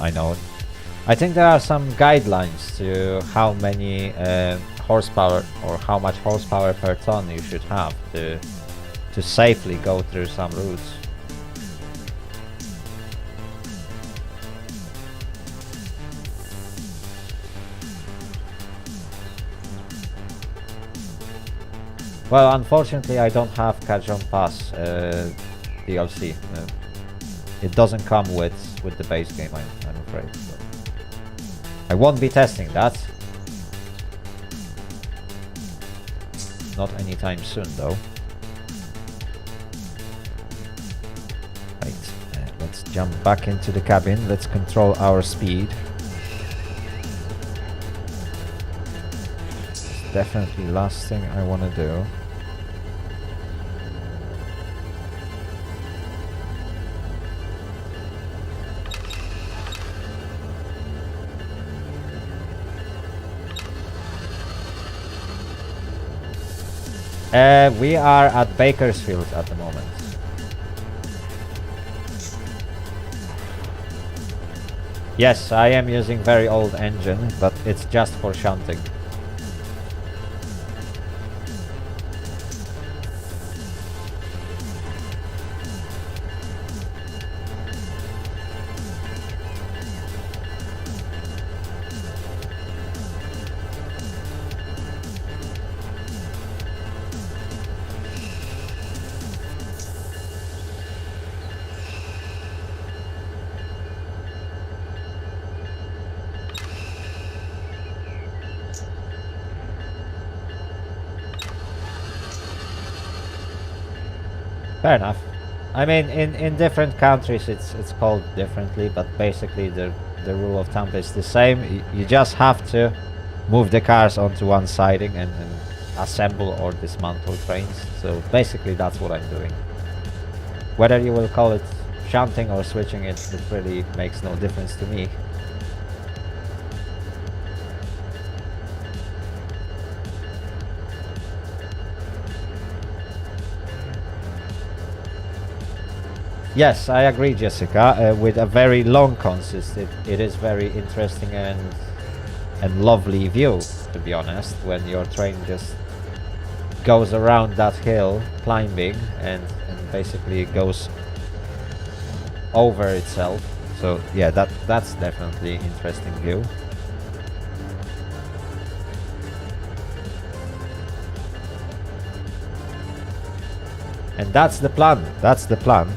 I think there are some guidelines to how many horsepower or how much horsepower per ton you should have to safely go through some routes. Well, unfortunately, I don't have Cajun Pass DLC. It doesn't come with the base game, I'm afraid. So I won't be testing that. Not anytime soon, though. Right, let's jump back into the cabin. Let's control our speed. Definitely last thing I want to do. We are at Bakersfield at the moment. Yes, I am using very old engine, but it's just for shunting. Fair enough. I mean, in different countries it's called differently, but basically the rule of thumb is the same. You just have to move the cars onto one siding and assemble or dismantle trains. So basically that's what I'm doing. Whether you will call it shunting or switching it really makes no difference to me. Yes, I agree, Jessica. With a very long consist, it is very interesting and lovely view, to be honest, when your train just goes around that hill, climbing, and basically goes over itself. So yeah, that's definitely interesting view. And that's the plan. That's the plan.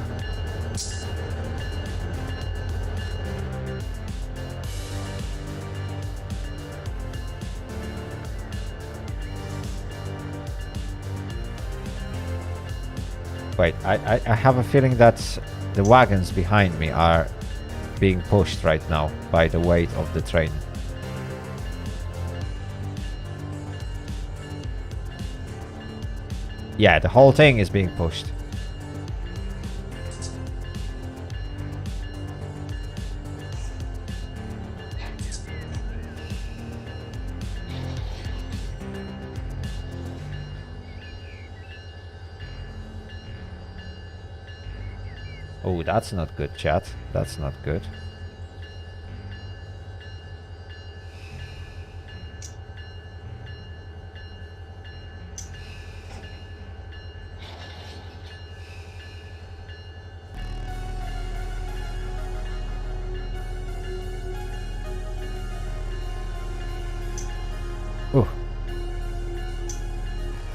Wait, I have a feeling that the wagons behind me are being pushed right now by the weight of the train. Yeah, the whole thing is being pushed. Oh, that's not good, chat. That's not good. Ooh.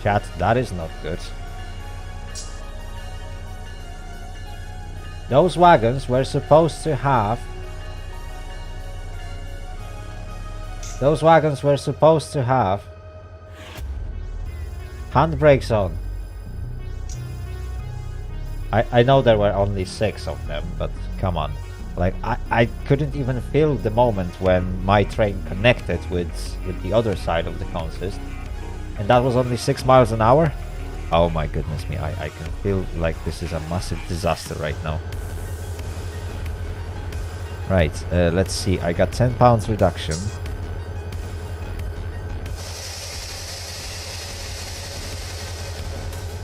Chat, that is not good. Those wagons were supposed to have... Those wagons were supposed to have handbrakes on. I know there were only 6 of them, but come on. Like, I couldn't even feel the moment when my train connected with the other side of the consist. And that was only 6 miles an hour? Oh my goodness me, I can feel like this is a massive disaster right now. Right, let's see, I got 10 pounds reduction.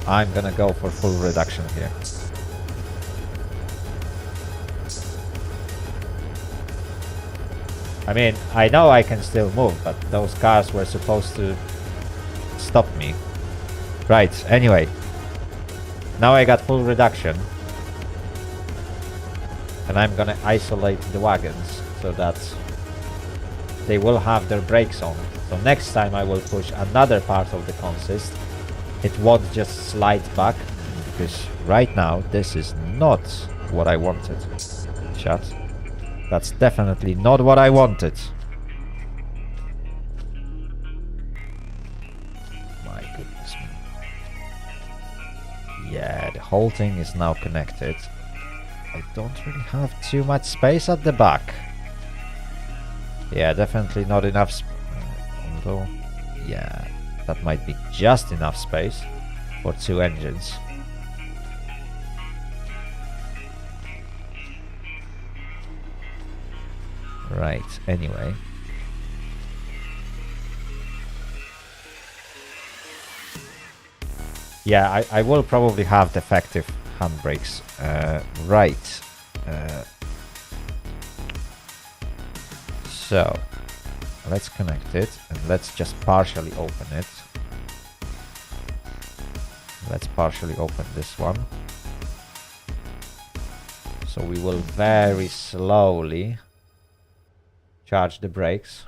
I'm gonna go for full reduction here. I mean, I know I can still move, but those cars were supposed to stop me. Right, anyway. Now I got full reduction. And I'm gonna isolate the wagons so that they will have their brakes on. So next time I will push another part of the consist. It won't just slide back, because right now this is not what I wanted. Chat. That's definitely not what I wanted. My goodness me. Yeah, the whole thing is now connected. I don't really have too much space at the back. Yeah, definitely not enough although, yeah, that might be just enough space for 2 engines. Right, anyway. Yeah, I will probably have defective handbrakes. Right. So, let's connect it and let's just partially open it. Let's partially open this one. So we will very slowly charge the brakes.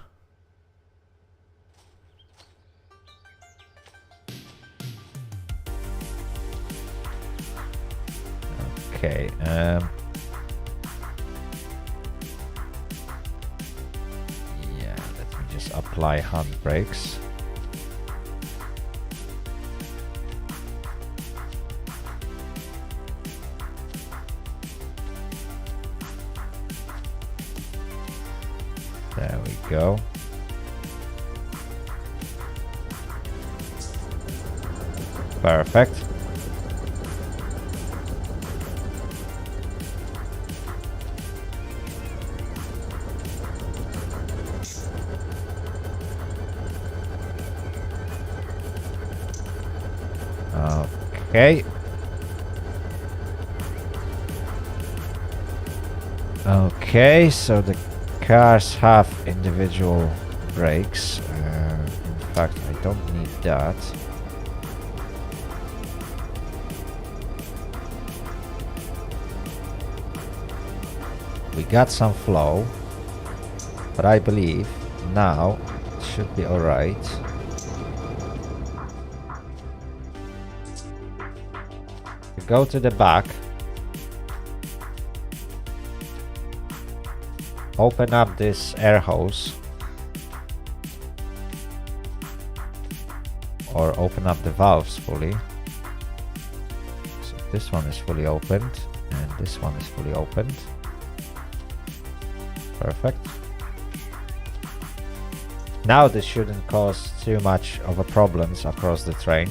Okay, yeah, let me just apply handbrakes. There we go. Perfect. Okay. Okay, so the cars have individual brakes. In fact, I don't need that. We got some flow, but I believe now it should be alright. Go to the back. Open up this air hose. Or open up the valves fully. So this one is fully opened and this one is fully opened. Perfect. Now this shouldn't cause too much of a problems across the train.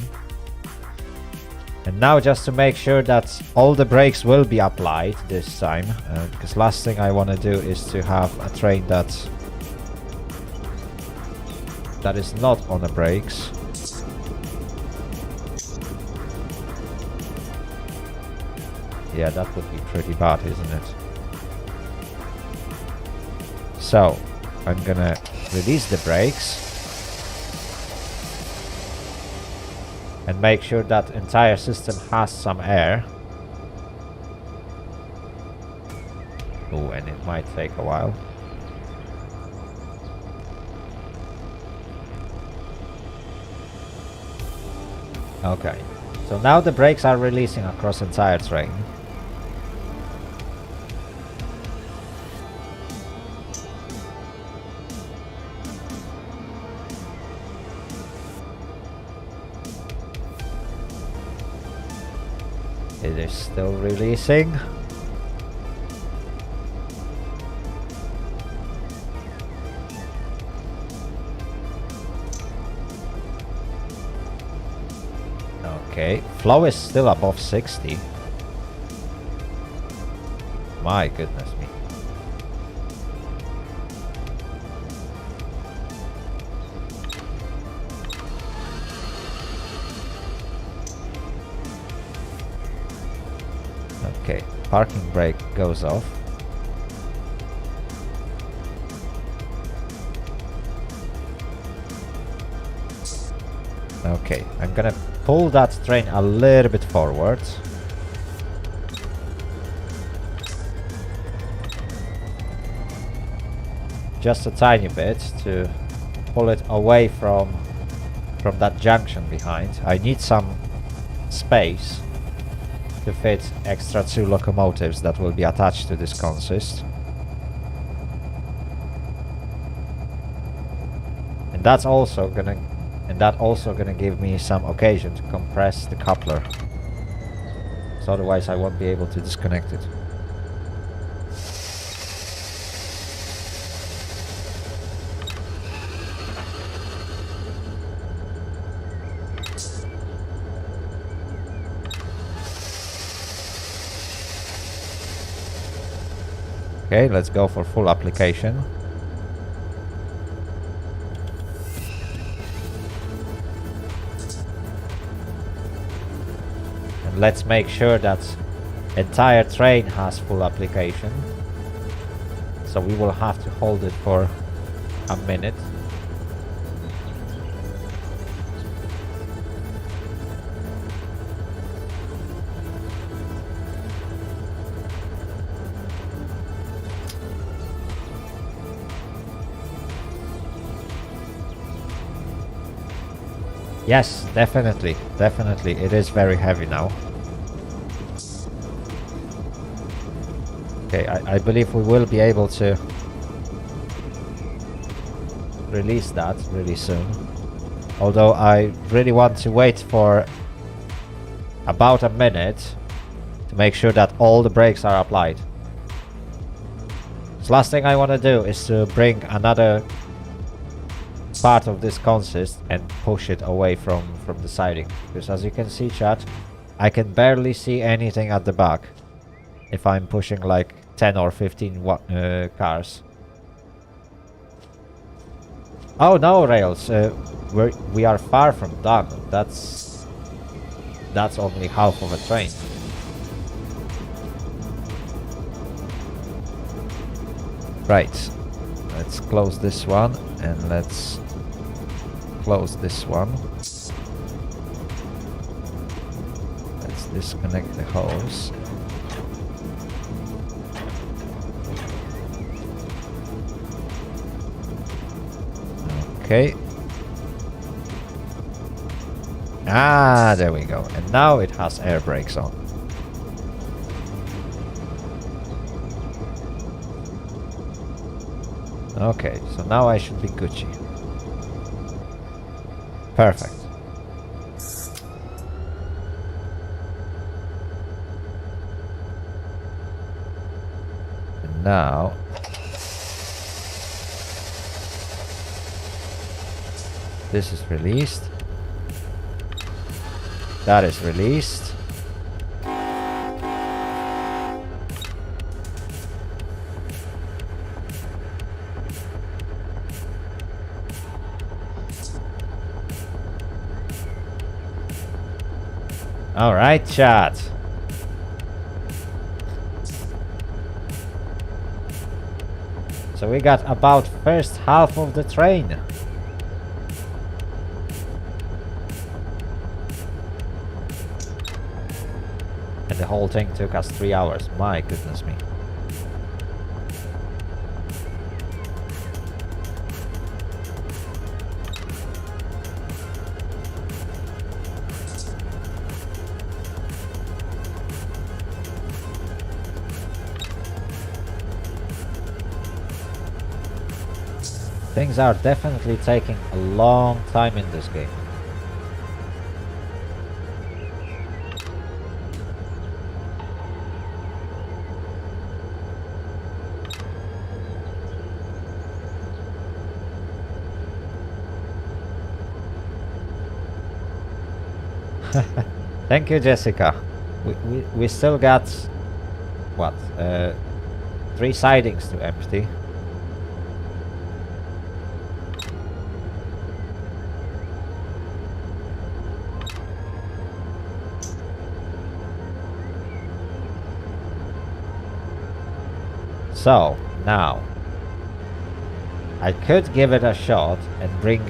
And now just to make sure that all the brakes will be applied this time, because last thing I want to do is to have a train that is not on the brakes. Yeah, that would be pretty bad, isn't it? So, I'm gonna release the brakes. And make sure that entire system has some air. Oh, and it might take a while. Okay, so now the brakes are releasing across entire train. It is still releasing. Okay, flow is still above 60. My goodness me. Okay, parking brake goes off. Okay, I'm gonna pull that train a little bit forward. Just a tiny bit to pull it away from that junction behind. I need some space to fit extra 2 locomotives that will be attached to this consist. And that's also gonna give me some occasion to compress the coupler. So otherwise I won't be able to disconnect it. Okay, let's go for full application. And let's make sure that entire train has full application. So we will have to hold it for a minute. Yes, definitely, definitely. It is very heavy now. Okay, I believe we will be able to release that really soon. Although I really want to wait for about a minute to make sure that all the brakes are applied. The last thing I want to do is to bring another part of this consist and push it away from the siding, because as you can see, chat, I can barely see anything at the back if I'm pushing like 10 or 15 cars. Oh no, Rails, we are far from done. That's only half of a train. Right, let's close this one and let's close this one. Let's disconnect the hose. Okay. Ah, there we go. And now it has air brakes on. Okay, so now I should be Gucci. Perfect. And now this is released. That is released. All right, chat. So we got about first half of the train. And the whole thing took us 3 hours. My goodness me. Things are definitely taking a long time in this game. Thank you, Jessica. We still got what? 3 sidings to empty. So, now, I could give it a shot and bring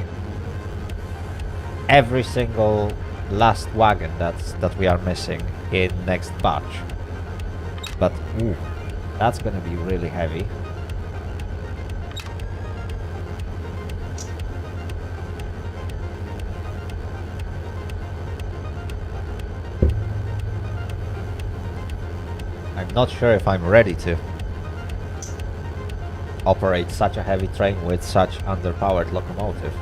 every single last wagon that we are missing in next batch. But, ooh, that's gonna be really heavy. I'm not sure if I'm ready to operate such a heavy train with such underpowered locomotive.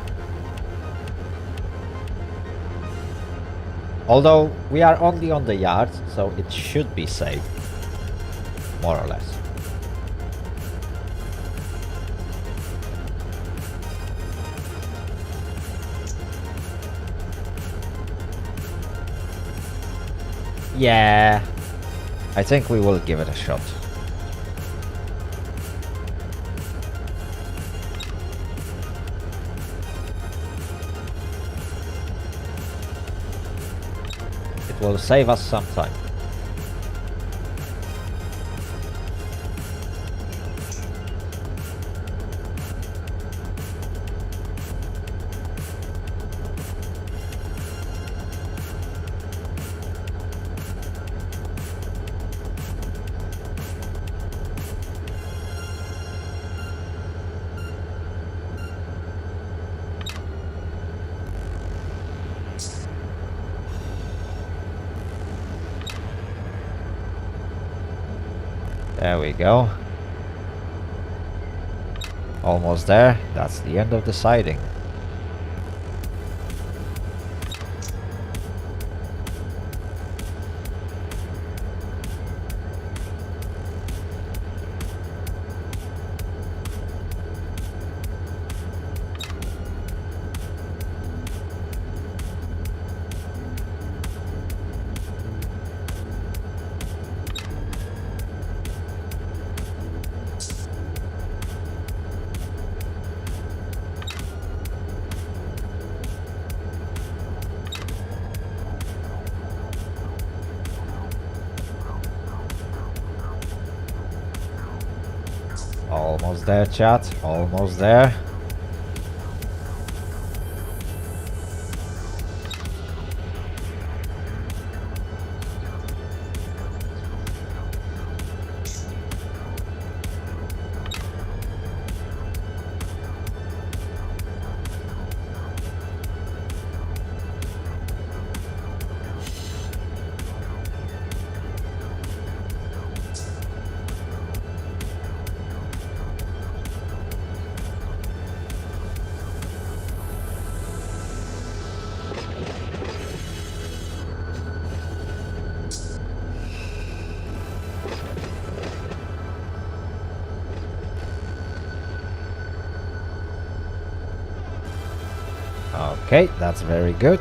Although we are only on the yard, so it should be safe, more or less. Yeah, I think we will give it a shot. Will save us some time. There we go. Almost there. That's the end of the siding. Almost there, chat. Almost there. Okay, that's very good.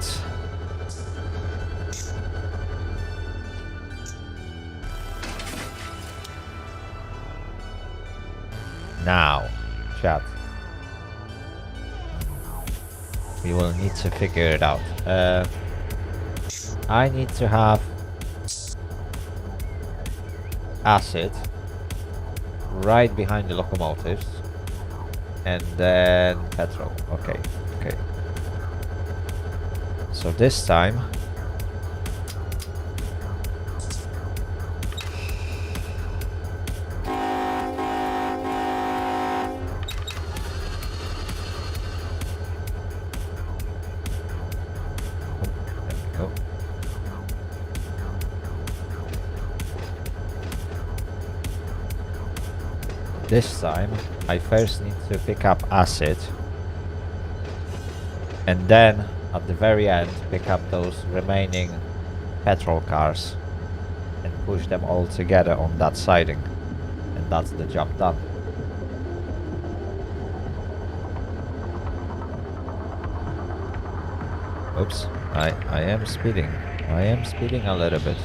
Now, chat. We will need to figure it out. I need to have acid right behind the locomotives, and then petrol. Okay, okay. So this time this time I first need to pick up acid, and then at the very end pick up those remaining petrol cars and push them all together on that siding, and that's the job done. Oops, I am speeding. I am speeding a little bit.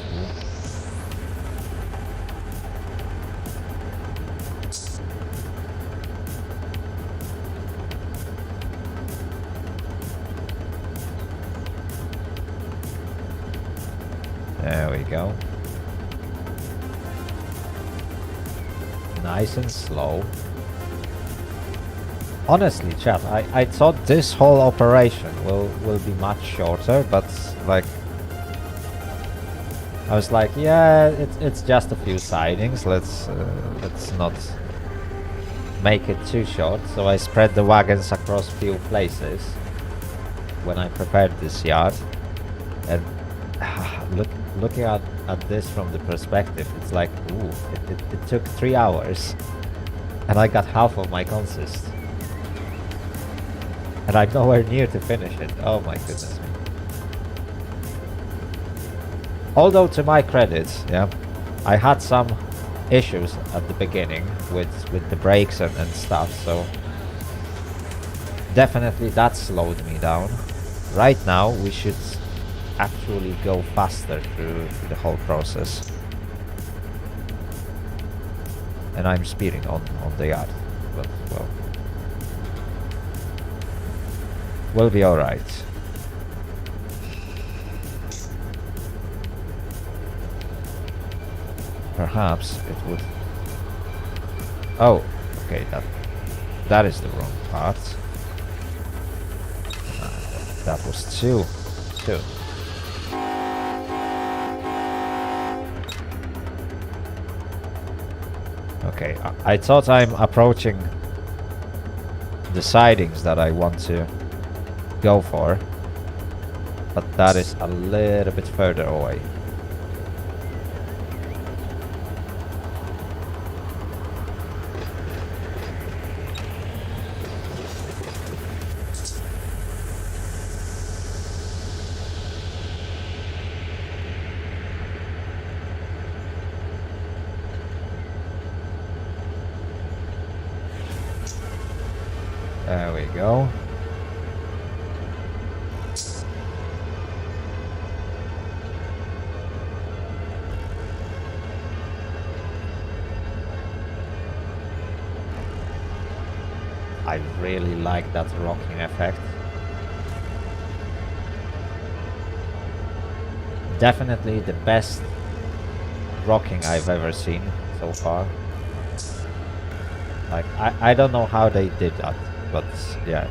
There we go. Nice and slow. Honestly, chat, I thought this whole operation will be much shorter, but like I was like, yeah, it's just a few sidings. Let's not make it too short. So I spread the wagons across few places when I prepared this yard, and looking at this from the perspective, it's like, ooh, it took 3 hours, and I got half of my consist. And I'm nowhere near to finish it. Oh my goodness me. Although to my credit, yeah, I had some issues at the beginning with the brakes and stuff, so definitely that slowed me down. Right now we should actually go faster through the whole process. And I'm speeding on the yard, but well, we'll be alright. Perhaps it would... Oh, okay, that is the wrong part. That was two. Okay, I thought I'm approaching the sidings that I want to go for, but that is a little bit further away. There we go. I really like that rocking effect. Definitely the best rocking I've ever seen so far. Like, I don't know how they did that, but yeah,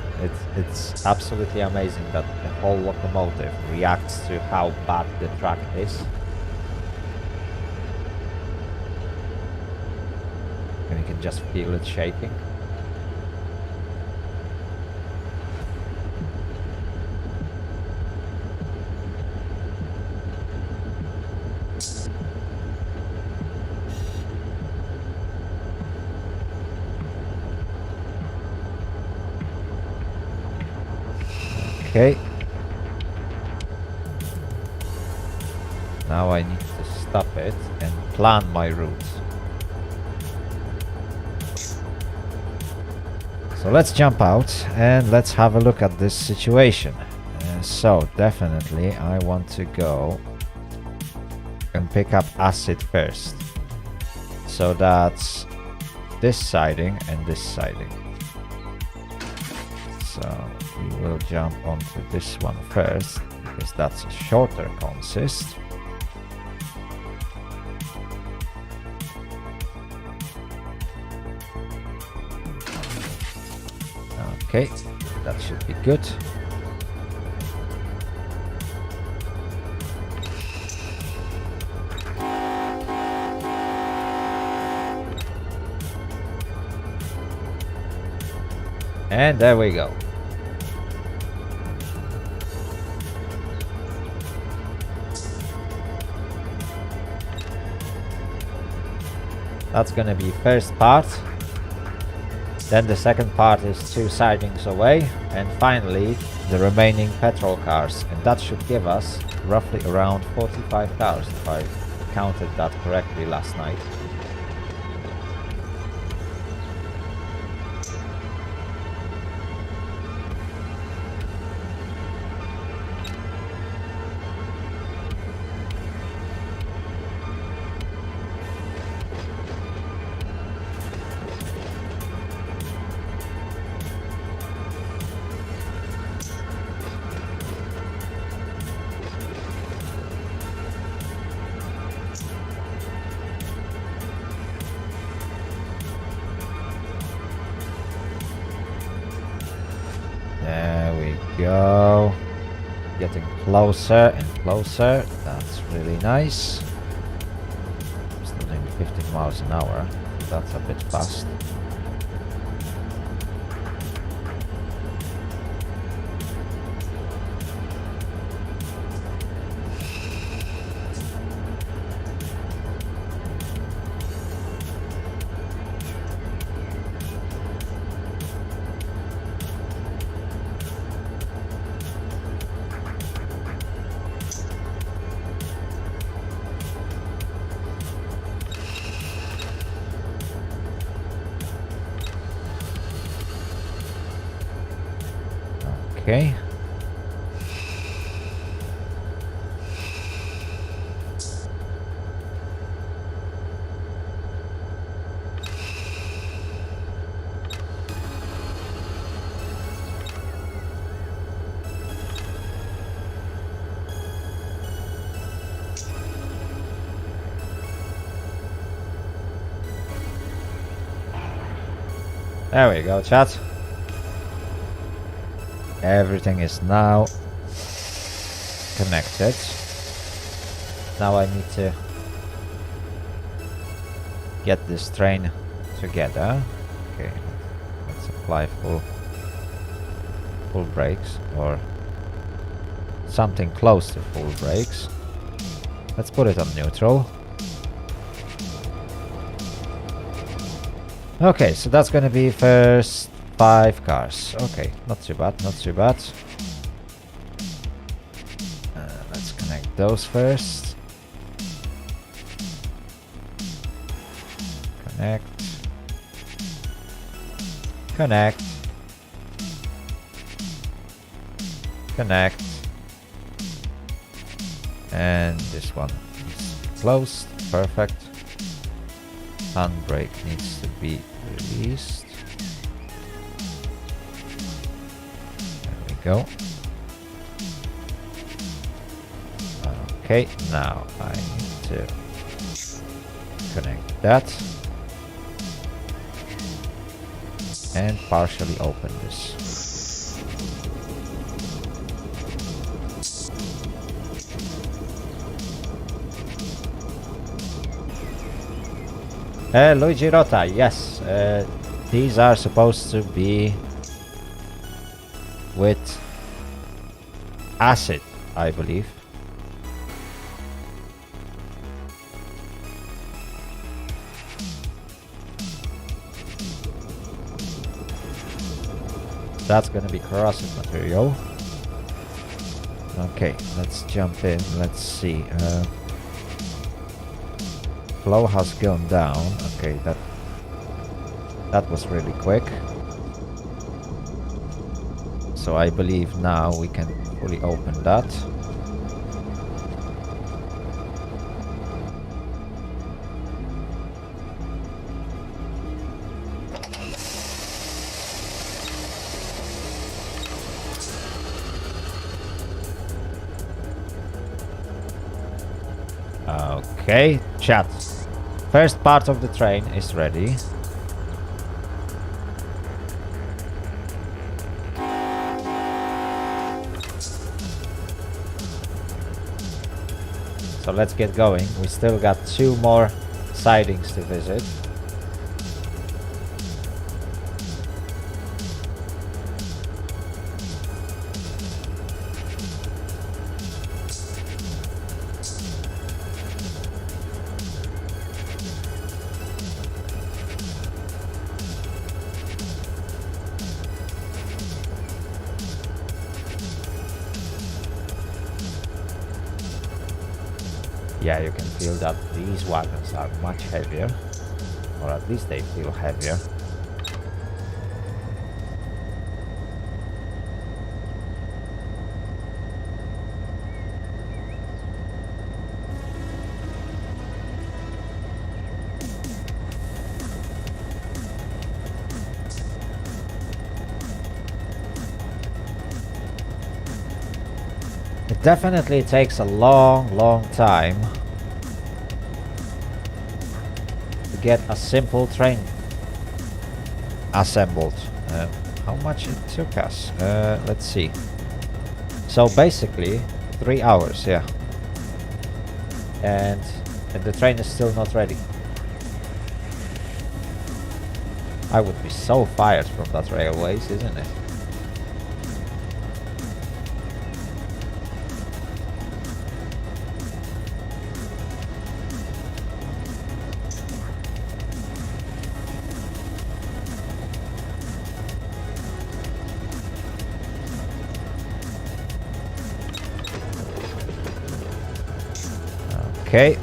it's absolutely amazing that the whole locomotive reacts to how bad the track is. And you can just feel it shaking. Okay. Now I need to stop it and plan my route. So let's jump out and let's have a look at this situation. So definitely I want to go and pick up acid first. So that's this siding and this siding. So we will jump onto this one first, because that's a shorter consist. Okay, that should be good. And there we go. That's gonna be first part. Then the second part is 2 sidings away. And finally, the remaining petrol cars. And that should give us roughly around 45 cars, if I counted that correctly last night. There we go. Getting closer and closer. That's really nice. Still doing 15 miles an hour. That's a bit fast. Okay. There we go, chat. Everything is now connected. Now I need to get this train together. Okay, let's apply full brakes, or something close to full brakes. Let's put it on neutral. Okay, so that's gonna be first 5 cars. Okay, not too bad, not too bad. Let's connect those first. Connect. Connect. Connect. And this one is closed. Perfect. Handbrake needs to be released. There we go. Okay, now I need to connect that and partially open this. Luigi Rota, yes, these are supposed to be with acid, I believe. That's gonna be corrosive material. Okay, let's jump in, let's see. Flow has gone down. Okay, that was really quick. So I believe now we can fully open that. Okay, chat. First part of the train is ready. So let's get going. We still got 2 more sidings to visit. Yeah, you can feel that these wagons are much heavier, or at least they feel heavier. It definitely takes a long time to get a simple train assembled. How how much it took us. Let's see. So basically 3 hours, yeah. And the train is still not ready. I would be so fired from that railways, isn't it? Okay.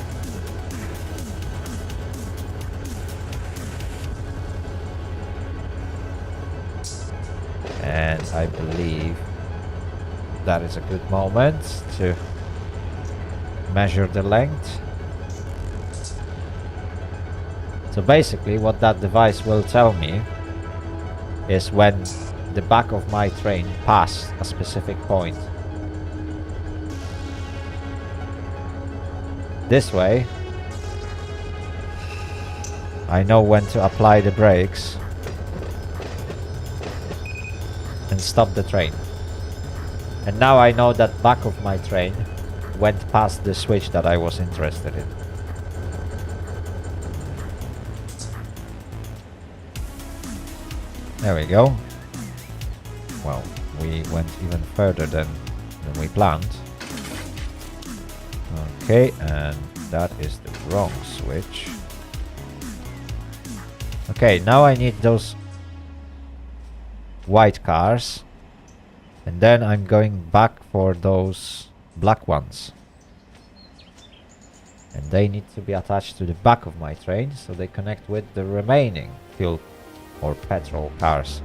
And I believe that is a good moment to measure the length. So basically what that device will tell me is when the back of my train passed a specific point. This way, I know when to apply the brakes and stop the train. And now I know that back of my train went past the switch that I was interested in. There we go. Well, we went even further than we planned. Okay, and that is the wrong switch. Okay, now I need those white cars. And then I'm going back for those black ones. And they need to be attached to the back of my train, so they connect with the remaining fuel or petrol cars.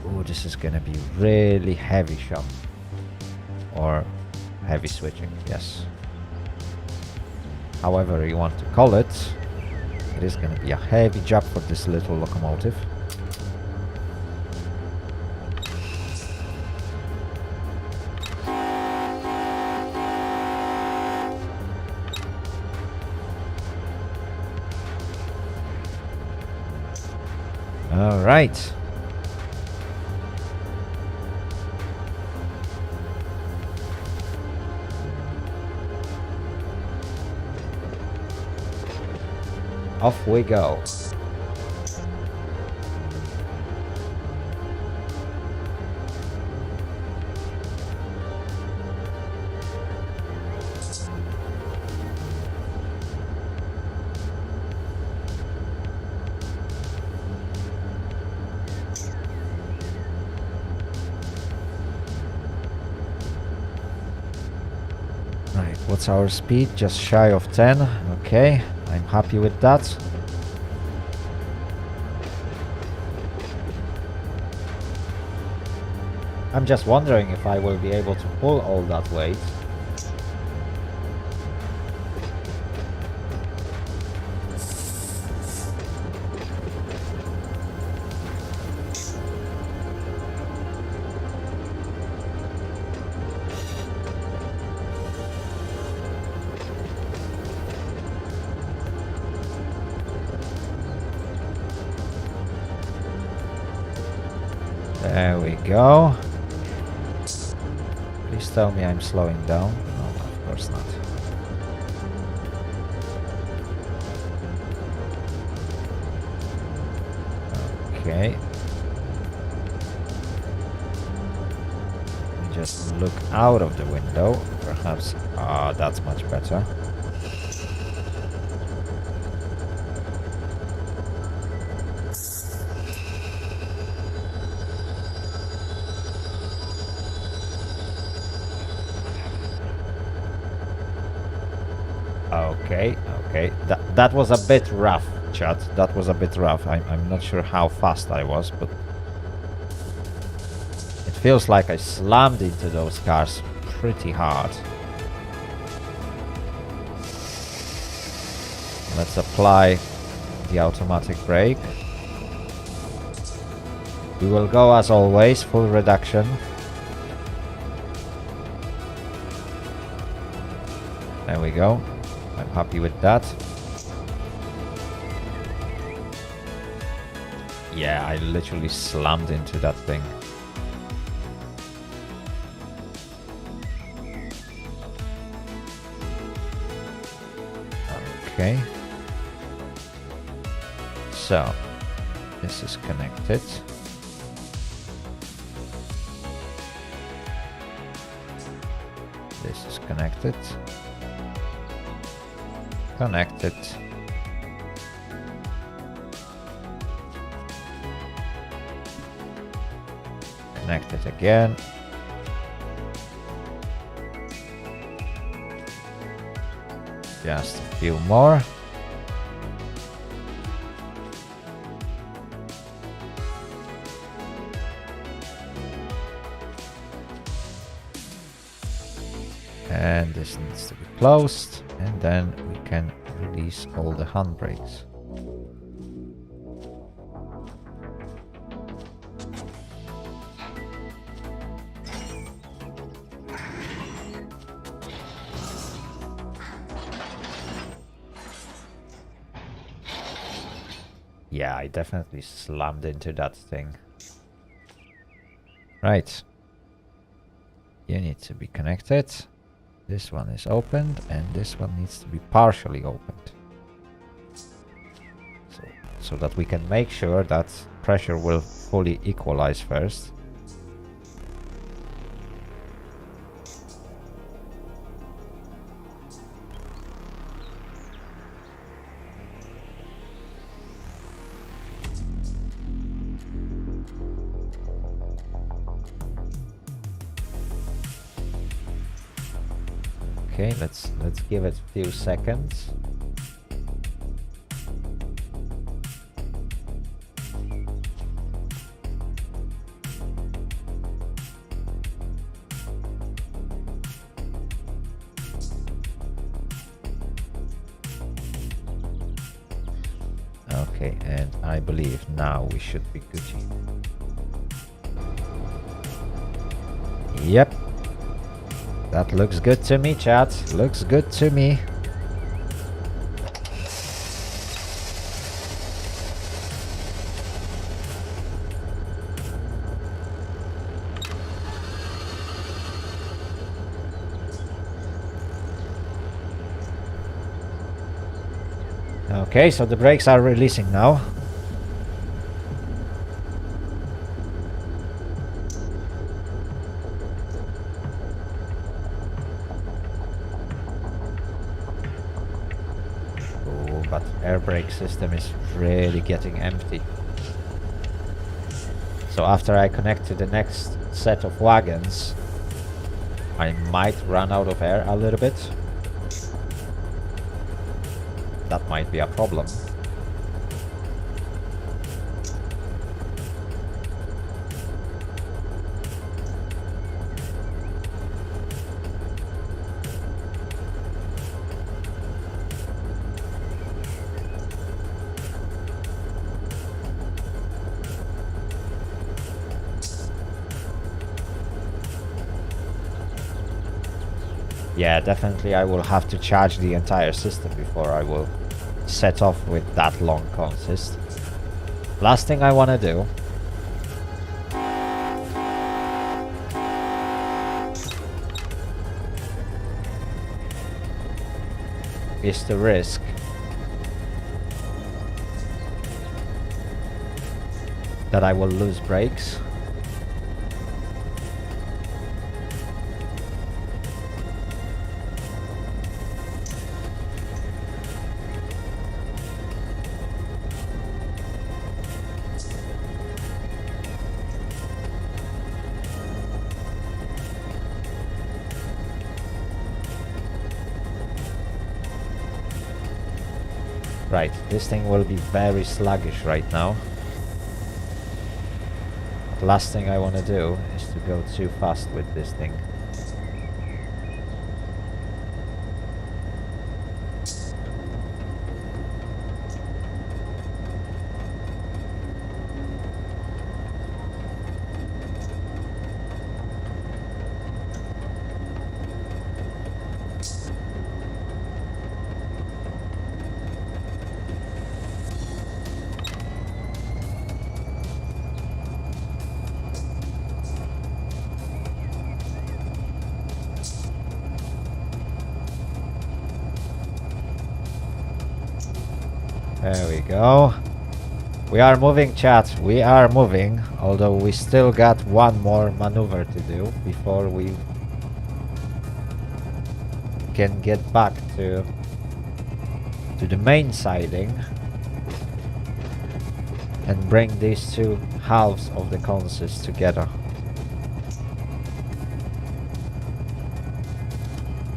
Oh, this is gonna be really heavy shop. Or heavy switching, yes. However you want to call it, it is gonna be a heavy job for this little locomotive. All right. Off we go. Right, what's our speed? Just shy of 10. Okay, I'm happy with that. I'm just wondering if I will be able to pull all that weight. There we go. Please tell me I'm slowing down. No, of course not. Okay. Just look out of the window. Perhaps. Ah, that's much better. Okay. That was a bit rough, chat. That was a bit rough. I'm not sure how fast I was, but it feels like I slammed into those cars pretty hard. Let's apply the automatic brake. We will go as always, full reduction. There we go. I'm happy with that. Yeah, I literally slammed into that thing. Okay. So, this is connected. This is connected. Connected. Connected again. Just a few more. And this needs to be closed, and then we can release all the handbrakes. Yeah, I definitely slammed into that thing. Right. You need to be connected. This one is opened, and this one needs to be partially opened. So that we can make sure that pressure will fully equalize first. Okay, let's give it a few seconds. Okay, and I believe now we should be Gucci. Yep. That looks good to me, chat. Looks good to me. Okay, so the brakes are releasing now. But air brake system is really getting empty. So after I connect to the next set of wagons, I might run out of air a little bit. That might be a problem. Yeah, definitely I will have to charge the entire system before I will set off with that long consist. Last thing I want to do is to risk that I will lose brakes. Right, this thing will be very sluggish right now. The last thing I want to do is to go too fast with this thing. There we go. We are moving, chat. We are moving. Although we still got one more maneuver to do before we can get back to the main siding and bring these two halves of the consist together.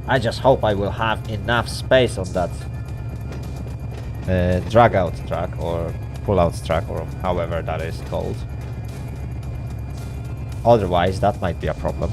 I just hope I will have enough space on that drag out track or pull out track, or however that is called. Otherwise that might be a problem.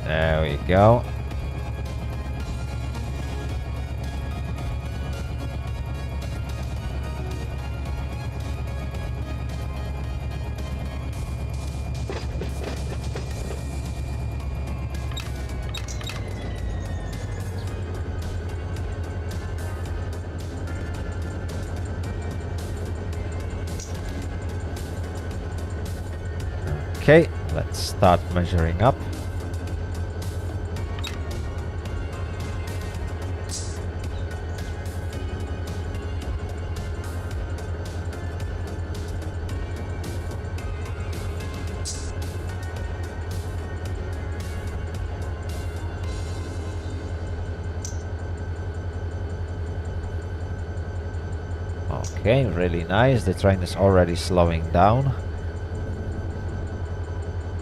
There we go. Okay, let's start measuring up. Okay, really nice. The train is already slowing down.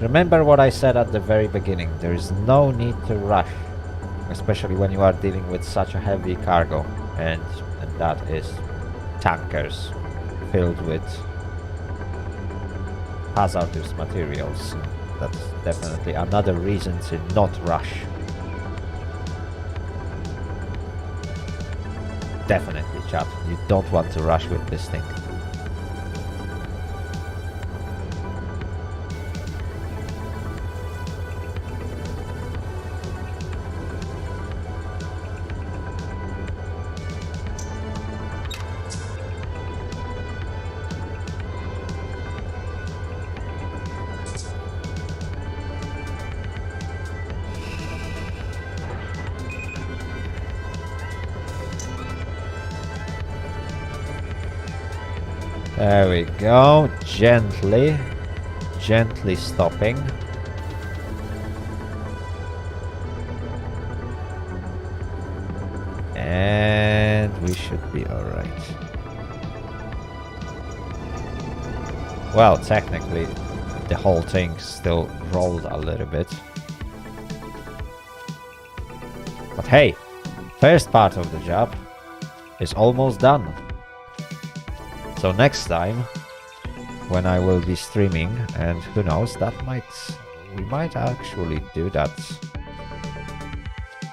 Remember what I said at the very beginning. There is no need to rush, especially when you are dealing with such a heavy cargo, and that is tankers filled with hazardous materials. That's definitely another reason to not rush. Definitely, chat. You don't want to rush with this thing. There we go, gently stopping. And we should be alright. Well, technically, the whole thing still rolled a little bit. But hey, first part of the job is almost done. So next time, when I will be streaming, and who knows, we might actually do that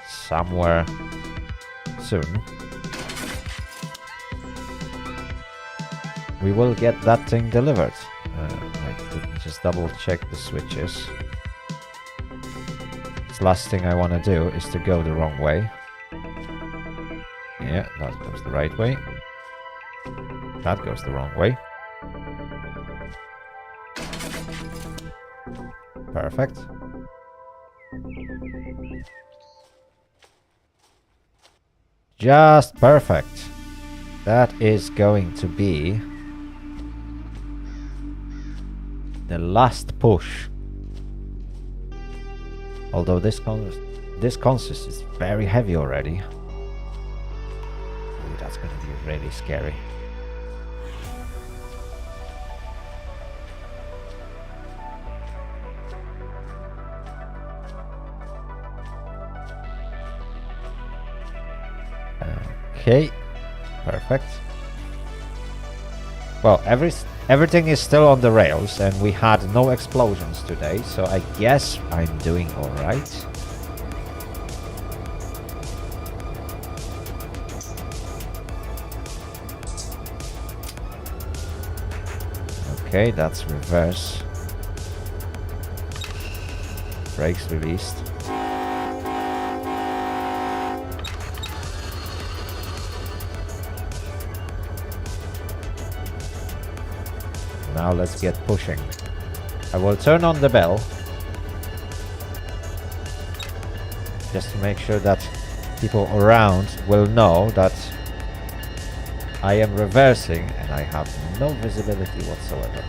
somewhere soon. We will get that thing delivered. Let me just double check the switches. The last thing I want to do is to go the wrong way. Yeah, that goes the right way. That goes the wrong way. Perfect. Just perfect. That is going to be the last push. Although this consist is very heavy already. Ooh, that's going to be really scary. Okay, perfect. Well, everything is still on the rails, and we had no explosions today, so I guess I'm doing alright. Okay, that's reverse. Brakes released. Now let's get pushing. I will turn on the bell. Just to make sure that people around will know that I am reversing and I have no visibility whatsoever.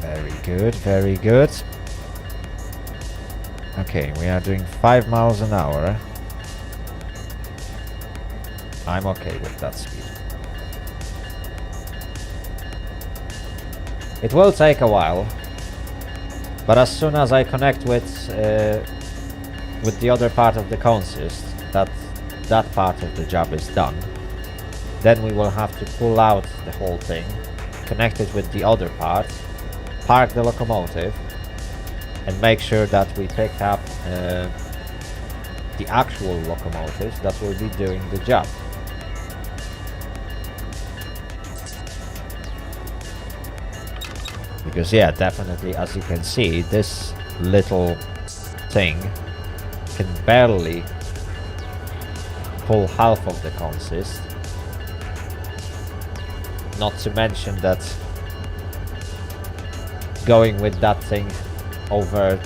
Very good, very good. Okay, we are doing 5 miles an hour. I'm okay with that speed. It will take a while, but as soon as I connect with the other part of the consist, that part of the job is done, then we will have to pull out the whole thing, connect it with the other part, park the locomotive, and make sure that we pick up the actual locomotives that will be doing the job. Because yeah, definitely, as you can see, this little thing can barely pull half of the consist. Not to mention that going with that thing over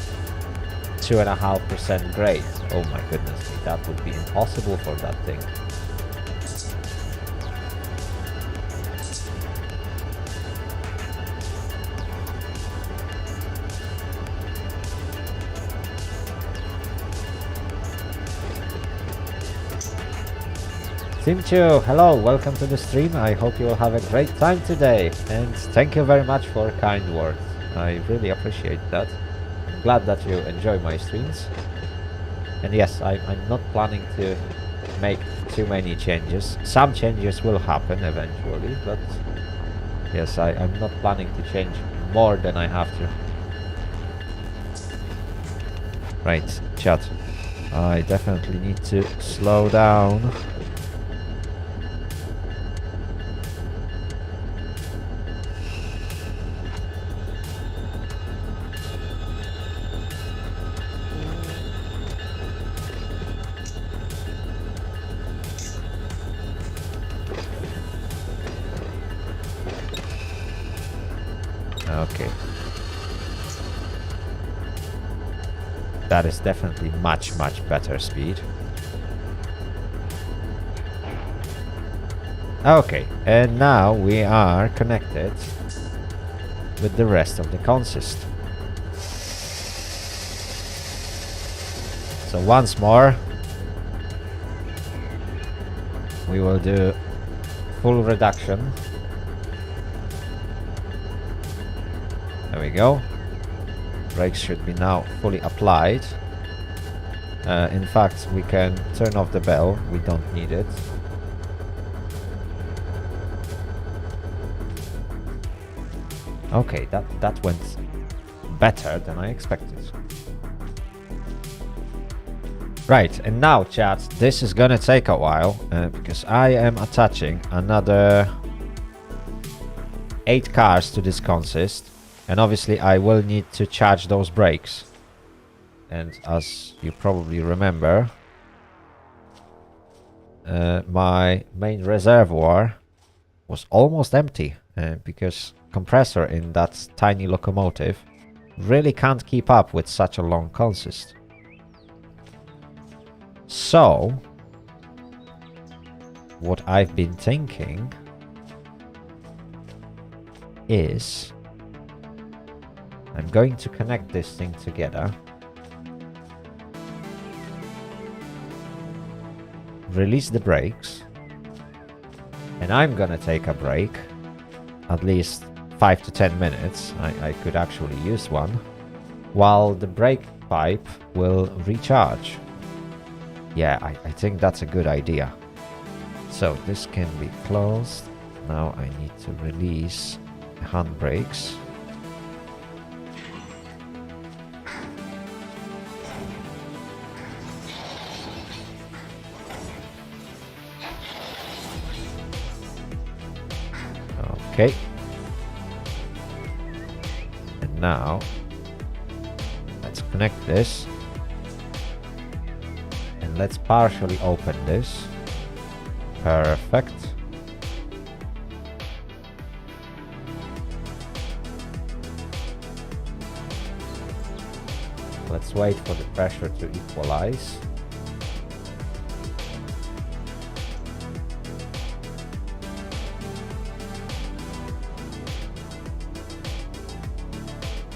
2.5% grade. Oh my goodness me, that would be impossible for that thing. Simchu, hello, welcome to the stream. I hope you will have a great time today, and thank you very much for kind words. I really appreciate that. I'm glad that you enjoy my streams. And yes, I'm not planning to make too many changes. Some changes will happen eventually, but yes, I'm not planning to change more than I have to. Right, chat. I definitely need to slow down. Okay. That is definitely much better speed. Okay, and now we are connected with the rest of the consist. So once more, we will do full reduction. There we go. Brakes should be now fully applied. In fact, we can turn off the bell. We don't need it. Okay, that went better than I expected. Right, and now chat, this is gonna take a while because I am attaching another 8 cars to this consist. And obviously I will need to charge those brakes. And as you probably remember, my main reservoir was almost empty because compressor in that tiny locomotive really can't keep up with such a long consist. So what I've been thinking is I'm going to connect this thing together, release the brakes, and I'm gonna take a break, at least 5 to 10 minutes. I could actually use one, while the brake pipe will recharge. Yeah, I think that's a good idea. So this can be closed. now I need to release the handbrakes. Okay. And now let's connect this. And let's partially open this. Perfect. Let's wait for the pressure to equalize.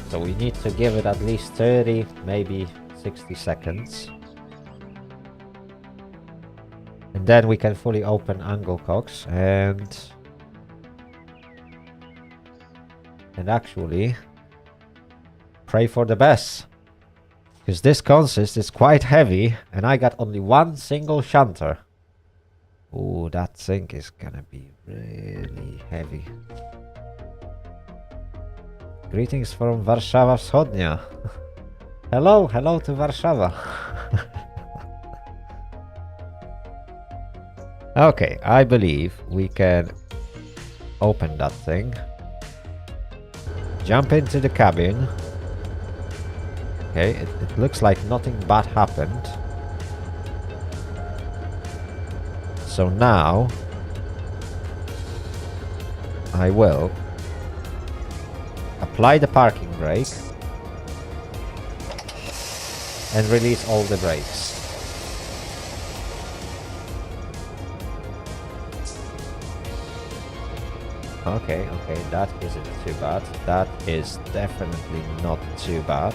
So we need to give it at least 30, maybe 60 seconds. And then we can fully open angle cocks and actually pray for the best. Because this consist is quite heavy and I got only one single shunter. Ooh, that thing is gonna be really heavy. Greetings from Warszawa Wschodnia. Hello to Warszawa. Okay, I believe we can open that thing. Jump into the cabin. Okay, it looks like nothing bad happened. So now I will apply the parking brake and release all the brakes. Okay, that isn't too bad. That is definitely not too bad.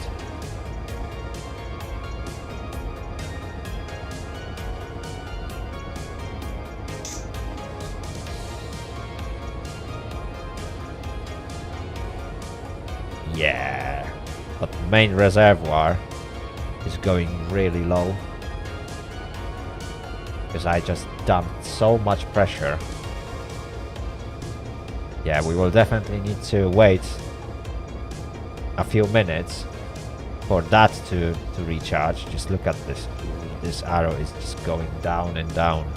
Yeah, but the main reservoir is going really low because I just dumped so much pressure. Yeah, we will definitely need to wait a few minutes for that to recharge. Just look at this. This arrow is just going down and down.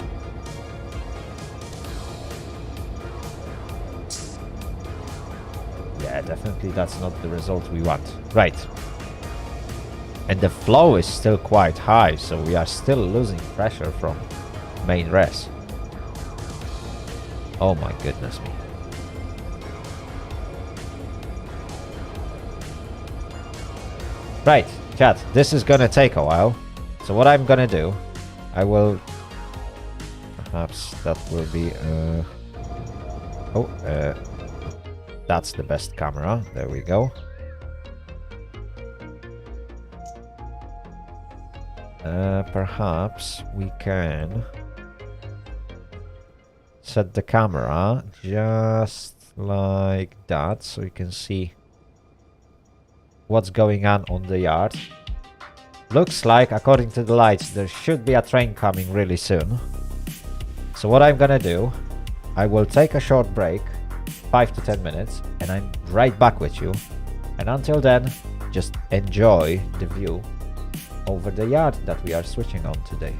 Yeah, definitely that's not the result we want. Right. And the flow is still quite high, so we are still losing pressure from main res. Oh my goodness me. Right, chat, this is gonna take a while. So what I'm gonna do, I will... Perhaps that will be... that's the best camera. There we go. Perhaps we can set the camera just like that so you can see what's going on the yard. Looks like, according to the lights, there should be a train coming really soon. So what I'm gonna do, I will take a short break, 5 to 10 minutes, and I'm right back with you. And until then, just enjoy the view over the yard that we are switching on today.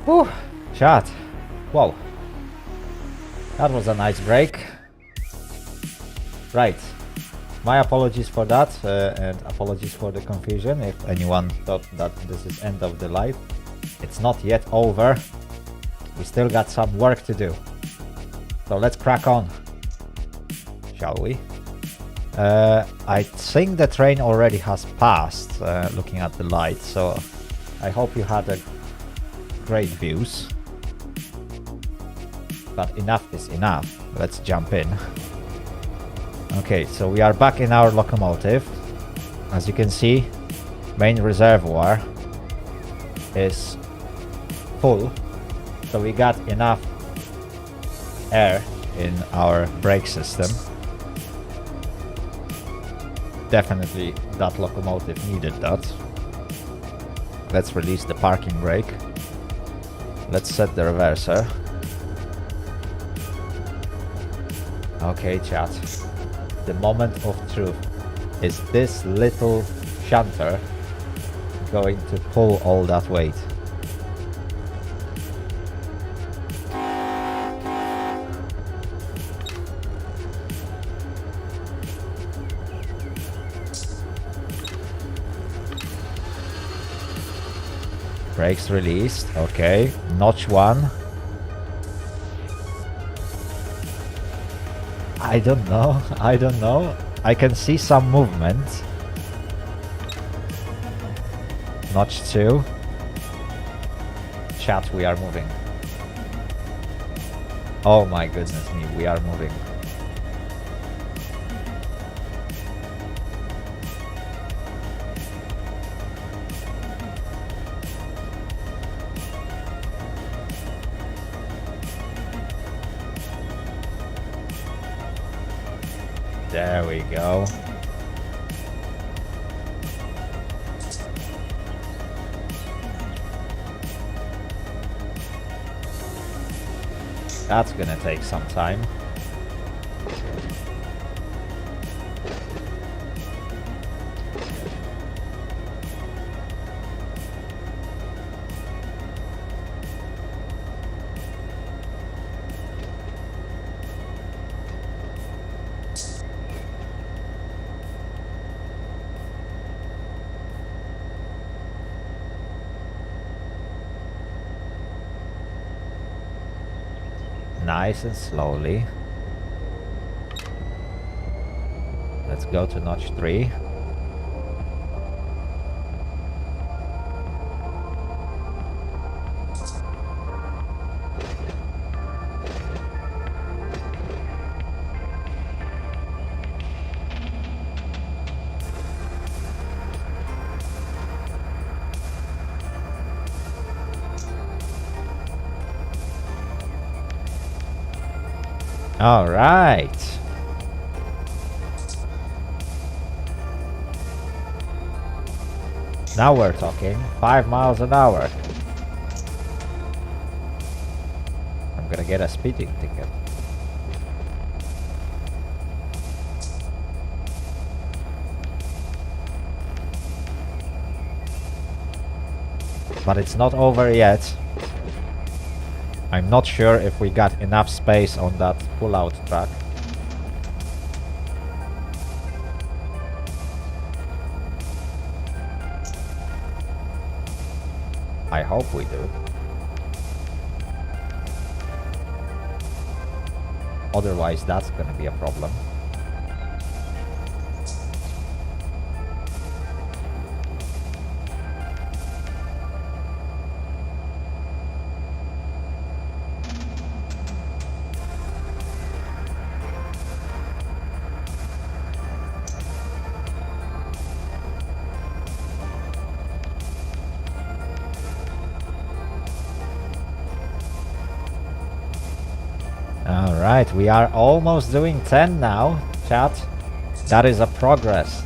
Whew, chat. Whoa. That was a nice break. Right. My apologies for that, and apologies for the confusion if anyone thought that this is end of the live. It's not yet over. We still got some work to do. So let's crack on, shall we? I think the train already has passed, looking at the light, so I hope you had a great views. But enough is enough. Let's jump in. Okay, so we are back in our locomotive. As you can see, main reservoir is full, so we got enough air in our brake system. Definitely that locomotive needed that. Let's release the parking brake. Let's set the reverser. Okay, chat. The moment of truth. Is this little shunter going to pull all that weight? Brakes released. Okay. Notch 1. I don't know. I don't know. I can see some movement. Notch 2. Chat, we are moving. Oh my goodness me, we are moving. There we go. That's gonna take some time. Nice and slowly. Let's go to notch 3. All right. Now we're talking 5 miles an hour. I'm gonna get a speeding ticket. But it's not over yet. I'm not sure if we got enough space on that pull-out track. I hope we do. Otherwise, that's gonna be a problem. Alright, we are almost doing 10 now, chat. That is a progress.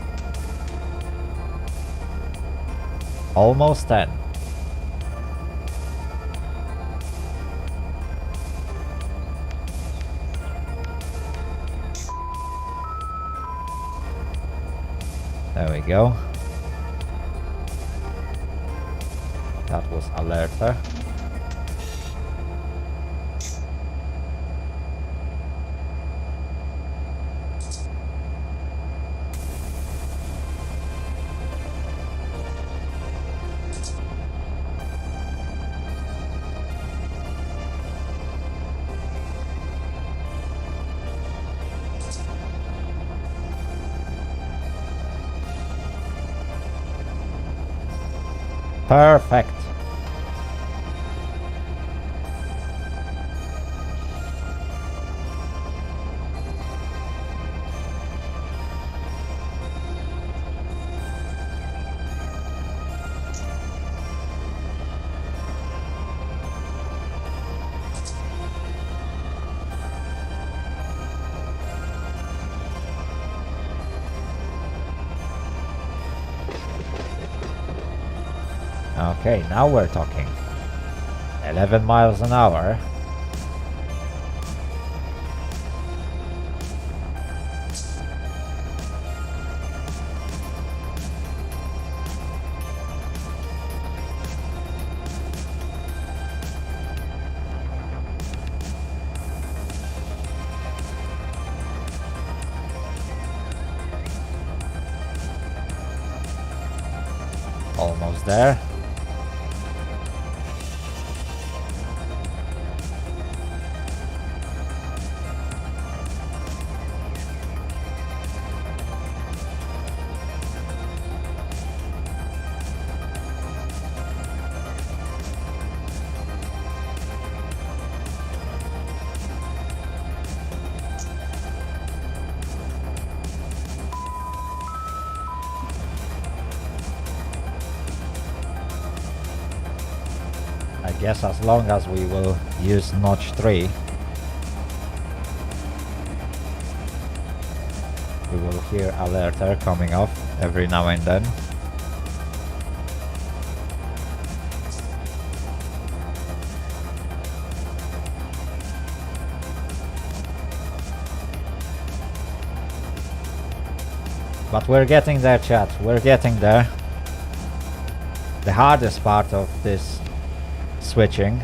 Almost 10. There we go. That was alerter. Perfect. Okay, now we're talking. 11 miles an hour. Almost there. I guess as long as we will use notch 3, we will hear alerter coming off every now and then. But we're getting there, chat, we're getting there. The hardest part of this switching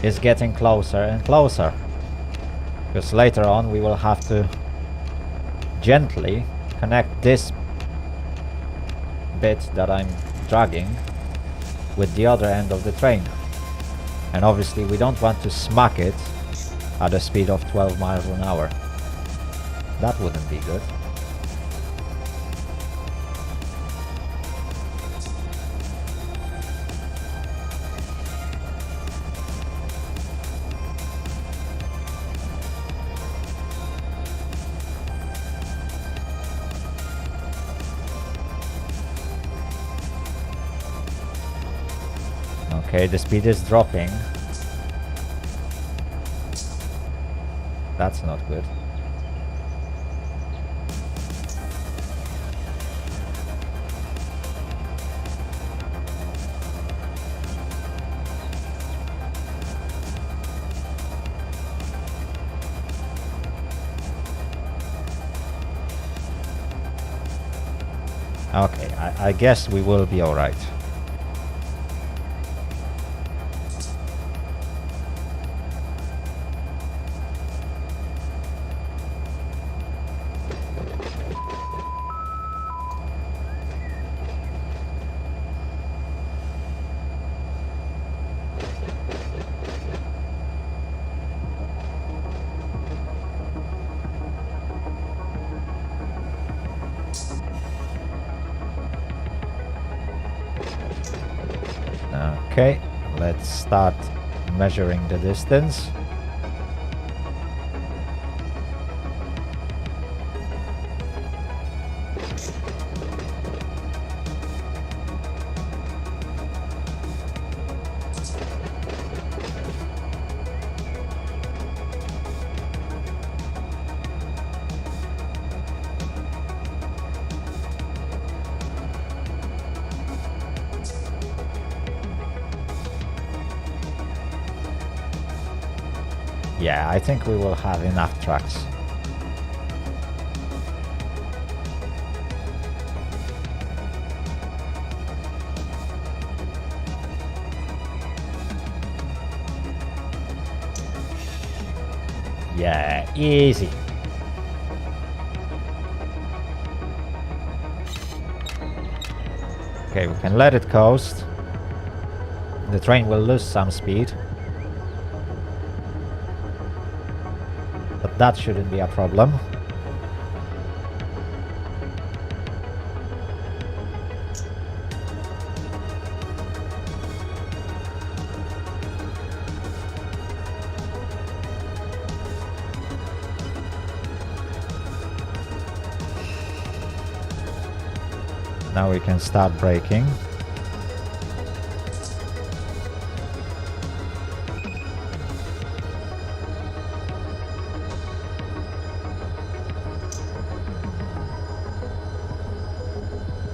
is getting closer and closer, because later on we will have to gently connect this bit that I'm dragging with the other end of the train, and obviously we don't want to smack it at a speed of 12 miles an hour. That wouldn't be good. Okay, the speed is dropping. That's not good. Okay, I guess we will be alright. Okay, let's start measuring the distance. Yeah, I think we will have enough tracks. Yeah, easy. Okay, we can let it coast. The train will lose some speed. But that shouldn't be a problem. Now we can start braking.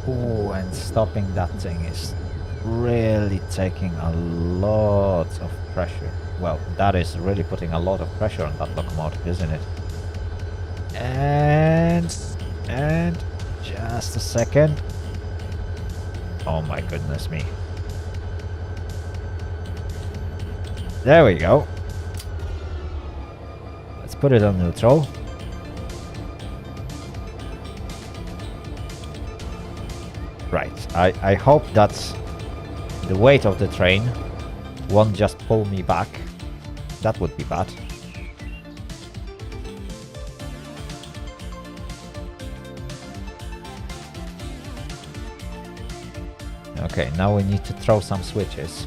Oh, and stopping that thing is really taking a lot of pressure. Well, that is really putting a lot of pressure on that locomotive, isn't it? And just a second. Oh my goodness me. There we go. Let's put it on neutral. Right, I hope that the weight of the train won't just pull me back. That would be bad. Okay, now we need to throw some switches.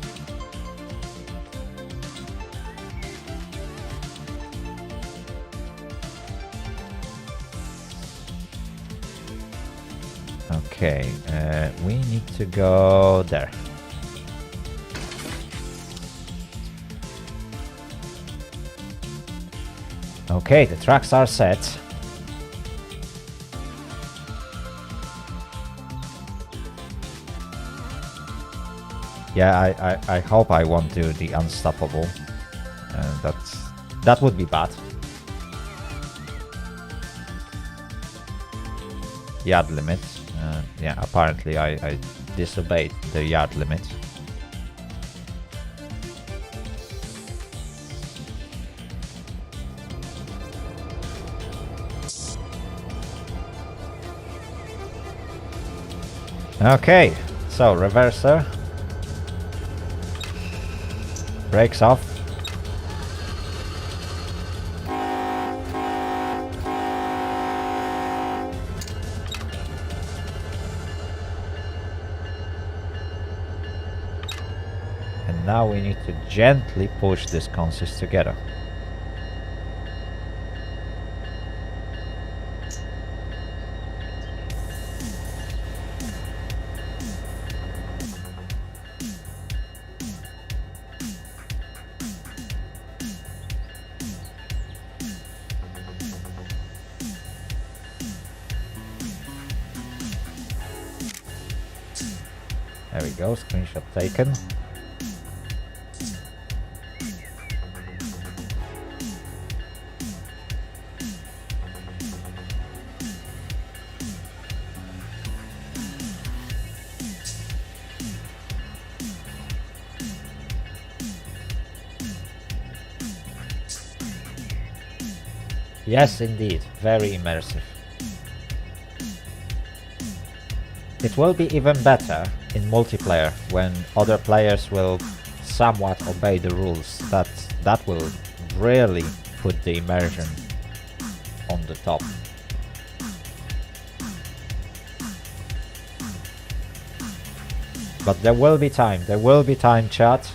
Okay, we need to go there. Okay, the tracks are set. Yeah, I hope I won't do the unstoppable. That would be bad. Yard limit. Yeah, apparently I disobeyed the yard limit. Okay, so reverser. Brakes off. And now we need to gently push this consist together. There we go, screenshot taken. Yes, indeed, very immersive. It will be even better in multiplayer when other players will somewhat obey the rules. That will really put the immersion on the top. But there will be time, chat,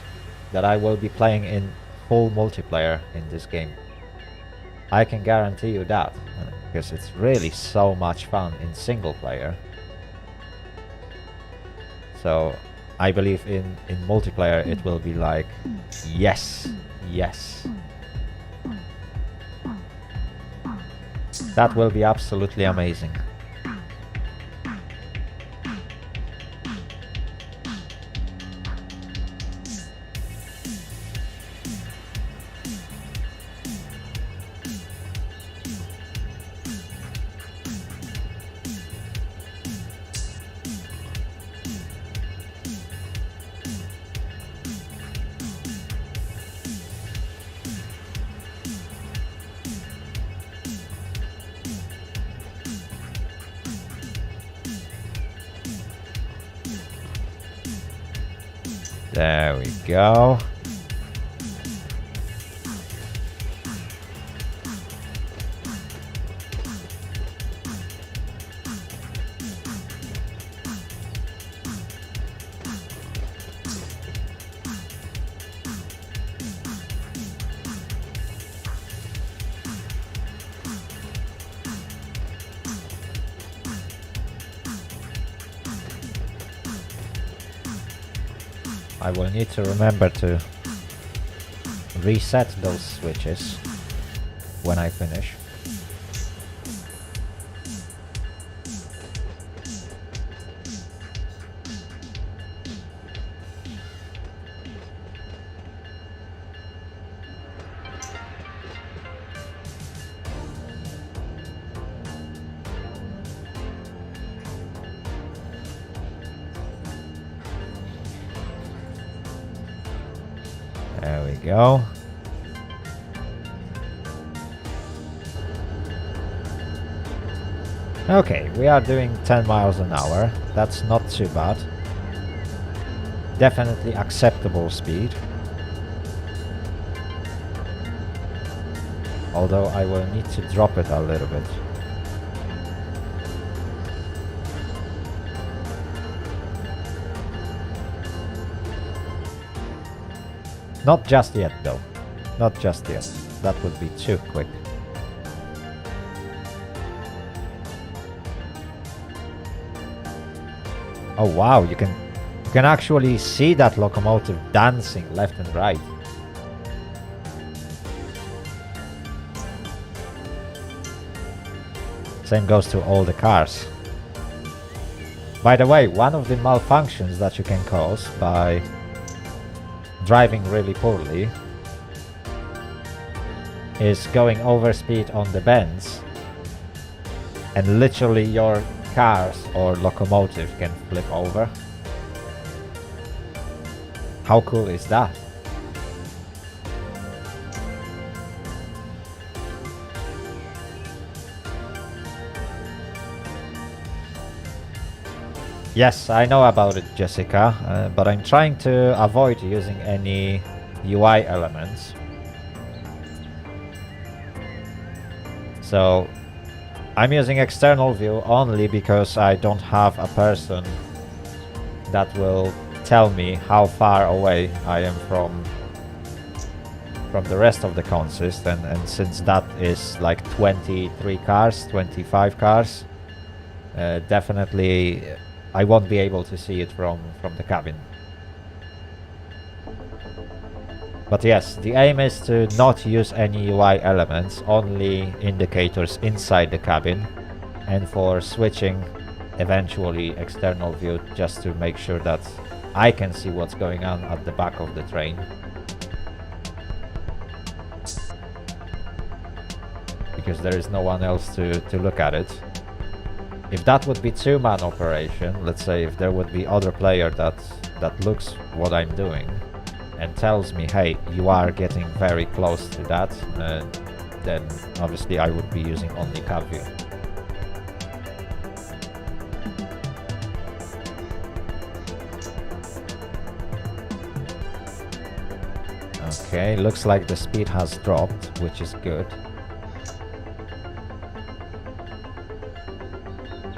that I will be playing in full multiplayer in this game. I can guarantee you that, because it's really so much fun in single player. So I believe in multiplayer it will be like, yes, yes. That will be absolutely amazing. There we go. I will need to remember to reset those switches when I finish. There we go. Okay, we are doing 10 miles an hour. That's not too bad. Definitely acceptable speed. Although I will need to drop it a little bit. Not just yet though. Not just yet. That would be too quick. Oh wow, you can actually see that locomotive dancing left and right. Same goes to all the cars. By the way, one of the malfunctions that you can cause by driving really poorly is going over speed on the bends, and literally your cars or locomotive can flip over. How cool is that? Yes, I know about it, Jessica, but I'm trying to avoid using any UI elements. So I'm using external view only because I don't have a person that will tell me how far away I am from the rest of the consist, and since that is like 23 cars, 25 cars, definitely I won't be able to see it from the cabin. But yes, the aim is to not use any UI elements, only indicators inside the cabin, and for switching eventually external view, just to make sure that I can see what's going on at the back of the train. Because there is no one else to look at it. If that would be two-man operation, let's say if there would be other player that looks what I'm doing and tells me, hey, you are getting very close to that, then obviously I would be using only cab view. Okay, looks like the speed has dropped, which is good.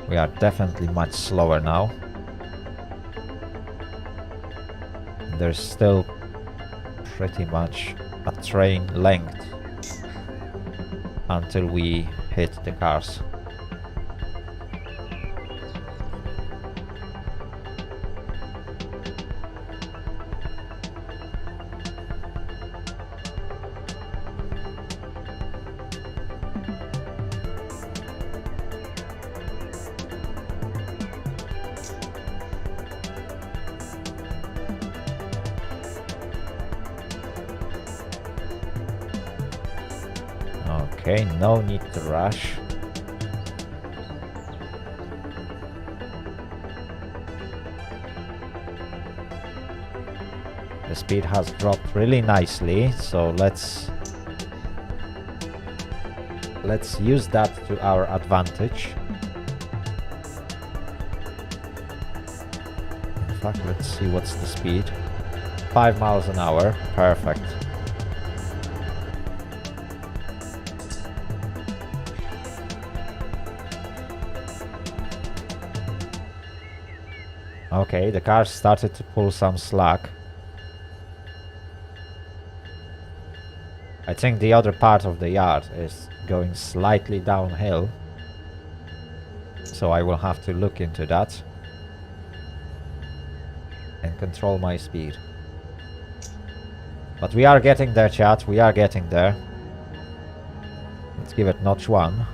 We are definitely much slower now. There's still pretty much a train length until we hit the cars. Okay, no need to rush. The speed has dropped really nicely, so let's use that to our advantage. In fact, let's see what's the speed. 5 miles an hour. Perfect. Okay, the car started to pull some slack. I think the other part of the yard is going slightly downhill. So I will have to look into that. And control my speed. But we are getting there, chat. We are getting there. Let's give it notch 1.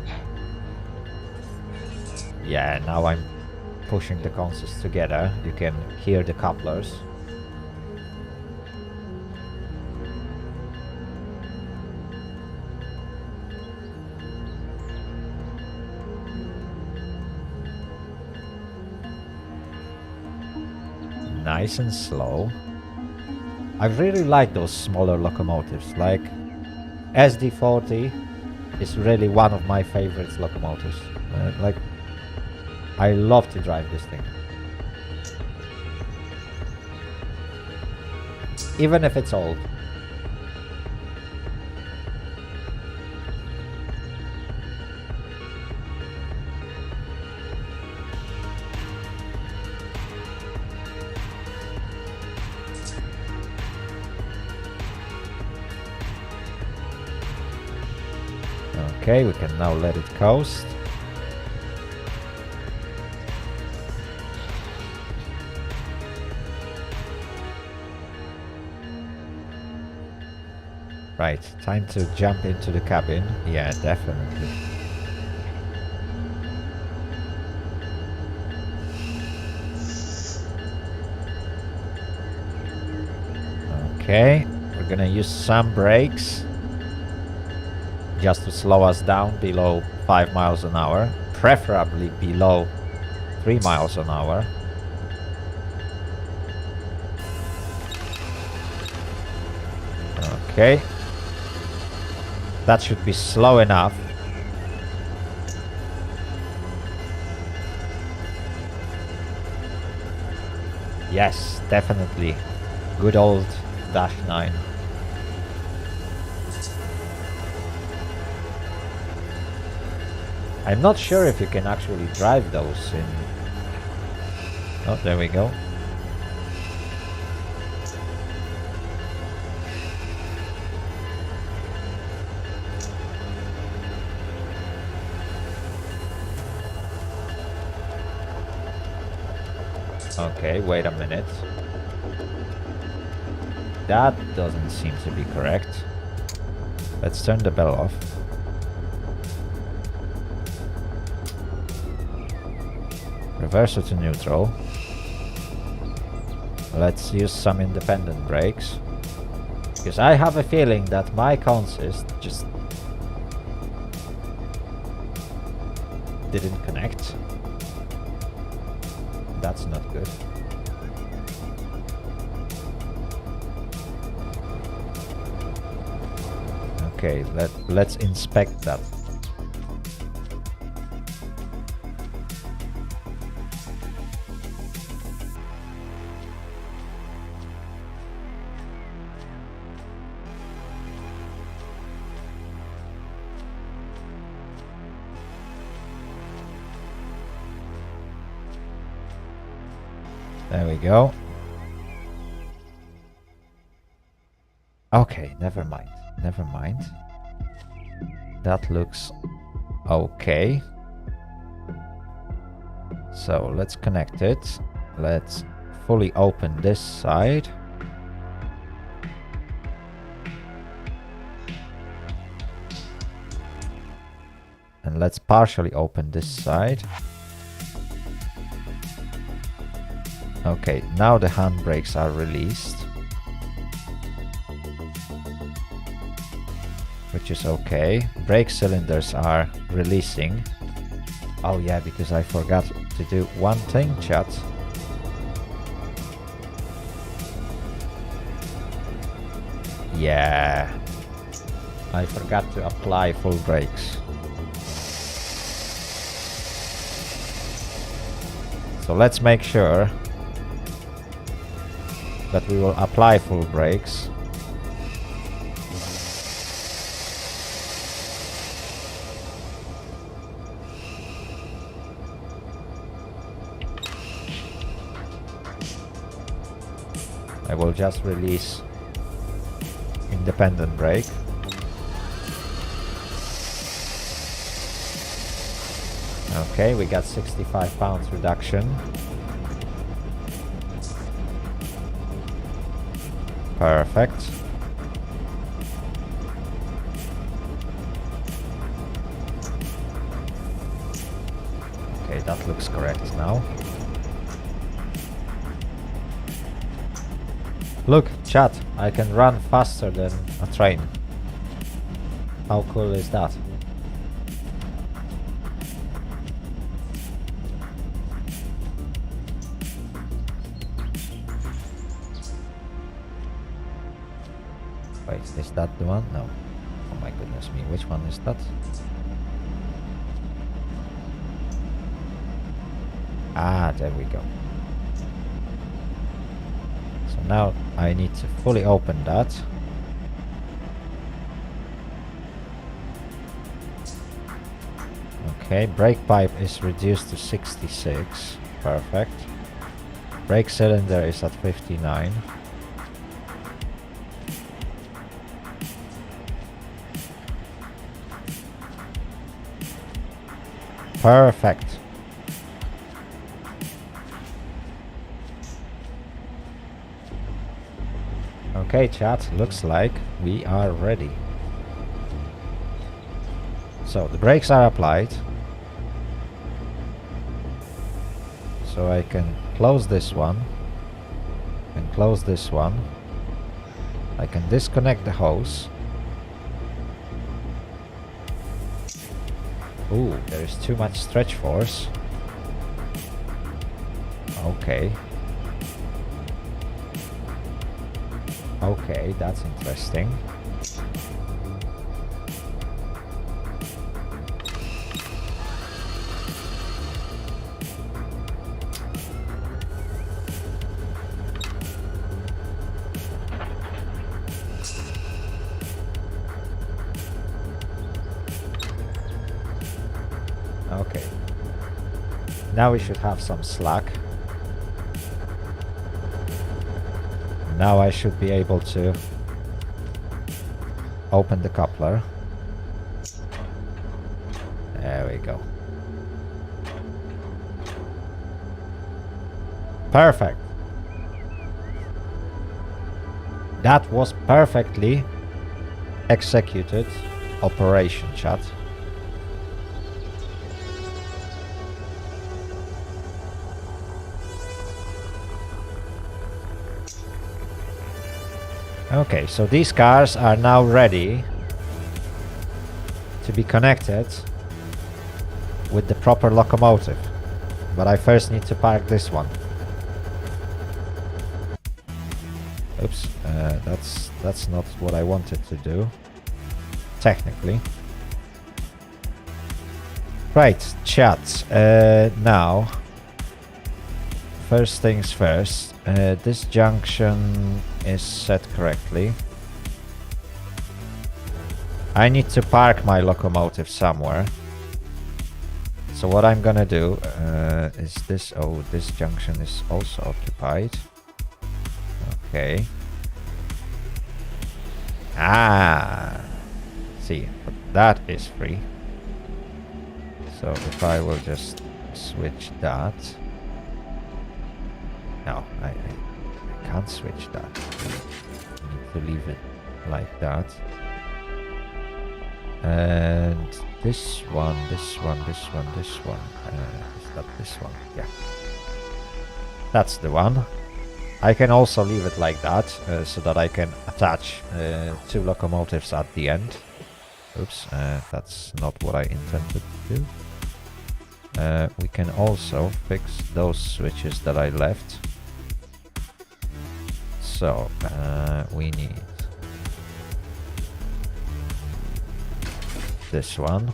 Yeah, now I'm pushing the consoles together. You can hear the couplers. Nice and slow. I really like those smaller locomotives. Like SD40 is really one of my favorite locomotives. Like I love to drive this thing. Even if it's old. Okay, we can now let it coast. Right, time to jump into the cabin. Yeah, definitely. Okay, we're gonna use some brakes just to slow us down below 5 miles an hour, preferably below 3 miles an hour. Okay. That should be slow enough. Yes, definitely. Good old Dash 9. I'm not sure if you can actually drive those in... Oh, there we go. Okay, wait a minute. That doesn't seem to be correct. Let's turn the bell off. Reverser to neutral. Let's use some independent brakes. Because I have a feeling that my consist just didn't connect. That's not good. Okay, let's inspect that. There we go. Okay, never mind. Never mind. That looks okay. So let's connect it. Let's fully open this side. And let's partially open this side. Okay, now the handbrakes are released. Which is okay. Brake cylinders are releasing. Oh yeah, because I forgot to do one thing, chat. Yeah. I forgot to apply full brakes. So let's make sure but we will apply full brakes. I will just release independent brake. Okay, we got 65 pounds reduction. Perfect. Okay, that looks correct now. Look, chat, I can run faster than a train. How cool is that? Wait, is that the one? No. Oh my goodness me, which one is that? Ah, there we go. So now I need to fully open that. Okay, brake pipe is reduced to 66. Perfect. Brake cylinder is at 59. Perfect. Okay, chat, looks like we are ready. So the brakes are applied. So I can close this one and close this one. I can disconnect the hose. Ooh, there is too much stretch force. Okay. Okay, that's interesting. Okay. Now we should have some slack. Now I should be able to open the coupler. There we go. Perfect. That was perfectly executed operation, chat. Okay, so these cars are now ready to be connected with the proper locomotive. But I first need to park this one. Oops, that's not what I wanted to do, technically. Right, chat. Now, first things first. This junction is set correctly. I need to park my locomotive somewhere. So what I'm gonna do is this. Oh, this junction is also occupied. Okay. Ah, see, but that is free. So if I will just switch that. No, I can't switch that. I need to leave it like that. And this one. Is that this one? Yeah. That's the one. I can also leave it like that, so that I can attach 2 locomotives at the end. Oops, that's not what I intended to do. We can also fix those switches that I left. So, we need this one.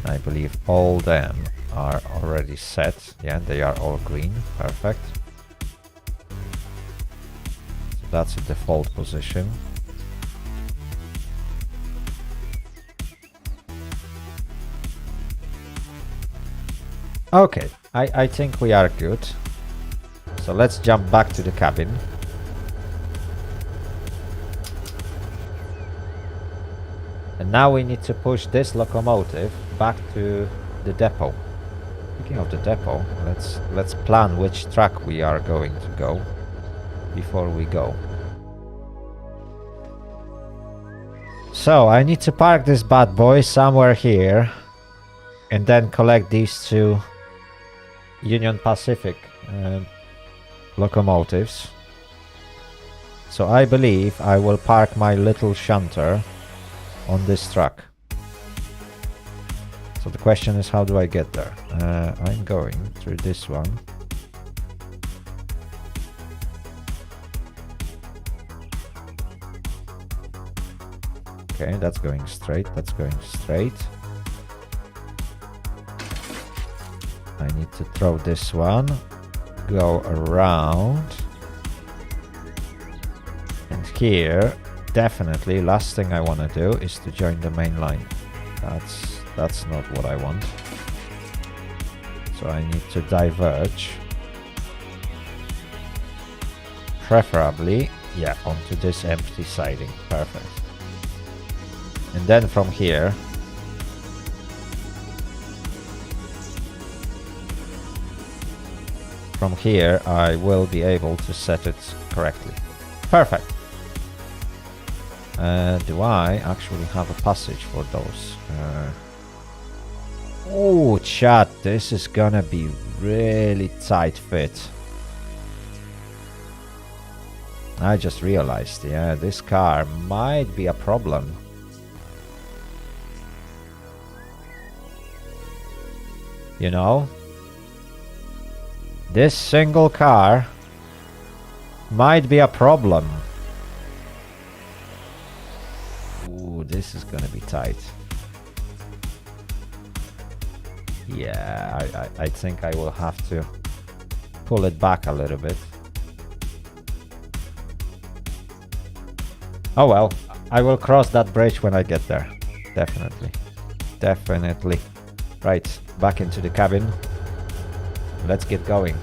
I believe all them are already set. Yeah, they are all green. Perfect. So that's a default position. Okay, I think we are good. So let's jump back to the cabin. And now we need to push this locomotive back to the depot. Speaking of the depot, let's plan which track we are going to go before we go. So I need to park this bad boy somewhere here and then collect these two Union Pacific locomotives. So I believe I will park my little shunter on this track. So the question is, how do I get there? I'm going through this one. Okay, that's going straight, that's going straight. I need to throw this one, go around. And here, definitely, last thing I want to do is to join the main line. That's not what I want. So I need to diverge. Preferably, yeah, onto this empty siding. Perfect. And then from here, I will be able to set it correctly. Perfect. Do I actually have a passage for those? Oh, chat, this is gonna be really tight fit. I just realized, yeah, this car might be a problem. You know? This single car might be a problem. Ooh, this is gonna be tight. Yeah, I think I will have to pull it back a little bit. Oh well, I will cross that bridge when I get there. Definitely. Definitely. Right, back into the cabin. Let's get going.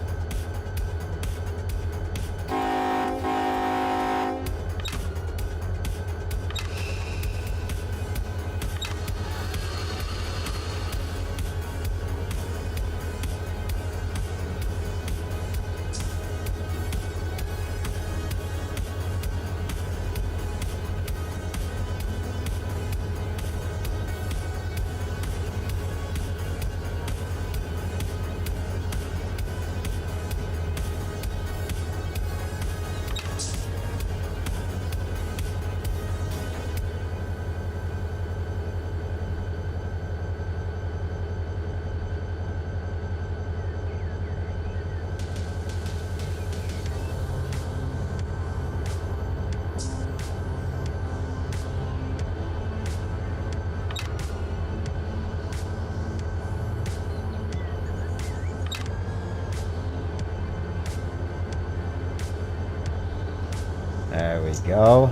There we go.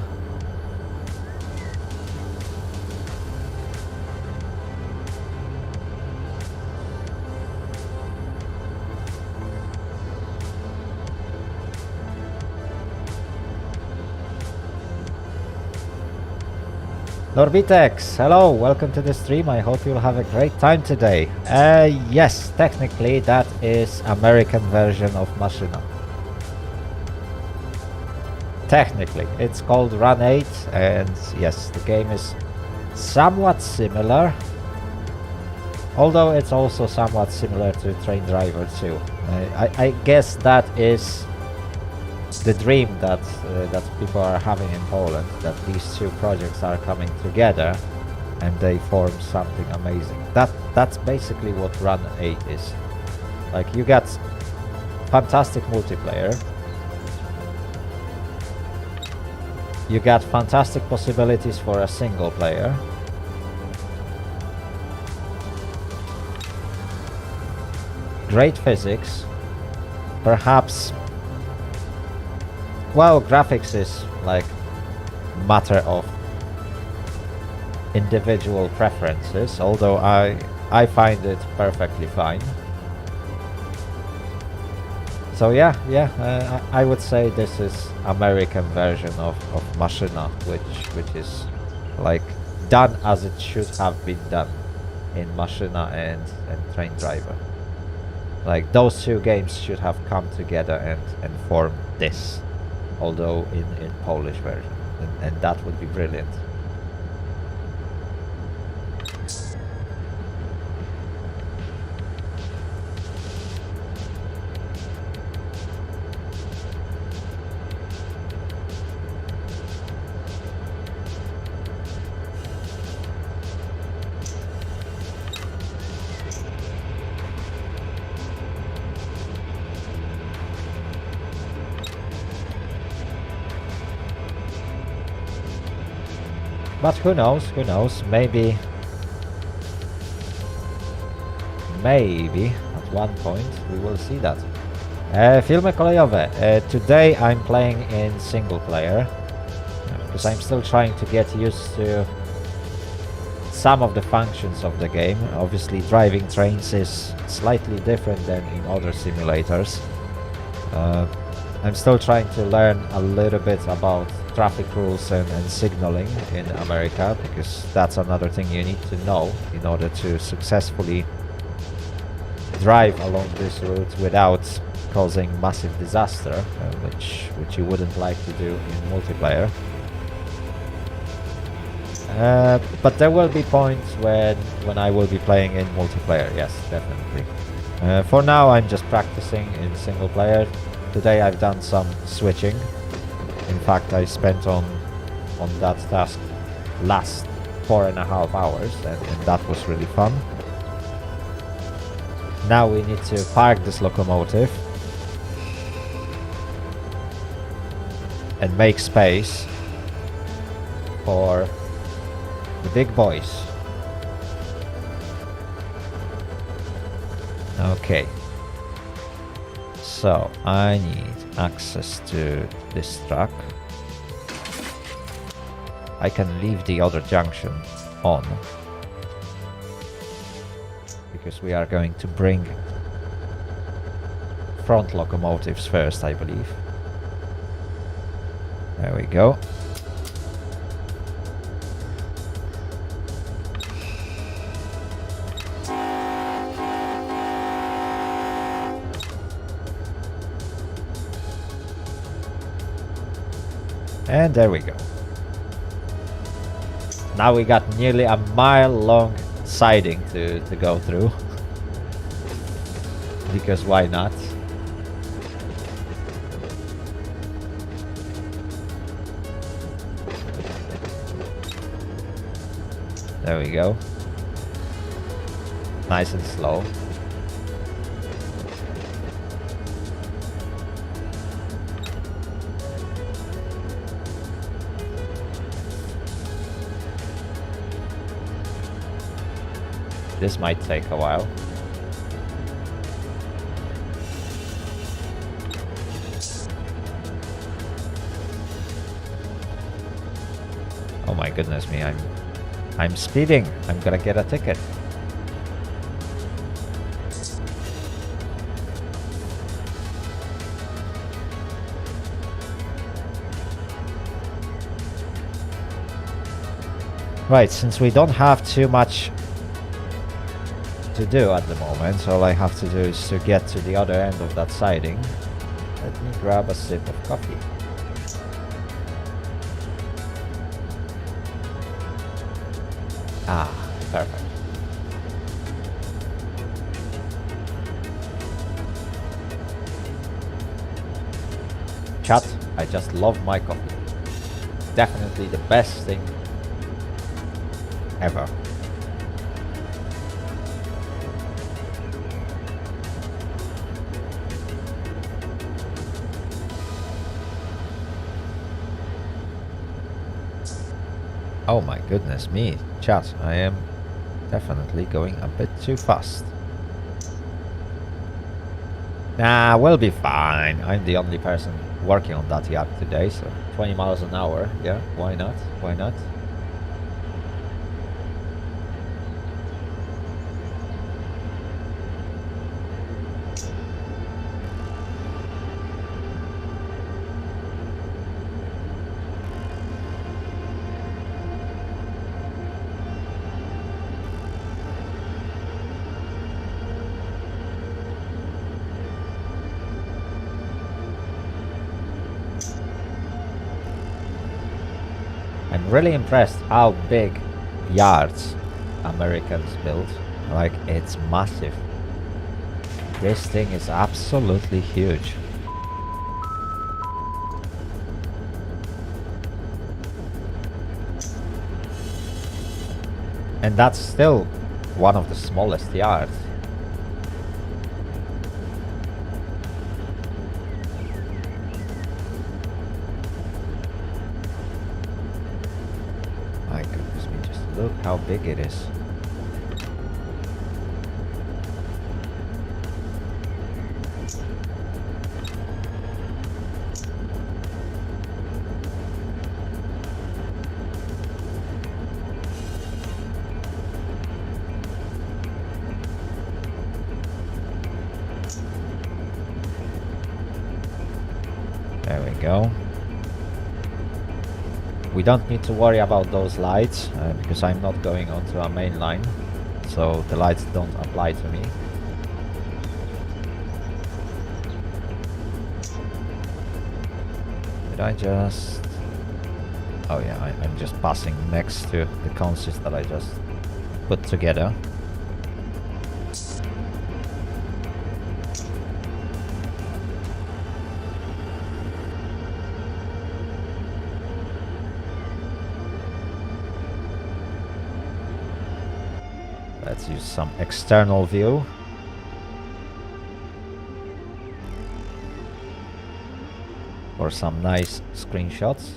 Norbitex, hello, welcome to the stream. I hope you'll have a great time today. Yes, technically that is American version of Machina. Technically, it's called Run 8, and yes, the game is somewhat similar. Although it's also somewhat similar to Train Driver 2. I guess that is the dream that people are having in Poland, that these two projects are coming together and they form something amazing. That's basically what Run 8 is. Like, you got fantastic multiplayer. You got fantastic possibilities for a single player. great physics. Perhaps, well, graphics is like matter of individual preferences, although I find it perfectly fine. So yeah, I would say this is American version of Machina, which is like done as it should have been done in Machina and Train Driver. Like those two games should have come together and formed this, although in Polish version, and that would be brilliant. But who knows, maybe at one point we will see that. Filmy kolejowe. Today I'm playing in single player, because I'm still trying to get used to some of the functions of the game. Obviously driving trains is slightly different than in other simulators. I'm still trying to learn a little bit about traffic rules and signaling in America, because that's another thing you need to know in order to successfully drive along this route without causing massive disaster, which you wouldn't like to do in multiplayer. But there will be points when I will be playing in multiplayer, yes, definitely. For now I'm just practicing in single player. Today I've done some switching. In fact, I spent on that task last 4.5 hours, and that was really fun. Now we need to park this locomotive and make space for the big boys. Okay. So I need access to this track. I can leave the other junction on, because we are going to bring front locomotives first, I believe. There we go. And there we go. Now we got nearly a mile long siding to go through. Because why not? There we go. Nice and slow. This might take a while. Oh my goodness me, I'm speeding. I'm gonna get a ticket. Right, since we don't have too much to do at the moment, all I have to do is to get to the other end of that siding. Let me grab a sip of coffee. Ah, perfect. Chat, I just love my coffee. Definitely the best thing ever. Oh my goodness me, chat, I am definitely going a bit too fast. Nah, we'll be fine. I'm the only person working on that yard today, so 20 miles an hour. Yeah, why not? Why not? I'm really impressed how big yards Americans build. Like, it's massive. This thing is absolutely huge. And that's still one of the smallest yards. My goodness me, just look how big it is. There we go. We don't need to worry about those lights because I'm not going onto a main line, so the lights don't apply to me. Did I just... Oh yeah, I'm just passing next to the consist that I just put together. Let's use some external view. For some nice screenshots.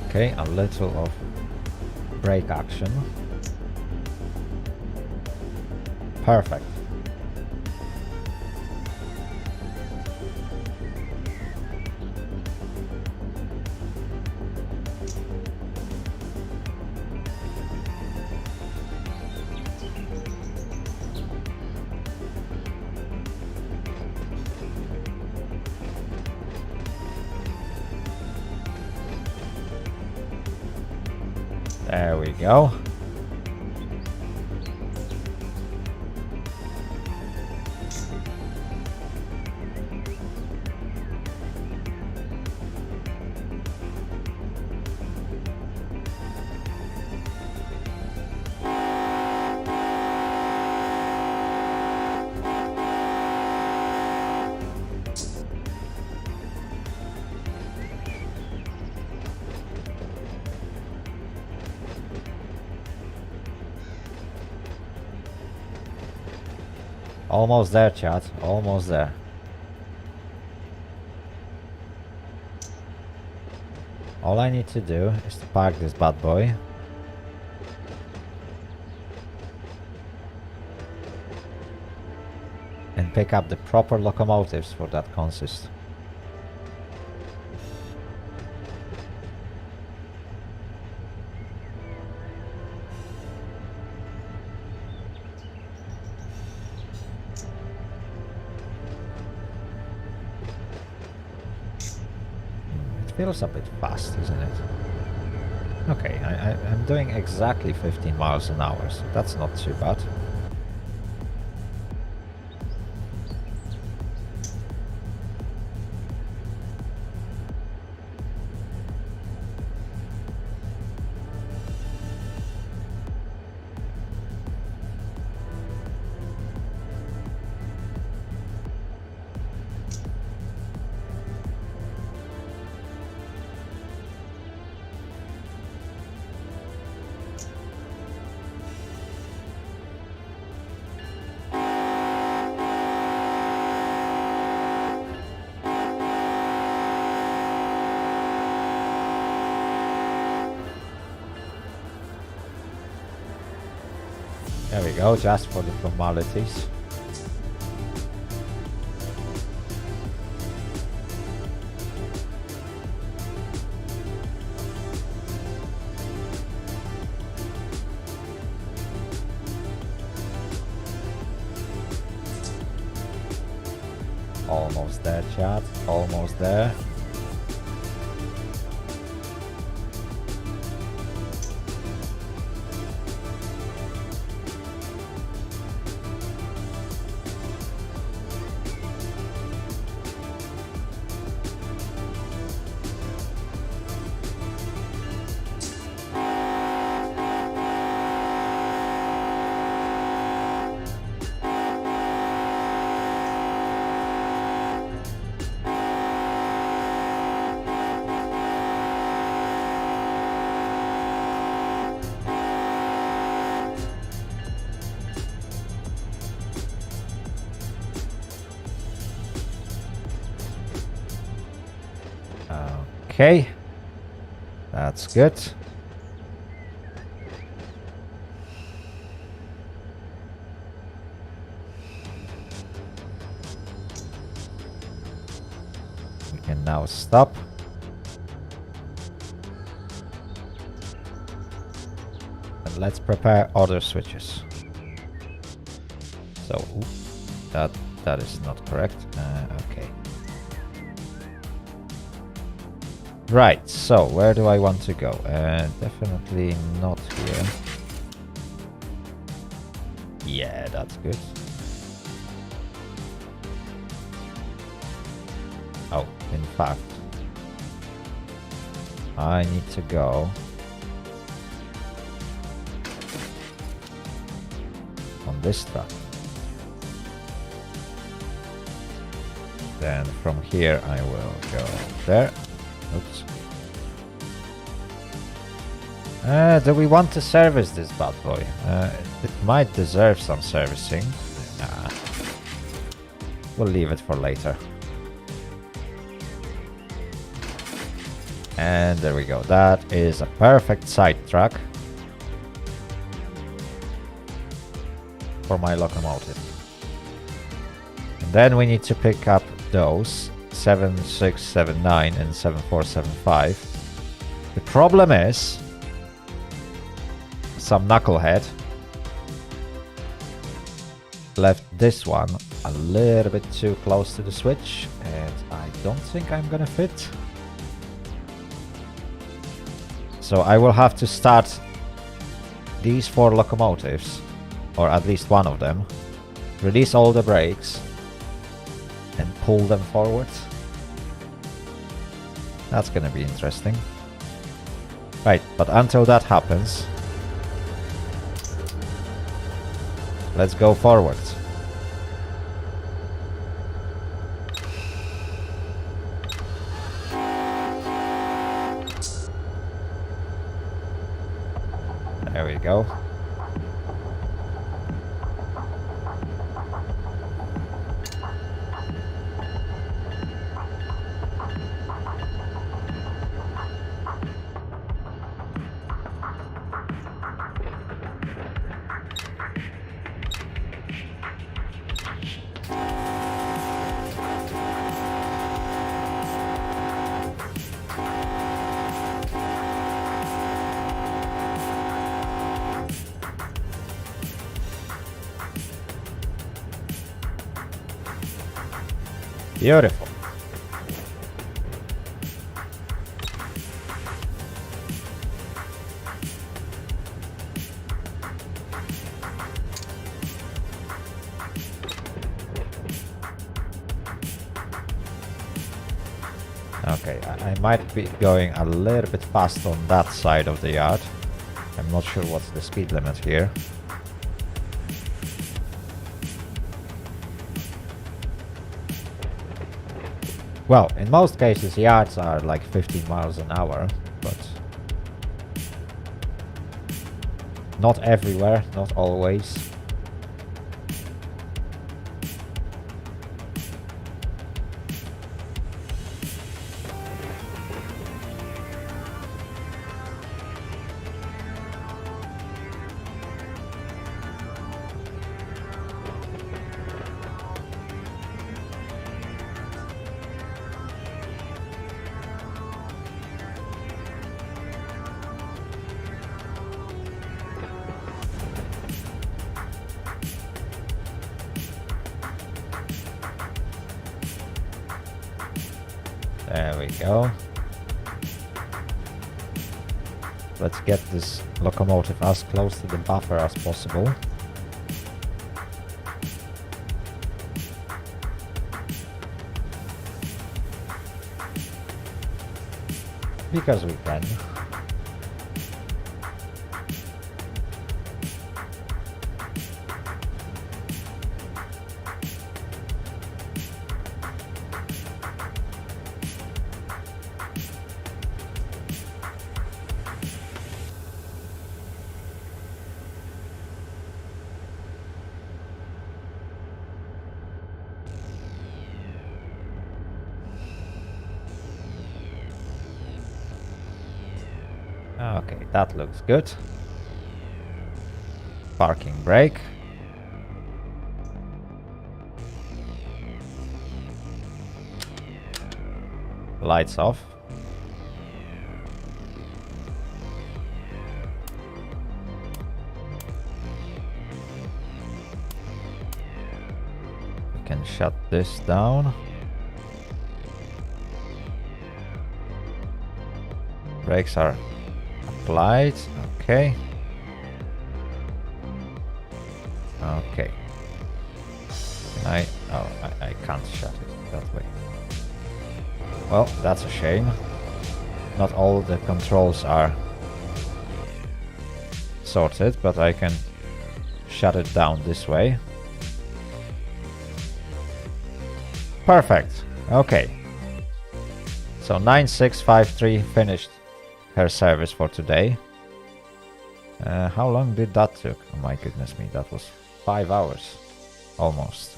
Okay, a little of brake action. Perfect. There we go. Almost there, chat. Almost there. All I need to do is to park this bad boy. And pick up the proper locomotives for that consist. Feels a bit fast, isn't it? Okay, I'm doing exactly 15 miles an hour, so that's not too bad. There we go, just for the formalities. Almost there, chat. Almost there. Okay, that's good. We can now stop. And let's prepare other switches. So, that is not correct. Okay. Right, so where do I want to go? Definitely not here. Yeah, that's good. Oh, in fact, I need to go on this track. Then from here I will go there. Oops. Do we want to service this bad boy? It might deserve some servicing. Nah. We'll leave it for later. And there we go. That is a perfect side track for my locomotive. And then we need to pick up those 7679 and 7475. The problem is some knucklehead left this one a little bit too close to the switch, and I don't think I'm gonna fit. So I will have to start these 4 locomotives, or at least one of them, release all the brakes and pull them forward. That's gonna be interesting. Right, but until that happens, let's go forward. There we go. Beautiful. Okay, I might be going a little bit fast on that side of the yard. I'm not sure what's the speed limit here. Well, in most cases yards are like 15 miles an hour, but not everywhere, not always. There we go. Let's get this locomotive as close to the buffer as possible. Because we can. Okay, that looks good. Parking brake. Lights off. We can shut this down. Brakes are applied. Okay. Okay. I can't shut it that way. Well, that's a shame. Not all the controls are sorted, but I can shut it down this way. Perfect. Okay. So 9653 finished her service for today. How long did that took? Oh my goodness me, that was 5 hours. Almost.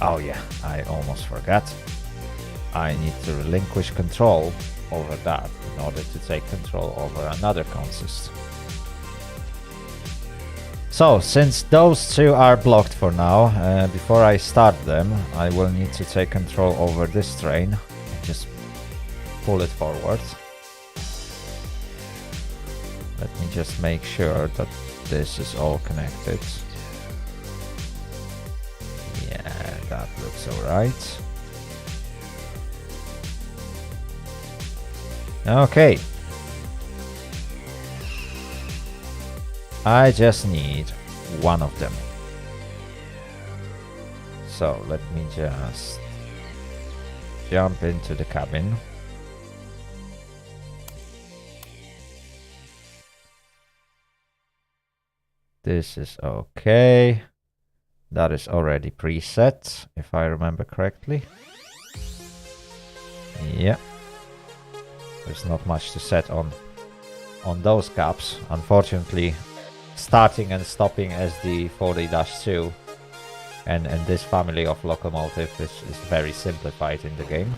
Oh yeah, I almost forgot. I need to relinquish control over that in order to take control over another consist. So, since those two are blocked for now, before I start them, I will need to take control over this train and just pull it forward. Let me just make sure that this is all connected. Yeah, that looks alright. Okay. I just need one of them. So let me just jump into the cabin. This is okay. That is already preset, if I remember correctly. Yeah. There's not much to set on those caps. Unfortunately, starting and stopping SD40-2 and this family of locomotive is very simplified in the game.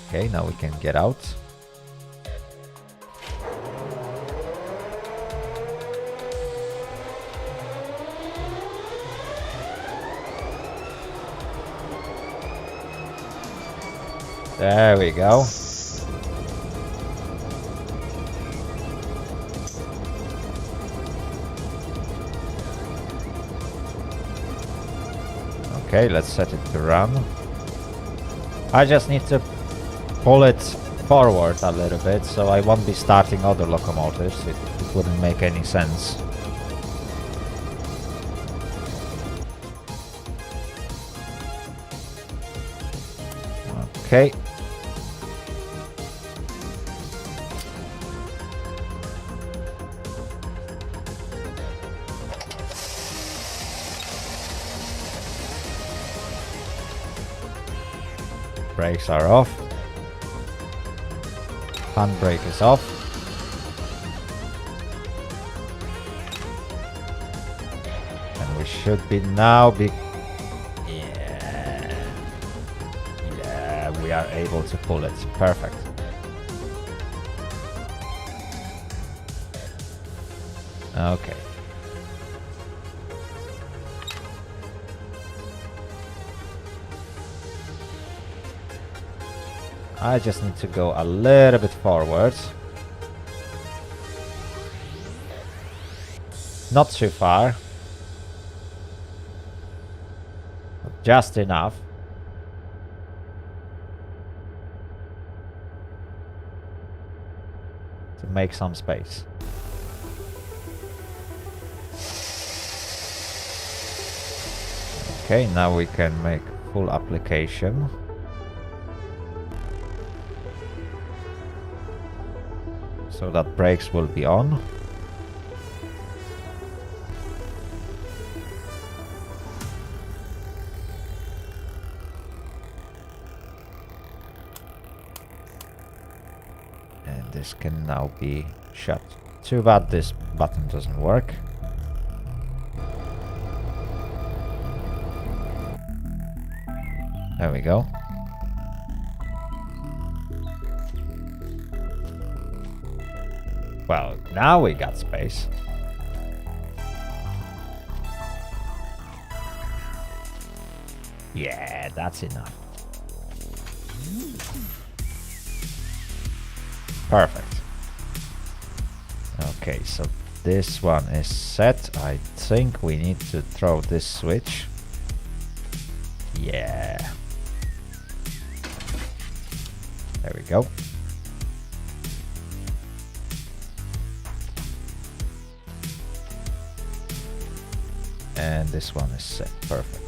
Okay, now we can get out. There we go. Okay, let's set it to run. I just need to pull it forward a little bit, so I won't be starting other locomotives. It wouldn't make any sense. Okay. Brakes are off. Handbrake is off. And we should be now yeah, we are able to pull it. Perfect. Okay. I just need to go a little bit forward. Not too far. Just enough. To make some space. Okay, now we can make full application. So that brakes will be on. And this can now be shut. Too bad this button doesn't work. There we go. Well, now we got space. Yeah, that's enough. Perfect. Okay, so this one is set. I think we need to throw this switch. Yeah. There we go. And this one is set. Perfect.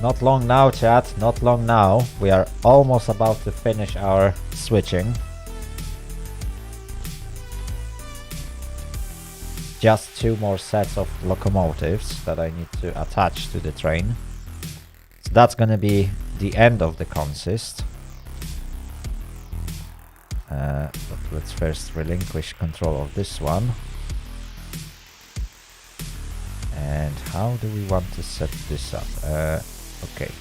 Not long now, chat. Not long now. We are almost about to finish our switching. Just 2 more sets of locomotives that I need to attach to the train. So that's gonna be the end of the consist. But let's first relinquish control of this one. And how do we want to set this up? Okay.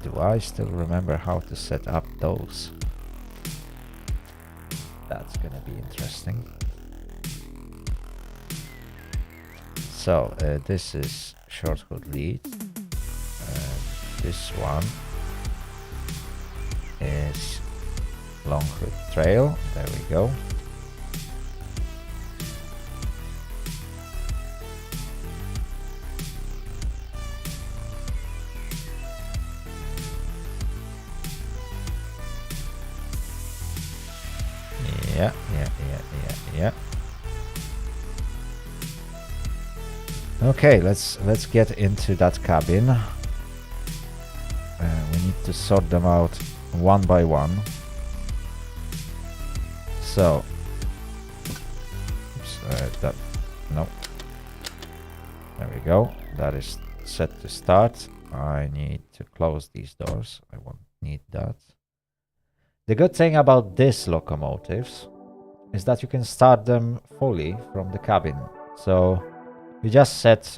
Do I still remember how to set up those? That's gonna be interesting. So this is shortcut lead. This one is long hood trail. There we go. Yeah. Okay, let's get into that cabin. We need to sort them out one by one. So, oops, no. There we go. That is set to start. I need to close these doors. I won't need that. The good thing about these locomotives is that you can start them fully from the cabin. So you just set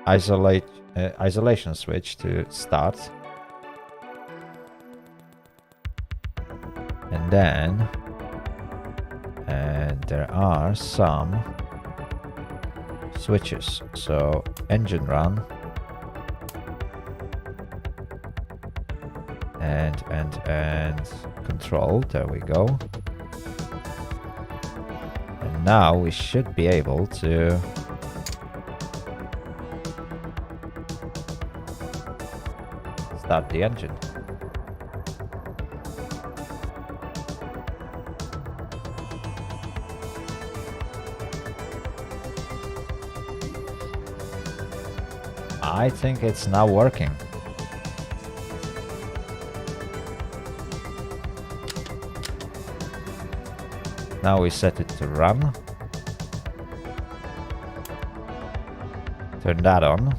isolation switch to start, and then there are some switches. So engine run and control. There we go. And now we should be able to start the engine. I think it's now working. Now we set it to run. Turn that on.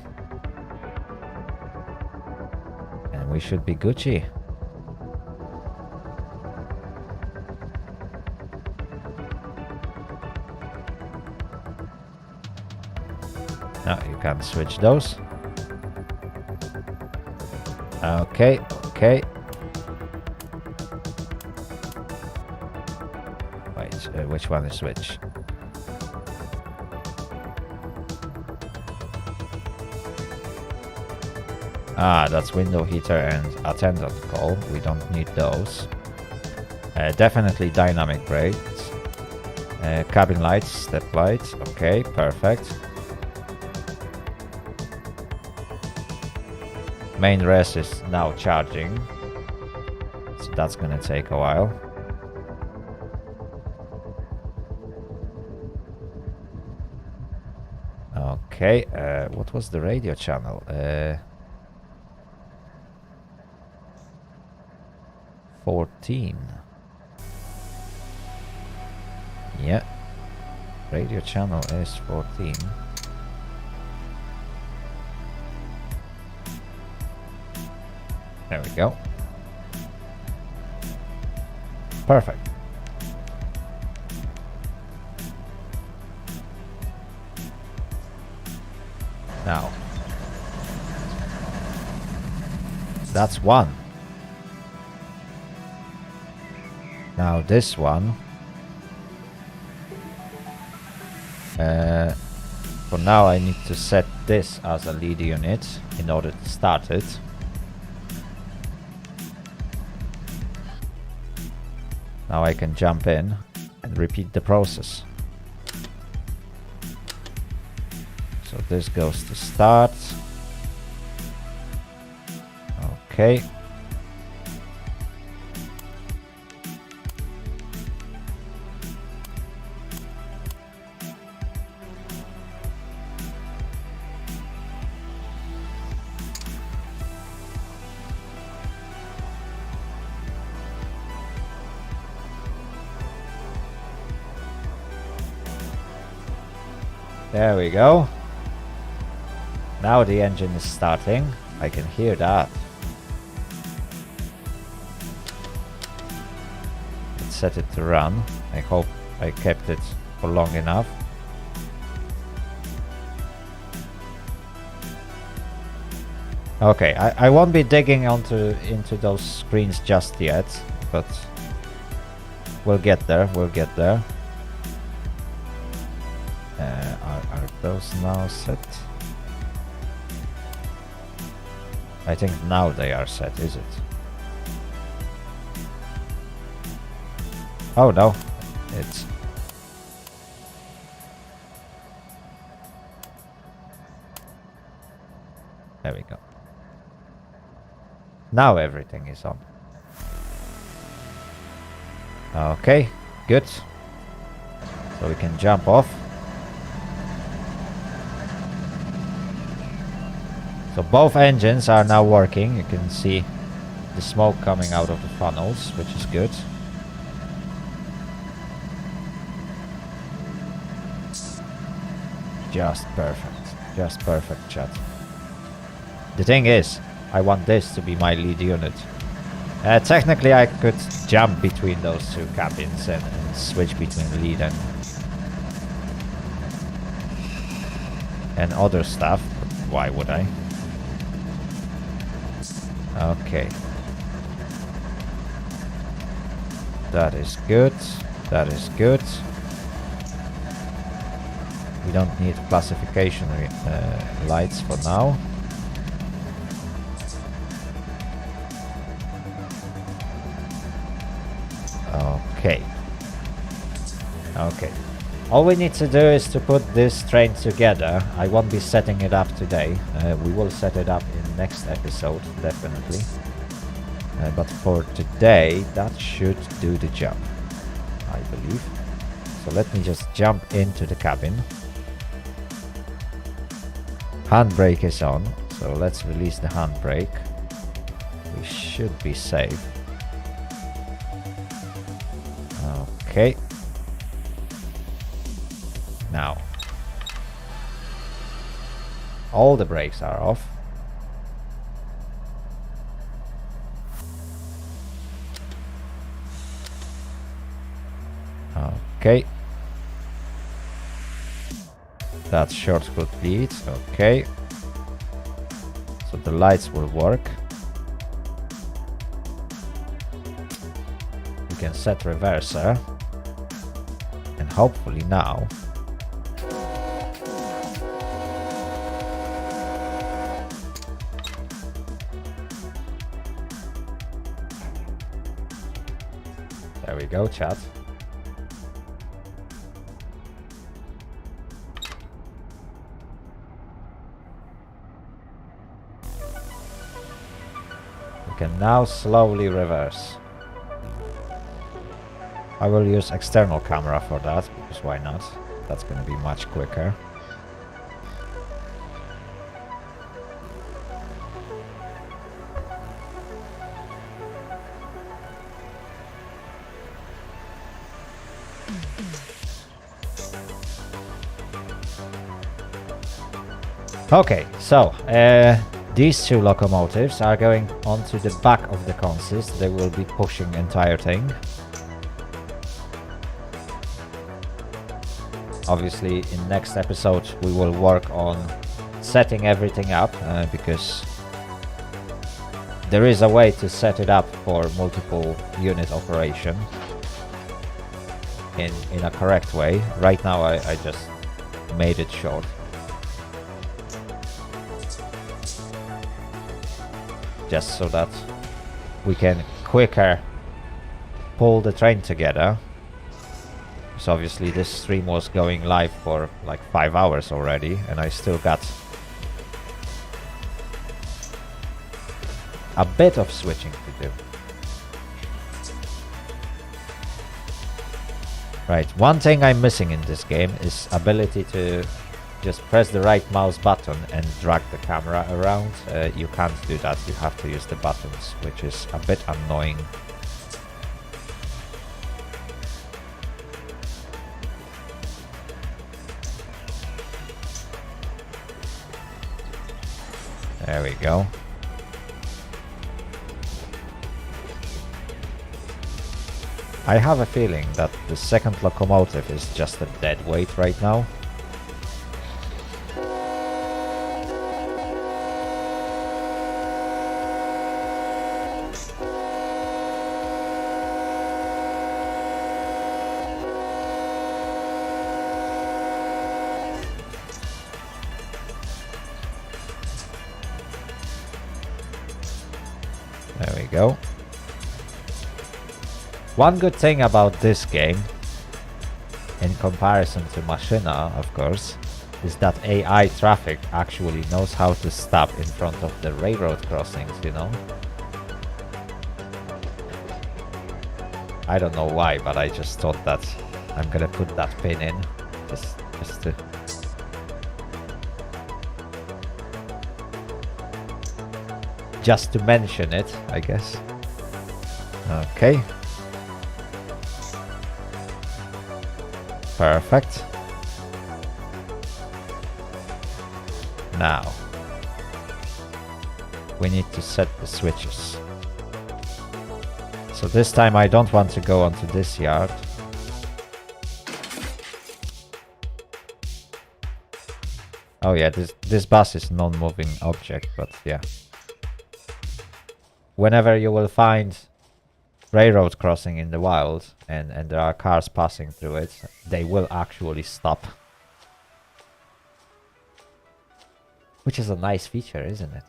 And we should be Gucci. Now you can switch those. Okay. Wait, which one is which? Ah, that's window heater and attendant call. We don't need those. Definitely dynamic brakes. Cabin lights, step lights. Okay, perfect. Main res is now charging, so that's gonna take a while. Okay, what was the radio channel? 14. Yeah, radio channel is 14. There we go. Perfect. Now, that's one. Now this one, for now I need to set this as a lead unit in order to start it. Now I can jump in and repeat the process. So this goes to start. Okay. There we go. Now the engine is starting. I can hear that. Let's set it to run. I hope I kept it for long enough. Okay, I won't be digging into those screens just yet, but we'll get there. We'll get there. Are those now set? I think now they are set, is it? Oh no, it's... There we go. Now everything is on. Okay, good. So we can jump off. So both engines are now working. You can see the smoke coming out of the funnels, which is good. Just perfect. Just perfect, chat. The thing is, I want this to be my lead unit. Technically I could jump between those two cabins and switch between lead and other stuff, but why would I? Okay. That is good. That is good. We don't need classification lights for now. Okay. Okay. All we need to do is to put this train together. I won't be setting it up today. We will set it up in next episode, definitely. But for today, that should do the job, I believe. So let me just jump into the cabin. Handbrake is on, so let's release the handbrake. We should be safe. Okay. Now, all the brakes are off. Okay. That's short-cut lead. Okay. So the lights will work. We can set reverser. And hopefully now There we go, chat. We can now slowly reverse. I will use external camera for that, because why not? That's gonna be much quicker. Okay, so these two locomotives are going onto the back of the consist. They will be pushing the entire thing. Obviously, in next episode we will work on setting everything up because there is a way to set it up for multiple unit operation in a correct way. Right now I just made it short. Just so that we can quicker pull the train together. So obviously this stream was going live for like 5 hours already, and I still got a bit of switching to do. Right, one thing I'm missing in this game is ability to just press the right mouse button and drag the camera around. You can't do that, you have to use the buttons, which is a bit annoying. There we go. I have a feeling that the second locomotive is just a dead weight right now. There we go. One good thing about this game, in comparison to Machina, of course, is that AI traffic actually knows how to stop in front of the railroad crossings, you know? I don't know why, but I just thought that I'm gonna put that pin in, just to... just to mention it, I guess. Okay. Perfect. Now, we need to set the switches. So this time I don't want to go onto this yard. Oh yeah, this bus is non-moving object, but yeah. Whenever you will find railroad crossing in the wild and there are cars passing through it, they will actually stop. Which is a nice feature, isn't it?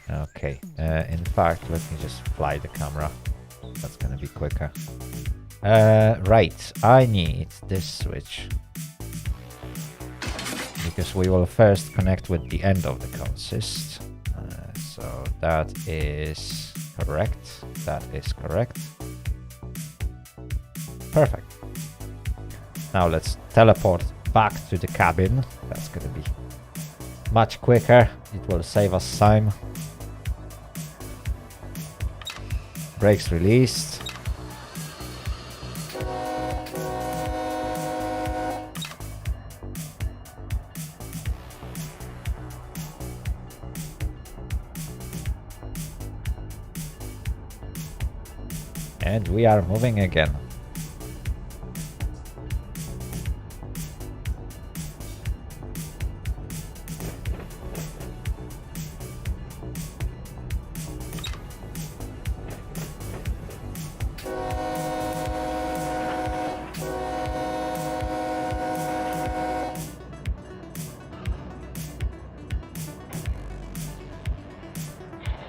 Okay, in fact, let me just fly the camera. That's gonna be quicker. Right, I need this switch. Because we will first connect with the end of the consist. So that is correct. That is correct. Perfect. Now let's teleport back to the cabin. That's gonna be much quicker. It will save us time. Brakes released. And we are moving again.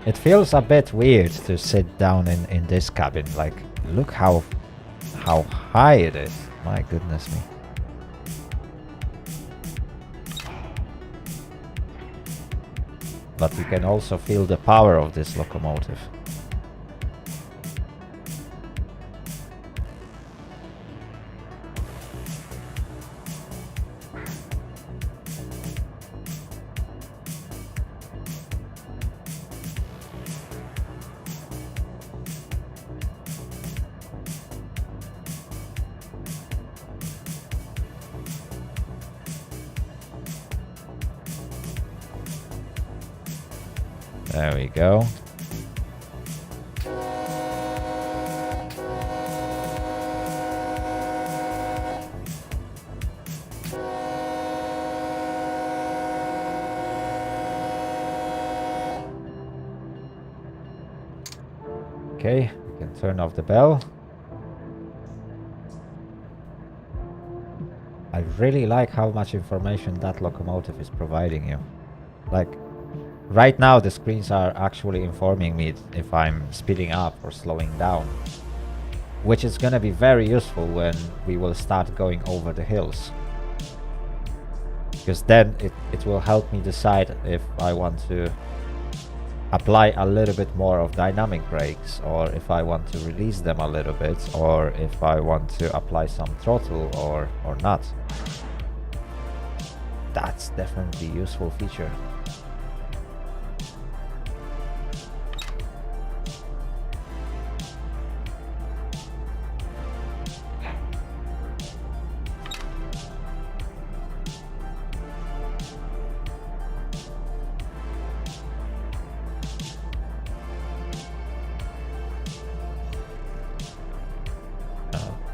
It feels a bit weird to sit down in this cabin. Like, look how high it is. My goodness me. But you can also feel the power of this locomotive. There we go. Okay, we can turn off the bell. I really like how much information that locomotive is providing you. Like, right now the screens are actually informing me if I'm speeding up or slowing down, which is gonna be very useful when we will start going over the hills, because then it will help me decide if I want to apply a little bit more of dynamic brakes, or if I want to release them a little bit, or if I want to apply some throttle or not. That's definitely a useful feature.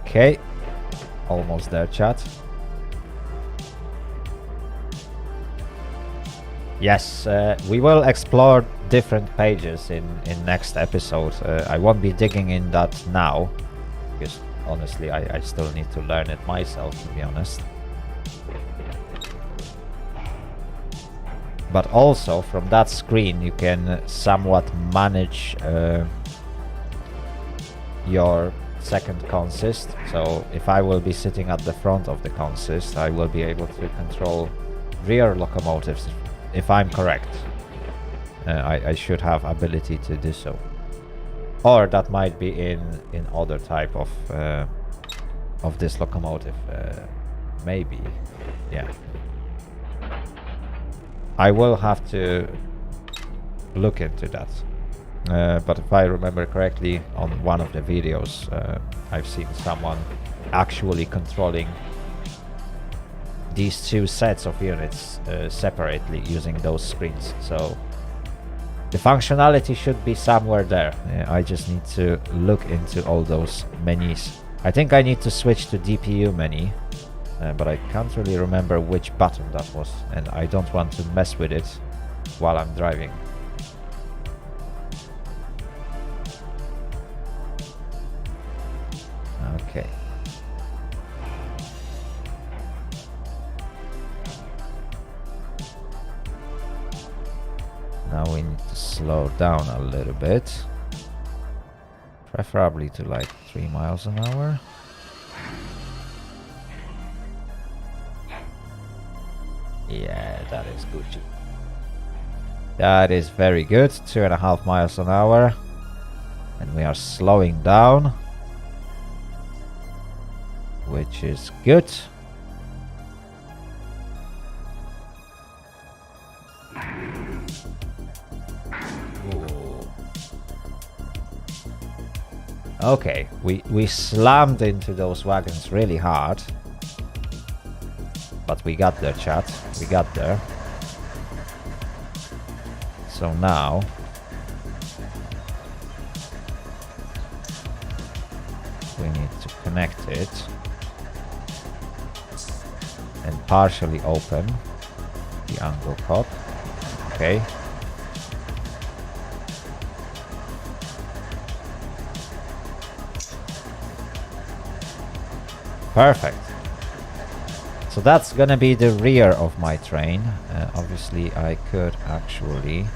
Okay, almost there, chat. Yes, we will explore different pages in next episode. I won't be digging in that now, because honestly I still need to learn it myself, to be honest. But also from that screen you can somewhat manage your second consist. So if I will be sitting at the front of the consist, I will be able to control rear locomotives, if I'm correct. I should have ability to do so, or that might be in other type of this locomotive, maybe. Yeah, I will have to look into that. But if I remember correctly, on one of the videos, I've seen someone actually controlling these two sets of units separately using those screens. So the functionality should be somewhere there. I just need to look into all those menus. I think I need to switch to DPU menu, but I can't really remember which button that was, and I don't want to mess with it while I'm driving. Okay. Now we need to slow down a little bit. Preferably to like 3 miles an hour. Yeah, that is Gucci. That is very good. 2.5 miles an hour. And we are slowing down, which is good. Okay, we slammed into those wagons really hard, but we got there, chat. We got there. So now we need to connect it and partially open the angle pod. Okay. Perfect. So that's gonna be the rear of my train. Obviously I could actually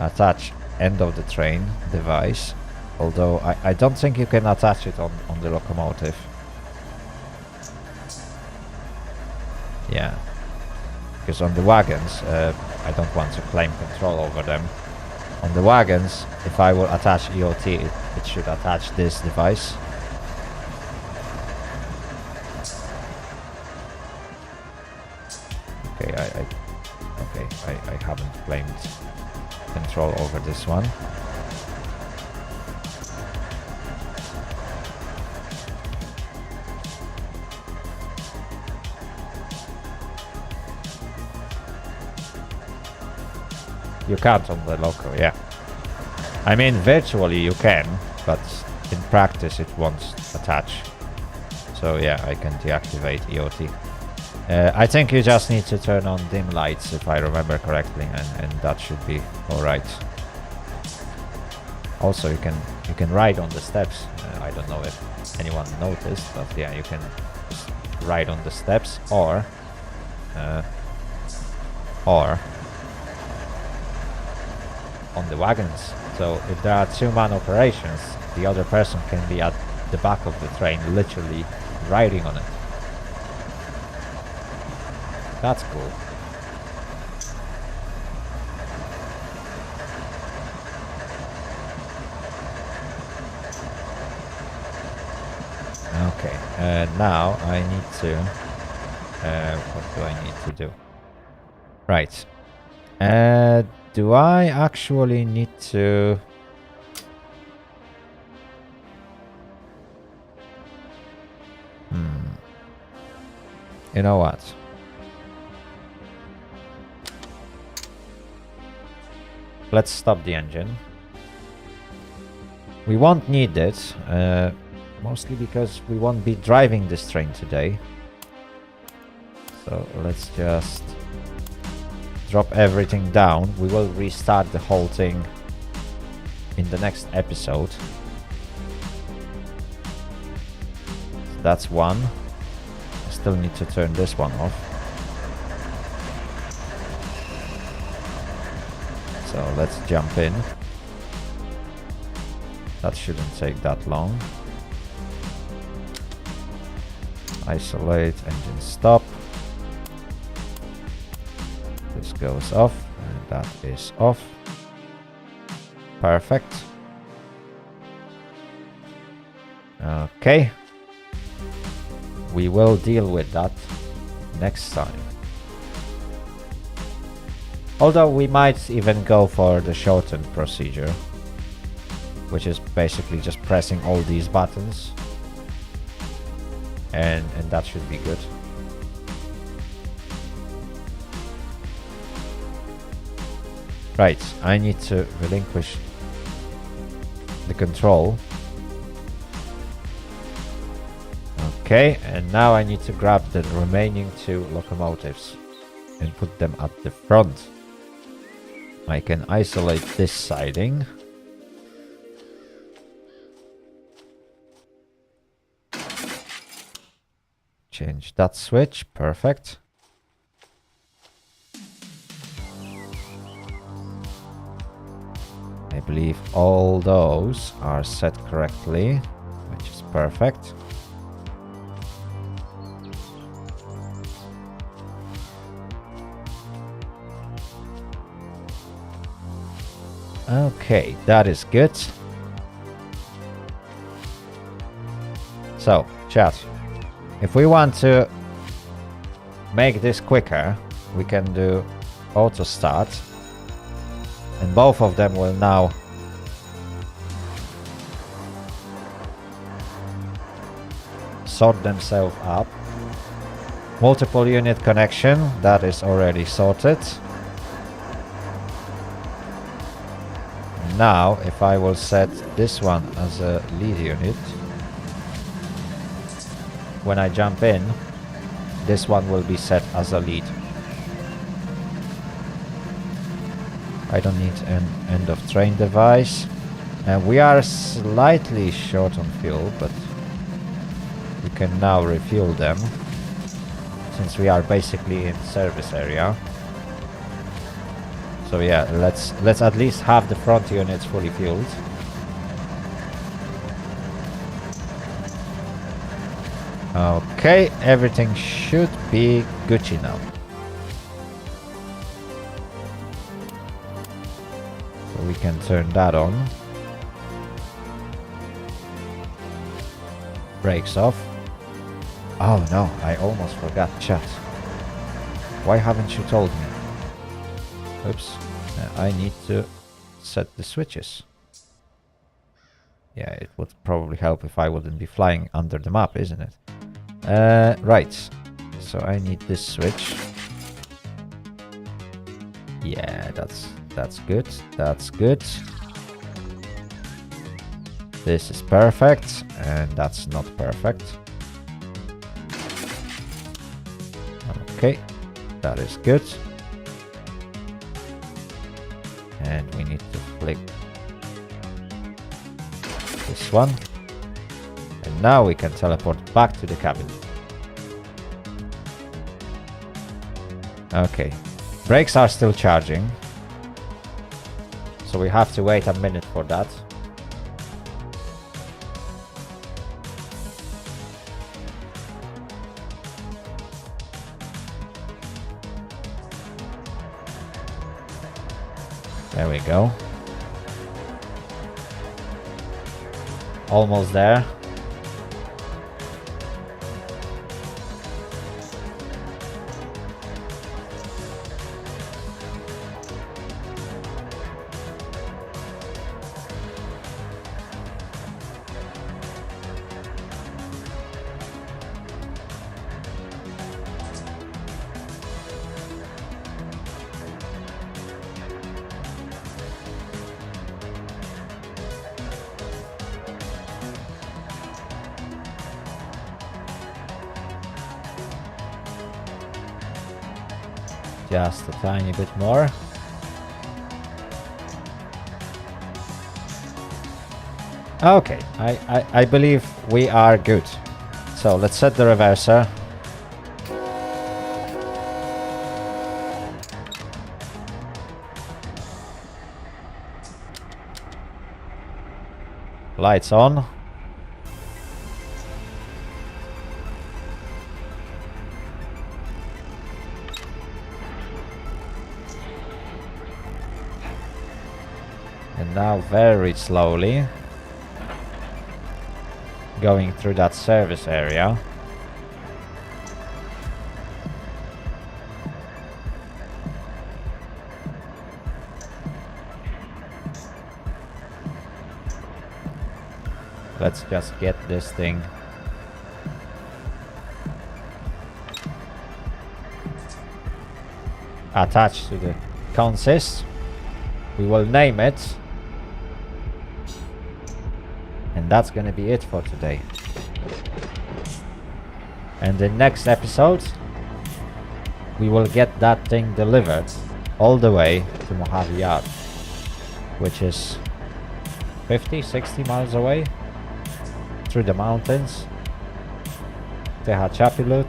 attach end of the train device, although I don't think you can attach it on the locomotive. Yeah, because on the wagons, I don't want to claim control over them. On the wagons, if I will attach EOT, it should attach this device. Okay, I haven't claimed control over this one. You can't on the local, yeah. I mean, virtually you can, but in practice it won't attach. So yeah, I can deactivate EOT. I think you just need to turn on dim lights, if I remember correctly, and that should be alright. Also, you can ride on the steps. I don't know if anyone noticed, but yeah, you can just ride on the steps, or on the wagons. So if there are two-man operations, the other person can be at the back of the train, literally riding on it. That's cool. Okay, now I need to... what do I need to do? Right. Do I actually need to... You know what? Let's stop the engine. We won't need it, mostly because we won't be driving this train today. So let's just drop everything down. We will restart the whole thing in the next episode. That's one. I still need to turn this one off. So let's jump in. That shouldn't take that long. Isolate, engine stop. This goes off, and that is off. Perfect. Okay. We will deal with that next time. Although we might even go for the shortened procedure, which is basically just pressing all these buttons, and that should be good. Right, I need to relinquish the control. Okay, and now I need to grab the remaining two locomotives and put them at the front. I can isolate this siding. Change that switch, perfect. I believe all those are set correctly, which is perfect. Okay, that is good. So, chat, if we want to make this quicker, we can do auto start, and both of them will now sort themselves up. Multiple unit connection, that is already sorted. Now, if I will set this one as a lead unit, when I jump in, this one will be set as a lead. I don't need an end of train device. And we are slightly short on fuel, but we can now refuel them, since we are basically in service area. So yeah, let's at least have the front units fully fueled. Okay, everything should be Gucci now. So we can turn that on. Brakes off. Oh no, I almost forgot chat. Why haven't you told me? Oops, I need to set the switches. Yeah, it would probably help if I wouldn't be flying under the map, isn't it? Right, so I need this switch. Yeah, that's good, that's good. This is perfect, and that's not perfect. Okay, that is good. And we need to flick this one. And now we can teleport back to the cabin. Okay, brakes are still charging. So we have to wait a minute for that. There we go. Almost there. Just a tiny bit more. Okay, I believe we are good. So let's set the reverser. Lights on. And now very slowly going through that service area. Let's just get this thing attached to the consist. We will name it. And that's gonna be it for today. And the next episode, we will get that thing delivered all the way to Mojave Yard, which is 50-60 miles away through the mountains, Tehachapilut,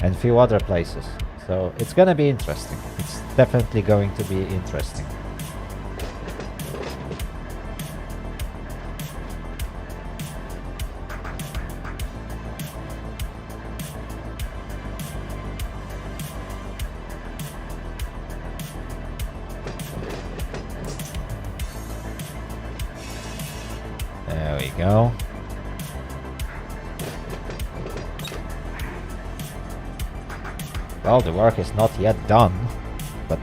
and a few other places. So it's gonna be interesting. It's definitely going to be interesting. There we go. Well, the work is not yet done, but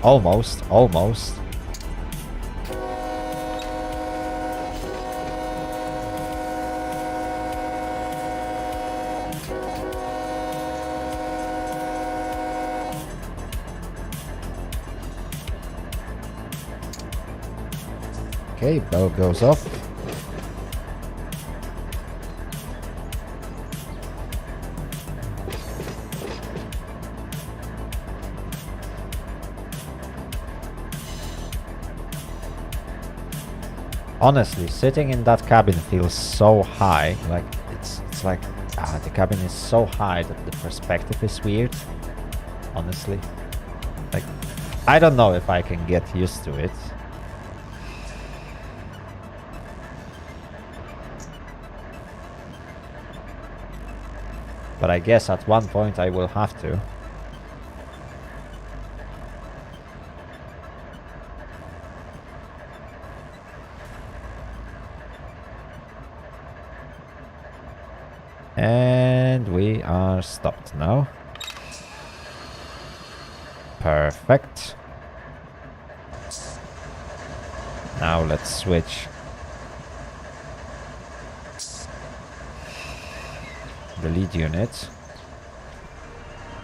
almost. Okay, bell goes off. Honestly, sitting in that cabin feels so high. Like it's like the cabin is so high that the perspective is weird. Honestly, like I don't know if I can get used to it. But I guess at one point I will have to. And we are stopped now. Perfect. Now let's switch the lead unit.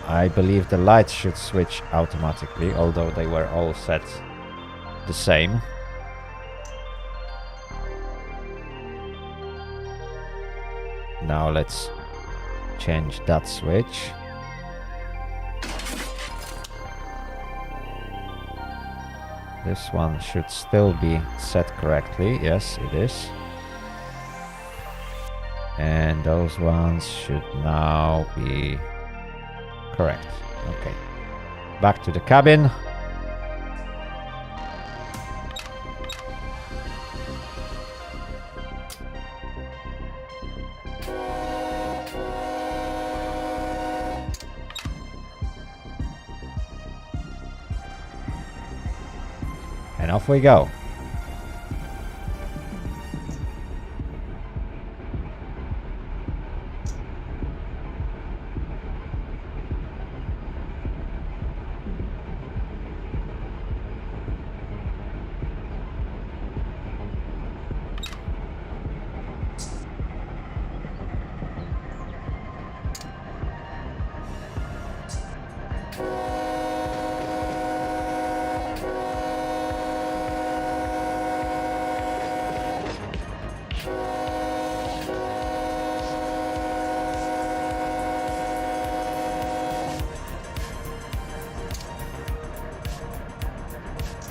I believe the lights should switch automatically, although they were all set the same. Now let's change that switch. This one should still be set correctly. Yes, it is. And those ones should now be correct. Okay. Back to the cabin. And off we go.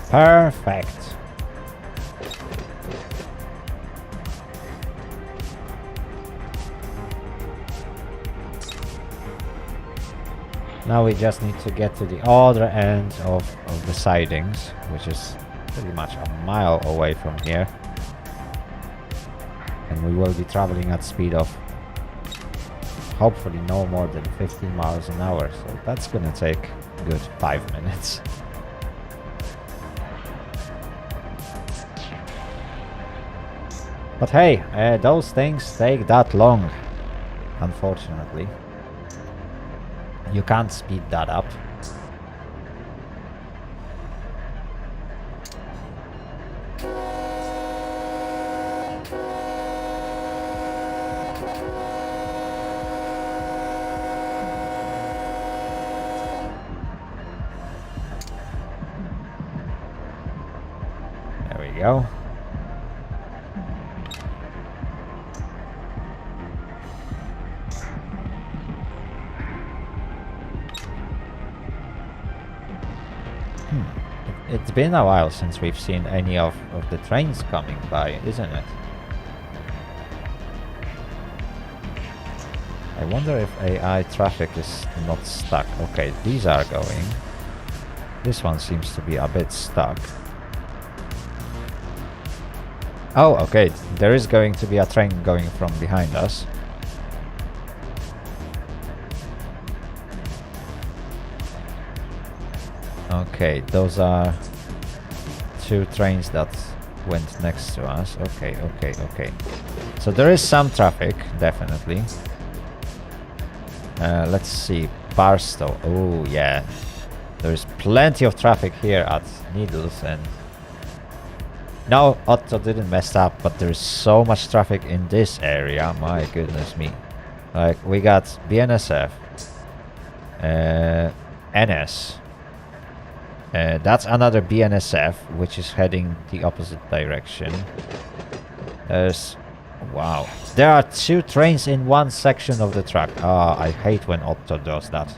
Perfect. Now we just need to get to the other end of the sidings, which is pretty much a mile away from here. And we will be traveling at speed of hopefully no more than 15 miles an hour. So that's gonna take a good 5 minutes. But hey, those things take that long, unfortunately. You can't speed that up. There we go. It's been a while since we've seen any of the trains coming by, isn't it? I wonder if AI traffic is not stuck. Okay, these are going. This one seems to be a bit stuck. Oh, okay, there is going to be a train going from behind us. Okay, those are two trains that went next to us. Okay. So there is some traffic, definitely. Let's see, Barstow. Oh yeah, there's plenty of traffic here at Needles, and no, Otto didn't mess up, but there's so much traffic in this area. My goodness me! Like we got BNSF, NS. That's another BNSF, which is heading the opposite direction. Wow. There are two trains in one section of the track. I hate when Otto does that.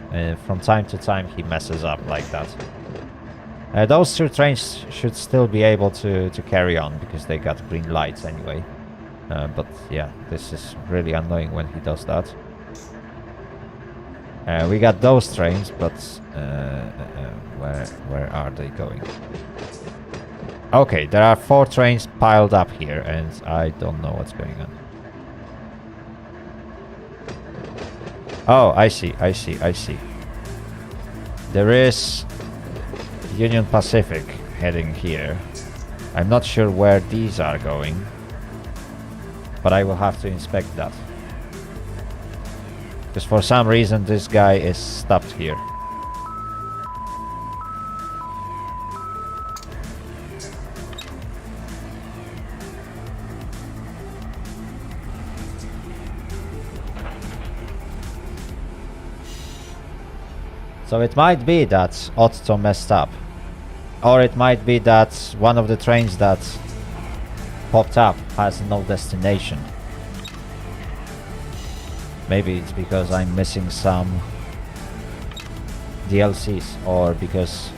From time to time he messes up like that. Those two trains should still be able to carry on, because they got green lights anyway. But yeah, this is really annoying when he does that. We got those trains, but where are they going? Okay, there are 4 trains piled up here, and I don't know what's going on. Oh, I see. There is Union Pacific heading here. I'm not sure where these are going, but I will have to inspect that. Because for some reason this guy is stopped here. So it might be that Otto messed up. Or it might be that one of the trains that popped up has no destination. Maybe it's because I'm missing some DLCs, or because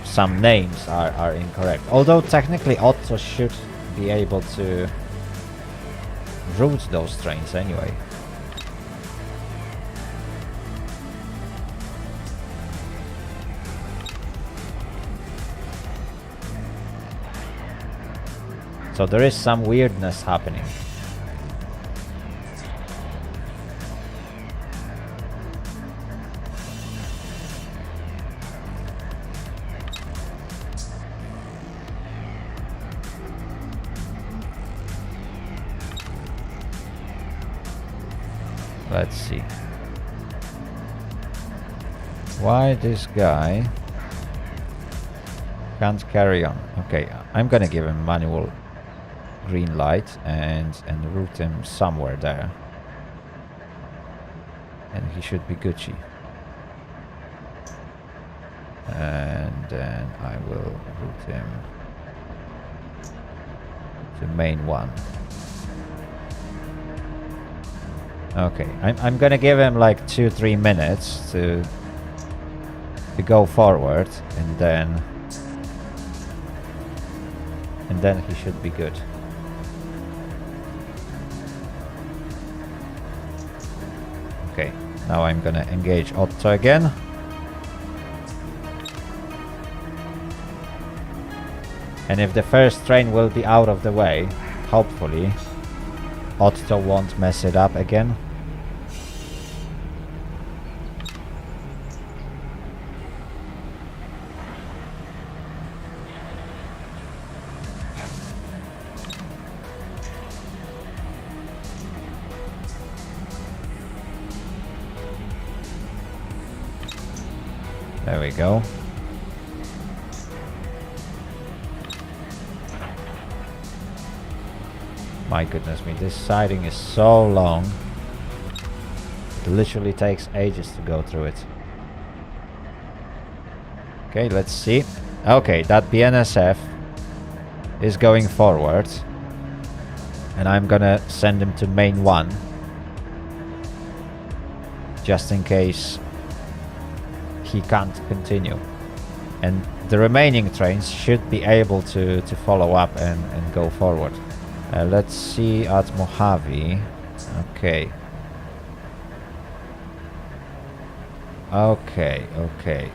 some names are incorrect. Although technically Otto should be able to route those trains anyway. So there is some weirdness happening. Let's see. Why this guy can't carry on? Okay, I'm gonna give him manual green light and route him somewhere there, and he should be Gucci. And then I will route him to main 1. Okay, I'm gonna give him like 2-3 minutes to go forward, and then he should be good. Okay, now I'm gonna engage Otto again. And if the first train will be out of the way, hopefully Otto won't mess it up again. There we go. My goodness me, this siding is so long. It literally takes ages to go through it. Okay, let's see. Okay, that BNSF is going forward. And I'm gonna send him to main 1. Just in case he can't continue. And the remaining trains should be able to follow up and go forward. Let's see at Mojave. Okay. Okay.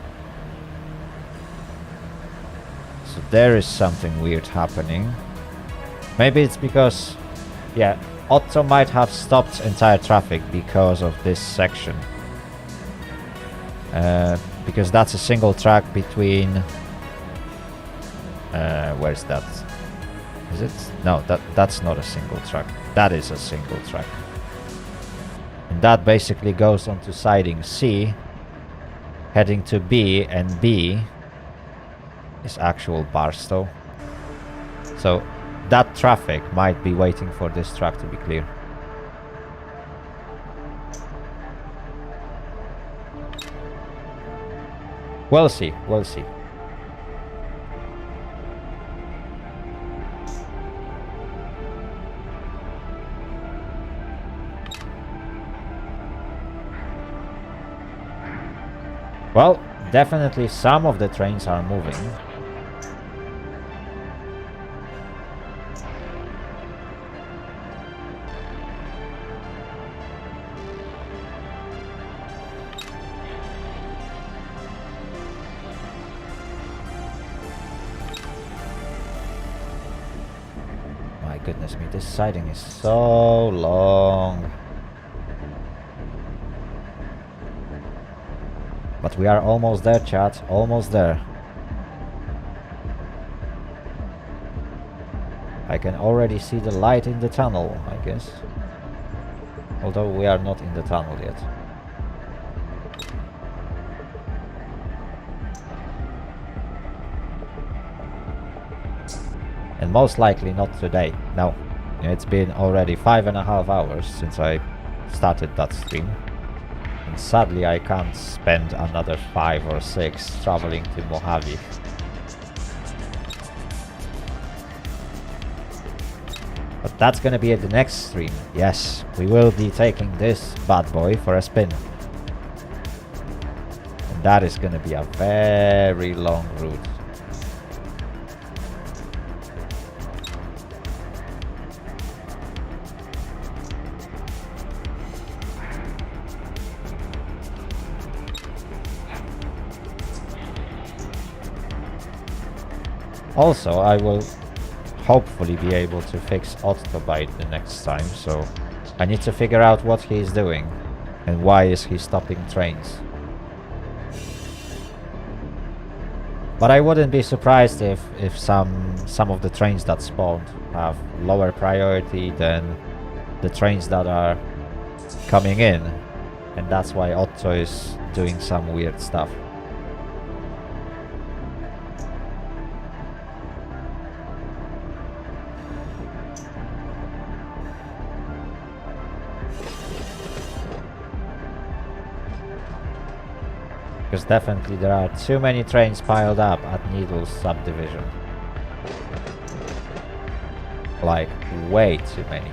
So there is something weird happening. Maybe it's because, yeah, Otto might have stopped entire traffic because of this section. Because that's a single track between... where's that? Is it? No, that's not a single track. That is a single track. And that basically goes onto siding C, heading to B, and B is actual Barstow. So that traffic might be waiting for this track to be clear. We'll see. Well, definitely some of the trains are moving. goodness me, this siding is so long. But we are almost there, chat. Almost there. I can already see the light in the tunnel, I guess. Although we are not in the tunnel yet. And most likely not today. No. It's been already 5.5 hours since I started that stream. And sadly I can't spend another 5 or 6 traveling to Mojave. But that's gonna be at the next stream. Yes, we will be taking this bad boy for a spin. And that is gonna be a very long route. Also, I will hopefully be able to fix Otto by the next time, so I need to figure out what he is doing and why is he stopping trains. But I wouldn't be surprised if some of the trains that spawned have lower priority than the trains that are coming in, and that's why Otto is doing some weird stuff. Because definitely there are too many trains piled up at Needles subdivision. Like, way too many.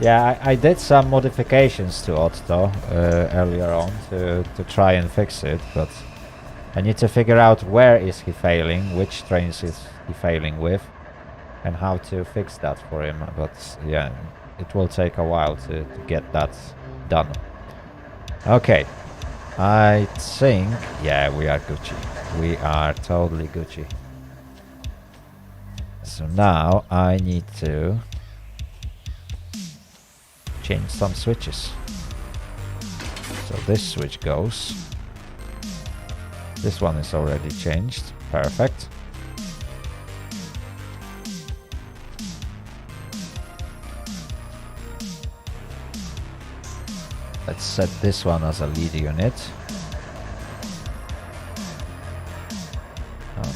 Yeah, I did some modifications to Otto earlier on to try and fix it, but I need to figure out where is he failing, which trains is he failing with, and how to fix that for him. But yeah, it will take a while to get that done. Okay, I think, yeah, we are Gucci. We are totally Gucci. So now I need to change some switches. So this switch goes. This one is already changed. Perfect. Let's set this one as a lead unit.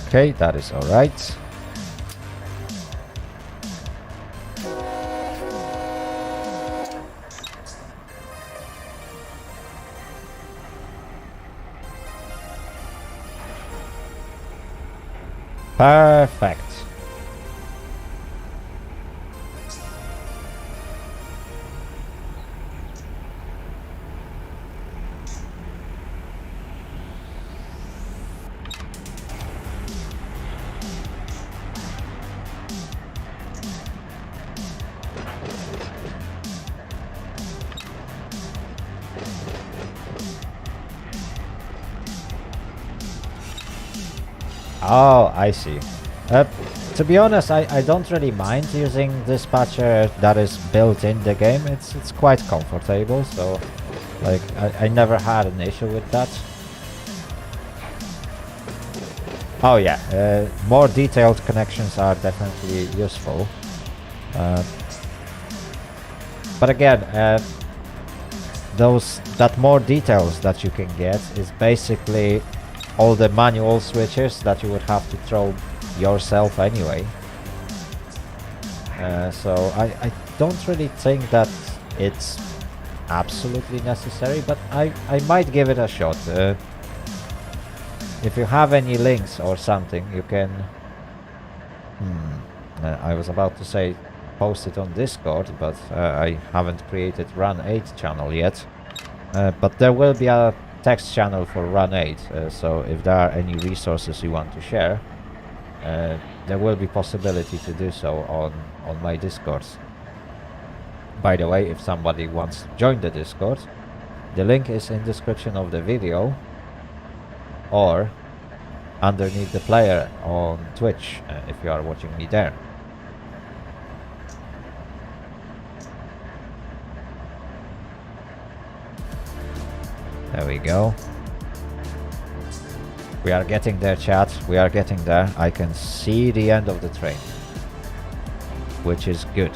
Okay, that is alright. Perfect. Oh, I see. To be honest, I don't really mind using dispatcher that is built in the game. It's quite comfortable, so like I never had an issue with that. Oh yeah, more detailed connections are definitely useful. But again, that more details that you can get is basically all the manual switches that you would have to throw yourself anyway. So I don't really think that it's absolutely necessary, but I might give it a shot. If you have any links or something, you can... I was about to say post it on Discord, but I haven't created Run 8 channel yet. But there will be a text channel for Run 8, so if there are any resources you want to share, there will be possibility to do so on my Discord. By the way, if somebody wants to join the Discord, the link is in description of the video or underneath the player on Twitch, if you are watching me there. There we go. We are getting there, chat. We are getting there. I can see the end of the train, which is good.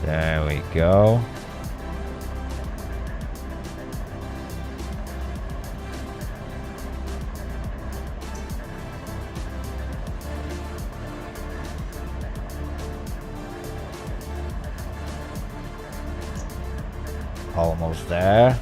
There we go. Almost there.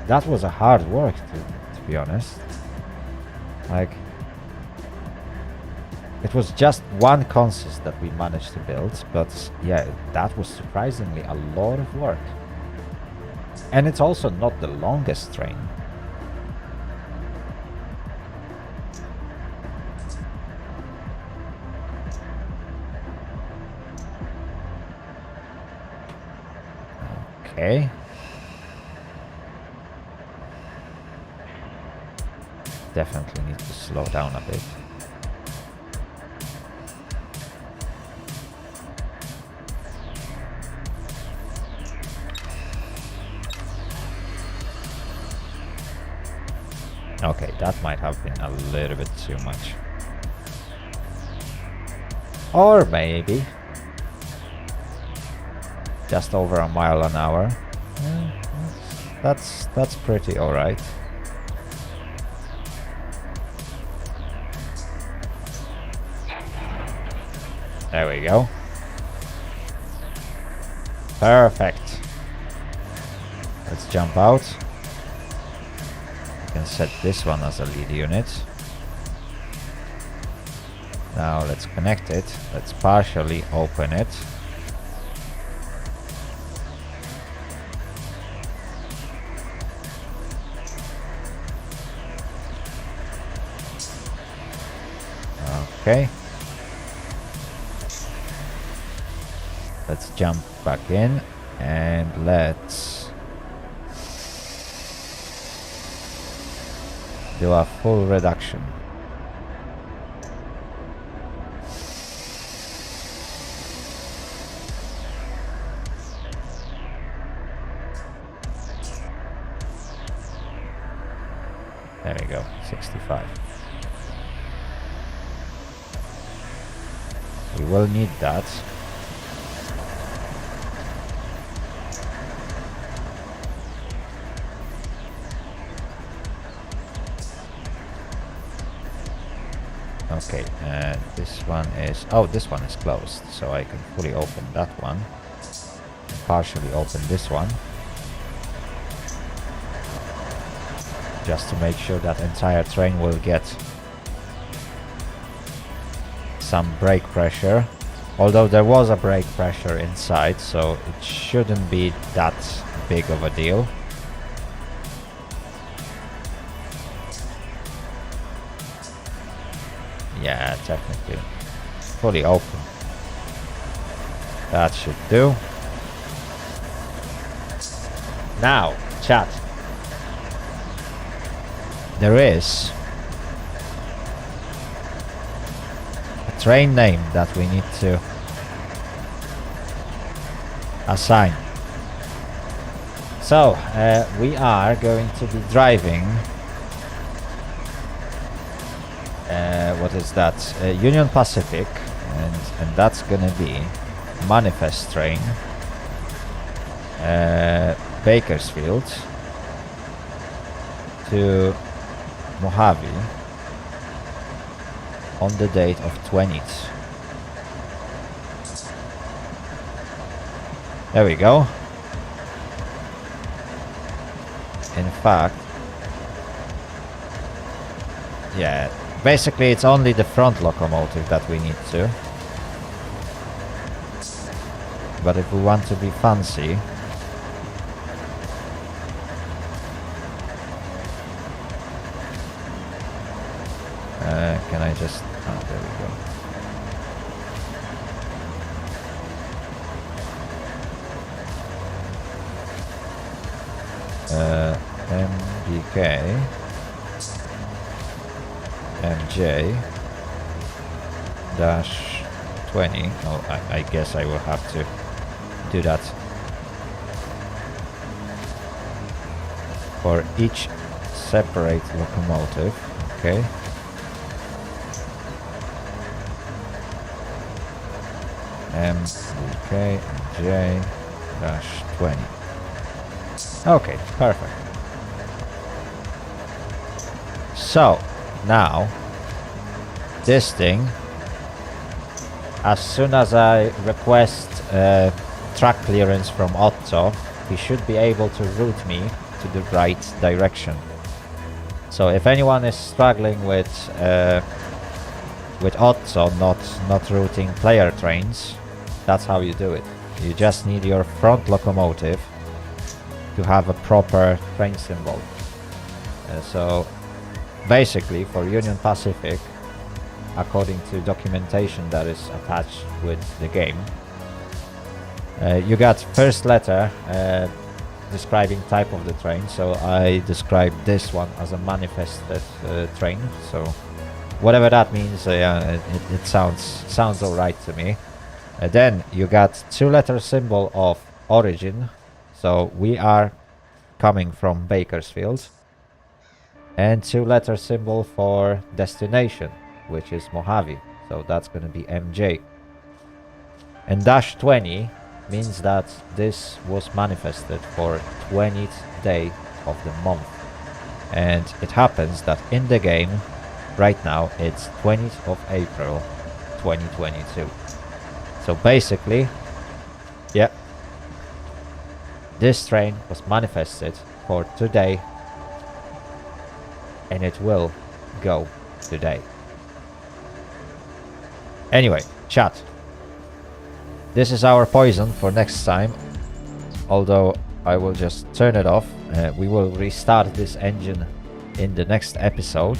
That was a hard work, to be honest. Like, it was just one consist that we managed to build, but yeah, that was surprisingly a lot of work. And it's also not the longest train. Okay. Definitely need to slow down a bit. Okay, that might have been a little bit too much. Or maybe just over a mile an hour. That's pretty alright. There we go. Perfect. Let's jump out. You can set this one as a lead unit. Now let's connect it. Let's partially open it. Okay. Let's jump back in and let's do a full reduction. There we go, 65. We will need that. Okay, and this one is... Oh, this one is closed, so I can fully open that one. Partially open this one. Just to make sure that entire train will get some brake pressure. Although there was a brake pressure inside, so it shouldn't be that big of a deal. Yeah, technically. Fully open. That should do. Now, chat. There is a train name that we need to assign. So we are going to be driving what is that? Union Pacific, and that's gonna be manifest train Bakersfield to Mojave on the date of 20th. There we go. In fact, yeah, basically it's only the front locomotive that we need to. But if we want to be fancy, can I just... oh, there we go. MDK MJ dash 20. Oh, I guess I will have to do that for each separate locomotive. Okay. MDK MJ dash 20. Okay, perfect. So now this thing, as soon as I request track clearance from Otto, he should be able to route me to the right direction. So if anyone is struggling with Otto not routing player trains, that's how you do it. You just need your front locomotive to have a proper train symbol. So basically for Union Pacific, according to documentation that is attached with the game, you got first letter describing type of the train. So I described this one as a manifested train, so whatever that means, it sounds alright to me. Then you got two-letter symbol of origin, so we are coming from Bakersfield, and two-letter symbol for destination, which is Mojave, so that's going to be MJ. And dash 20 means that this was manifested for 20th day of the month, and it happens that in the game right now it's 20th of April 2022. So basically, yeah, this train was manifested for today, and it will go today. Anyway, chat, this is our poison for next time, although I will just turn it off. We will restart this engine in the next episode,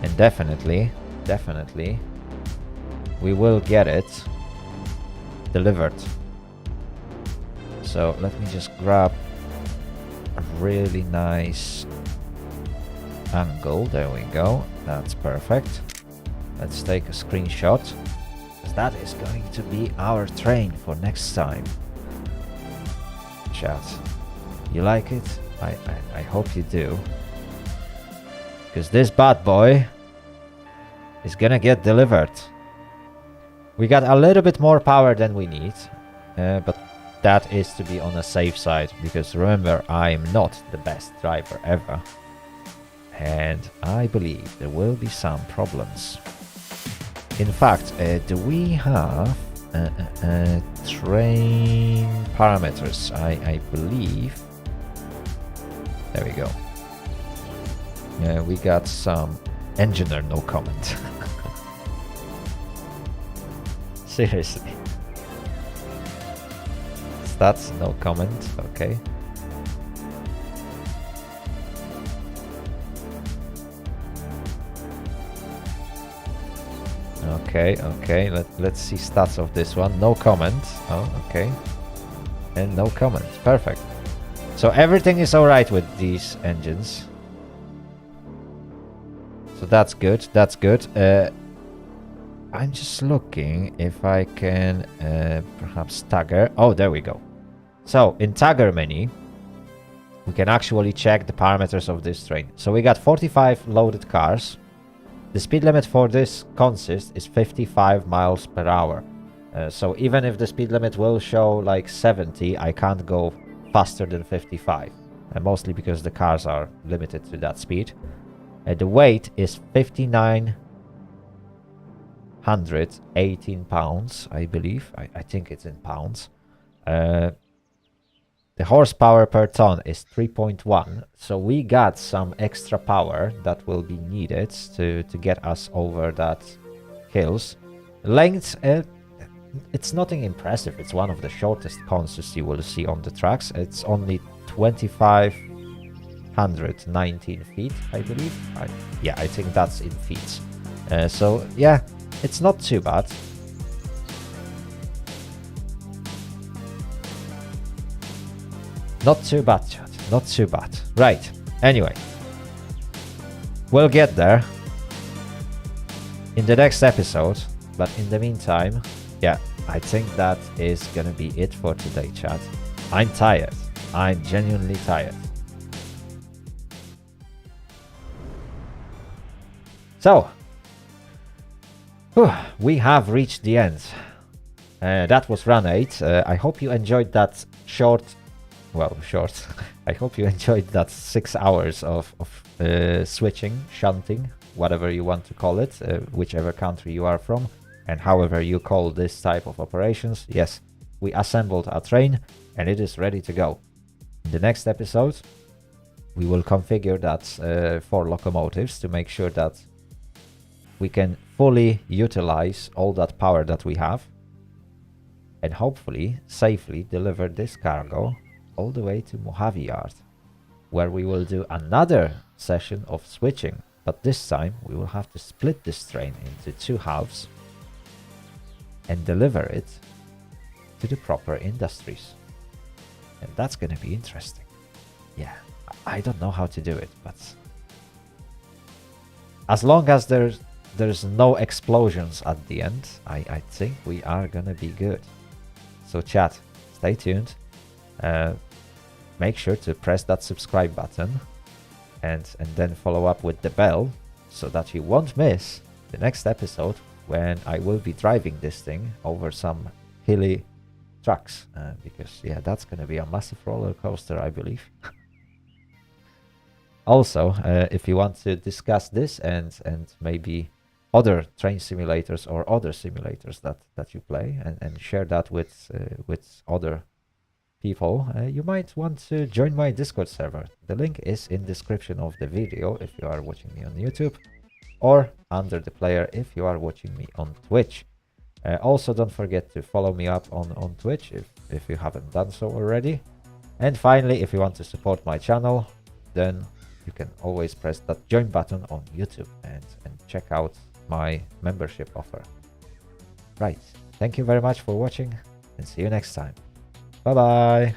and definitely we will get it delivered. So let me just grab a really nice angle. There we go, that's perfect. Let's take a screenshot, because that is going to be our train for next time. Chat, you like it? I hope you do, because this bad boy is gonna get delivered. We got a little bit more power than we need, but that is to be on a safe side, because remember, I am not the best driver ever, and I believe there will be some problems. In fact, do we have train parameters? I believe. There we go. Yeah, we got some engineer no comment. Seriously. Stats no comment, okay. Okay, let's see stats of this one. No comment. Oh, okay. And no comment. Perfect. So everything is alright with these engines. So that's good, that's good. I'm just looking if I can perhaps tagger. Oh, there we go. So in tagger menu, we can actually check the parameters of this train. So we got 45 loaded cars. The speed limit for this consist is 55 miles per hour. So even if the speed limit will show like 70, I can't go faster than 55. Mostly because the cars are limited to that speed. The weight is 5,918 pounds, I believe. I think it's in pounds. The horsepower per ton is 3.1, so we got some extra power that will be needed to get us over that hills. Length, it's nothing impressive. It's one of the shortest consists you will see on the tracks. It's only 2,519 feet, I believe. Yeah, I think that's in feet. So yeah, it's not too bad. Not too bad, chat. Not too bad. Right. Anyway, we'll get there in the next episode. But in the meantime, yeah, I think that is gonna be it for today, chat. I'm tired. I'm genuinely tired. So, we have reached the end. That was run 8. I hope you enjoyed that short. I hope you enjoyed that 6 hours of switching, shunting, whatever you want to call it, whichever country you are from, and however you call this type of operations. Yes, we assembled a train and it is ready to go. In the next episode, we will configure that 4 locomotives to make sure that we can fully utilize all that power that we have and hopefully safely deliver this cargo all the way to Mojave Yard, where we will do another session of switching, but this time we will have to split this train into 2 halves and deliver it to the proper industries. And that's gonna be interesting. Yeah, I don't know how to do it, but as long as there's no explosions at the end, I think we are gonna be good. So chat, stay tuned. Make sure to press that subscribe button and then follow up with the bell so that you won't miss the next episode when I will be driving this thing over some hilly tracks, because yeah, that's gonna be a massive roller coaster, I believe. Also, if you want to discuss this and maybe other train simulators or other simulators that you play and share that with other people, you might want to join my Discord server. The link is in description of the video if you are watching me on YouTube, or under the player if you are watching me on Twitch. Also, don't forget to follow me up on Twitch if you haven't done so already. And finally, if you want to support my channel, then you can always press that join button on YouTube and check out my membership offer. Right, thank you very much for watching and see you next time. Bye bye.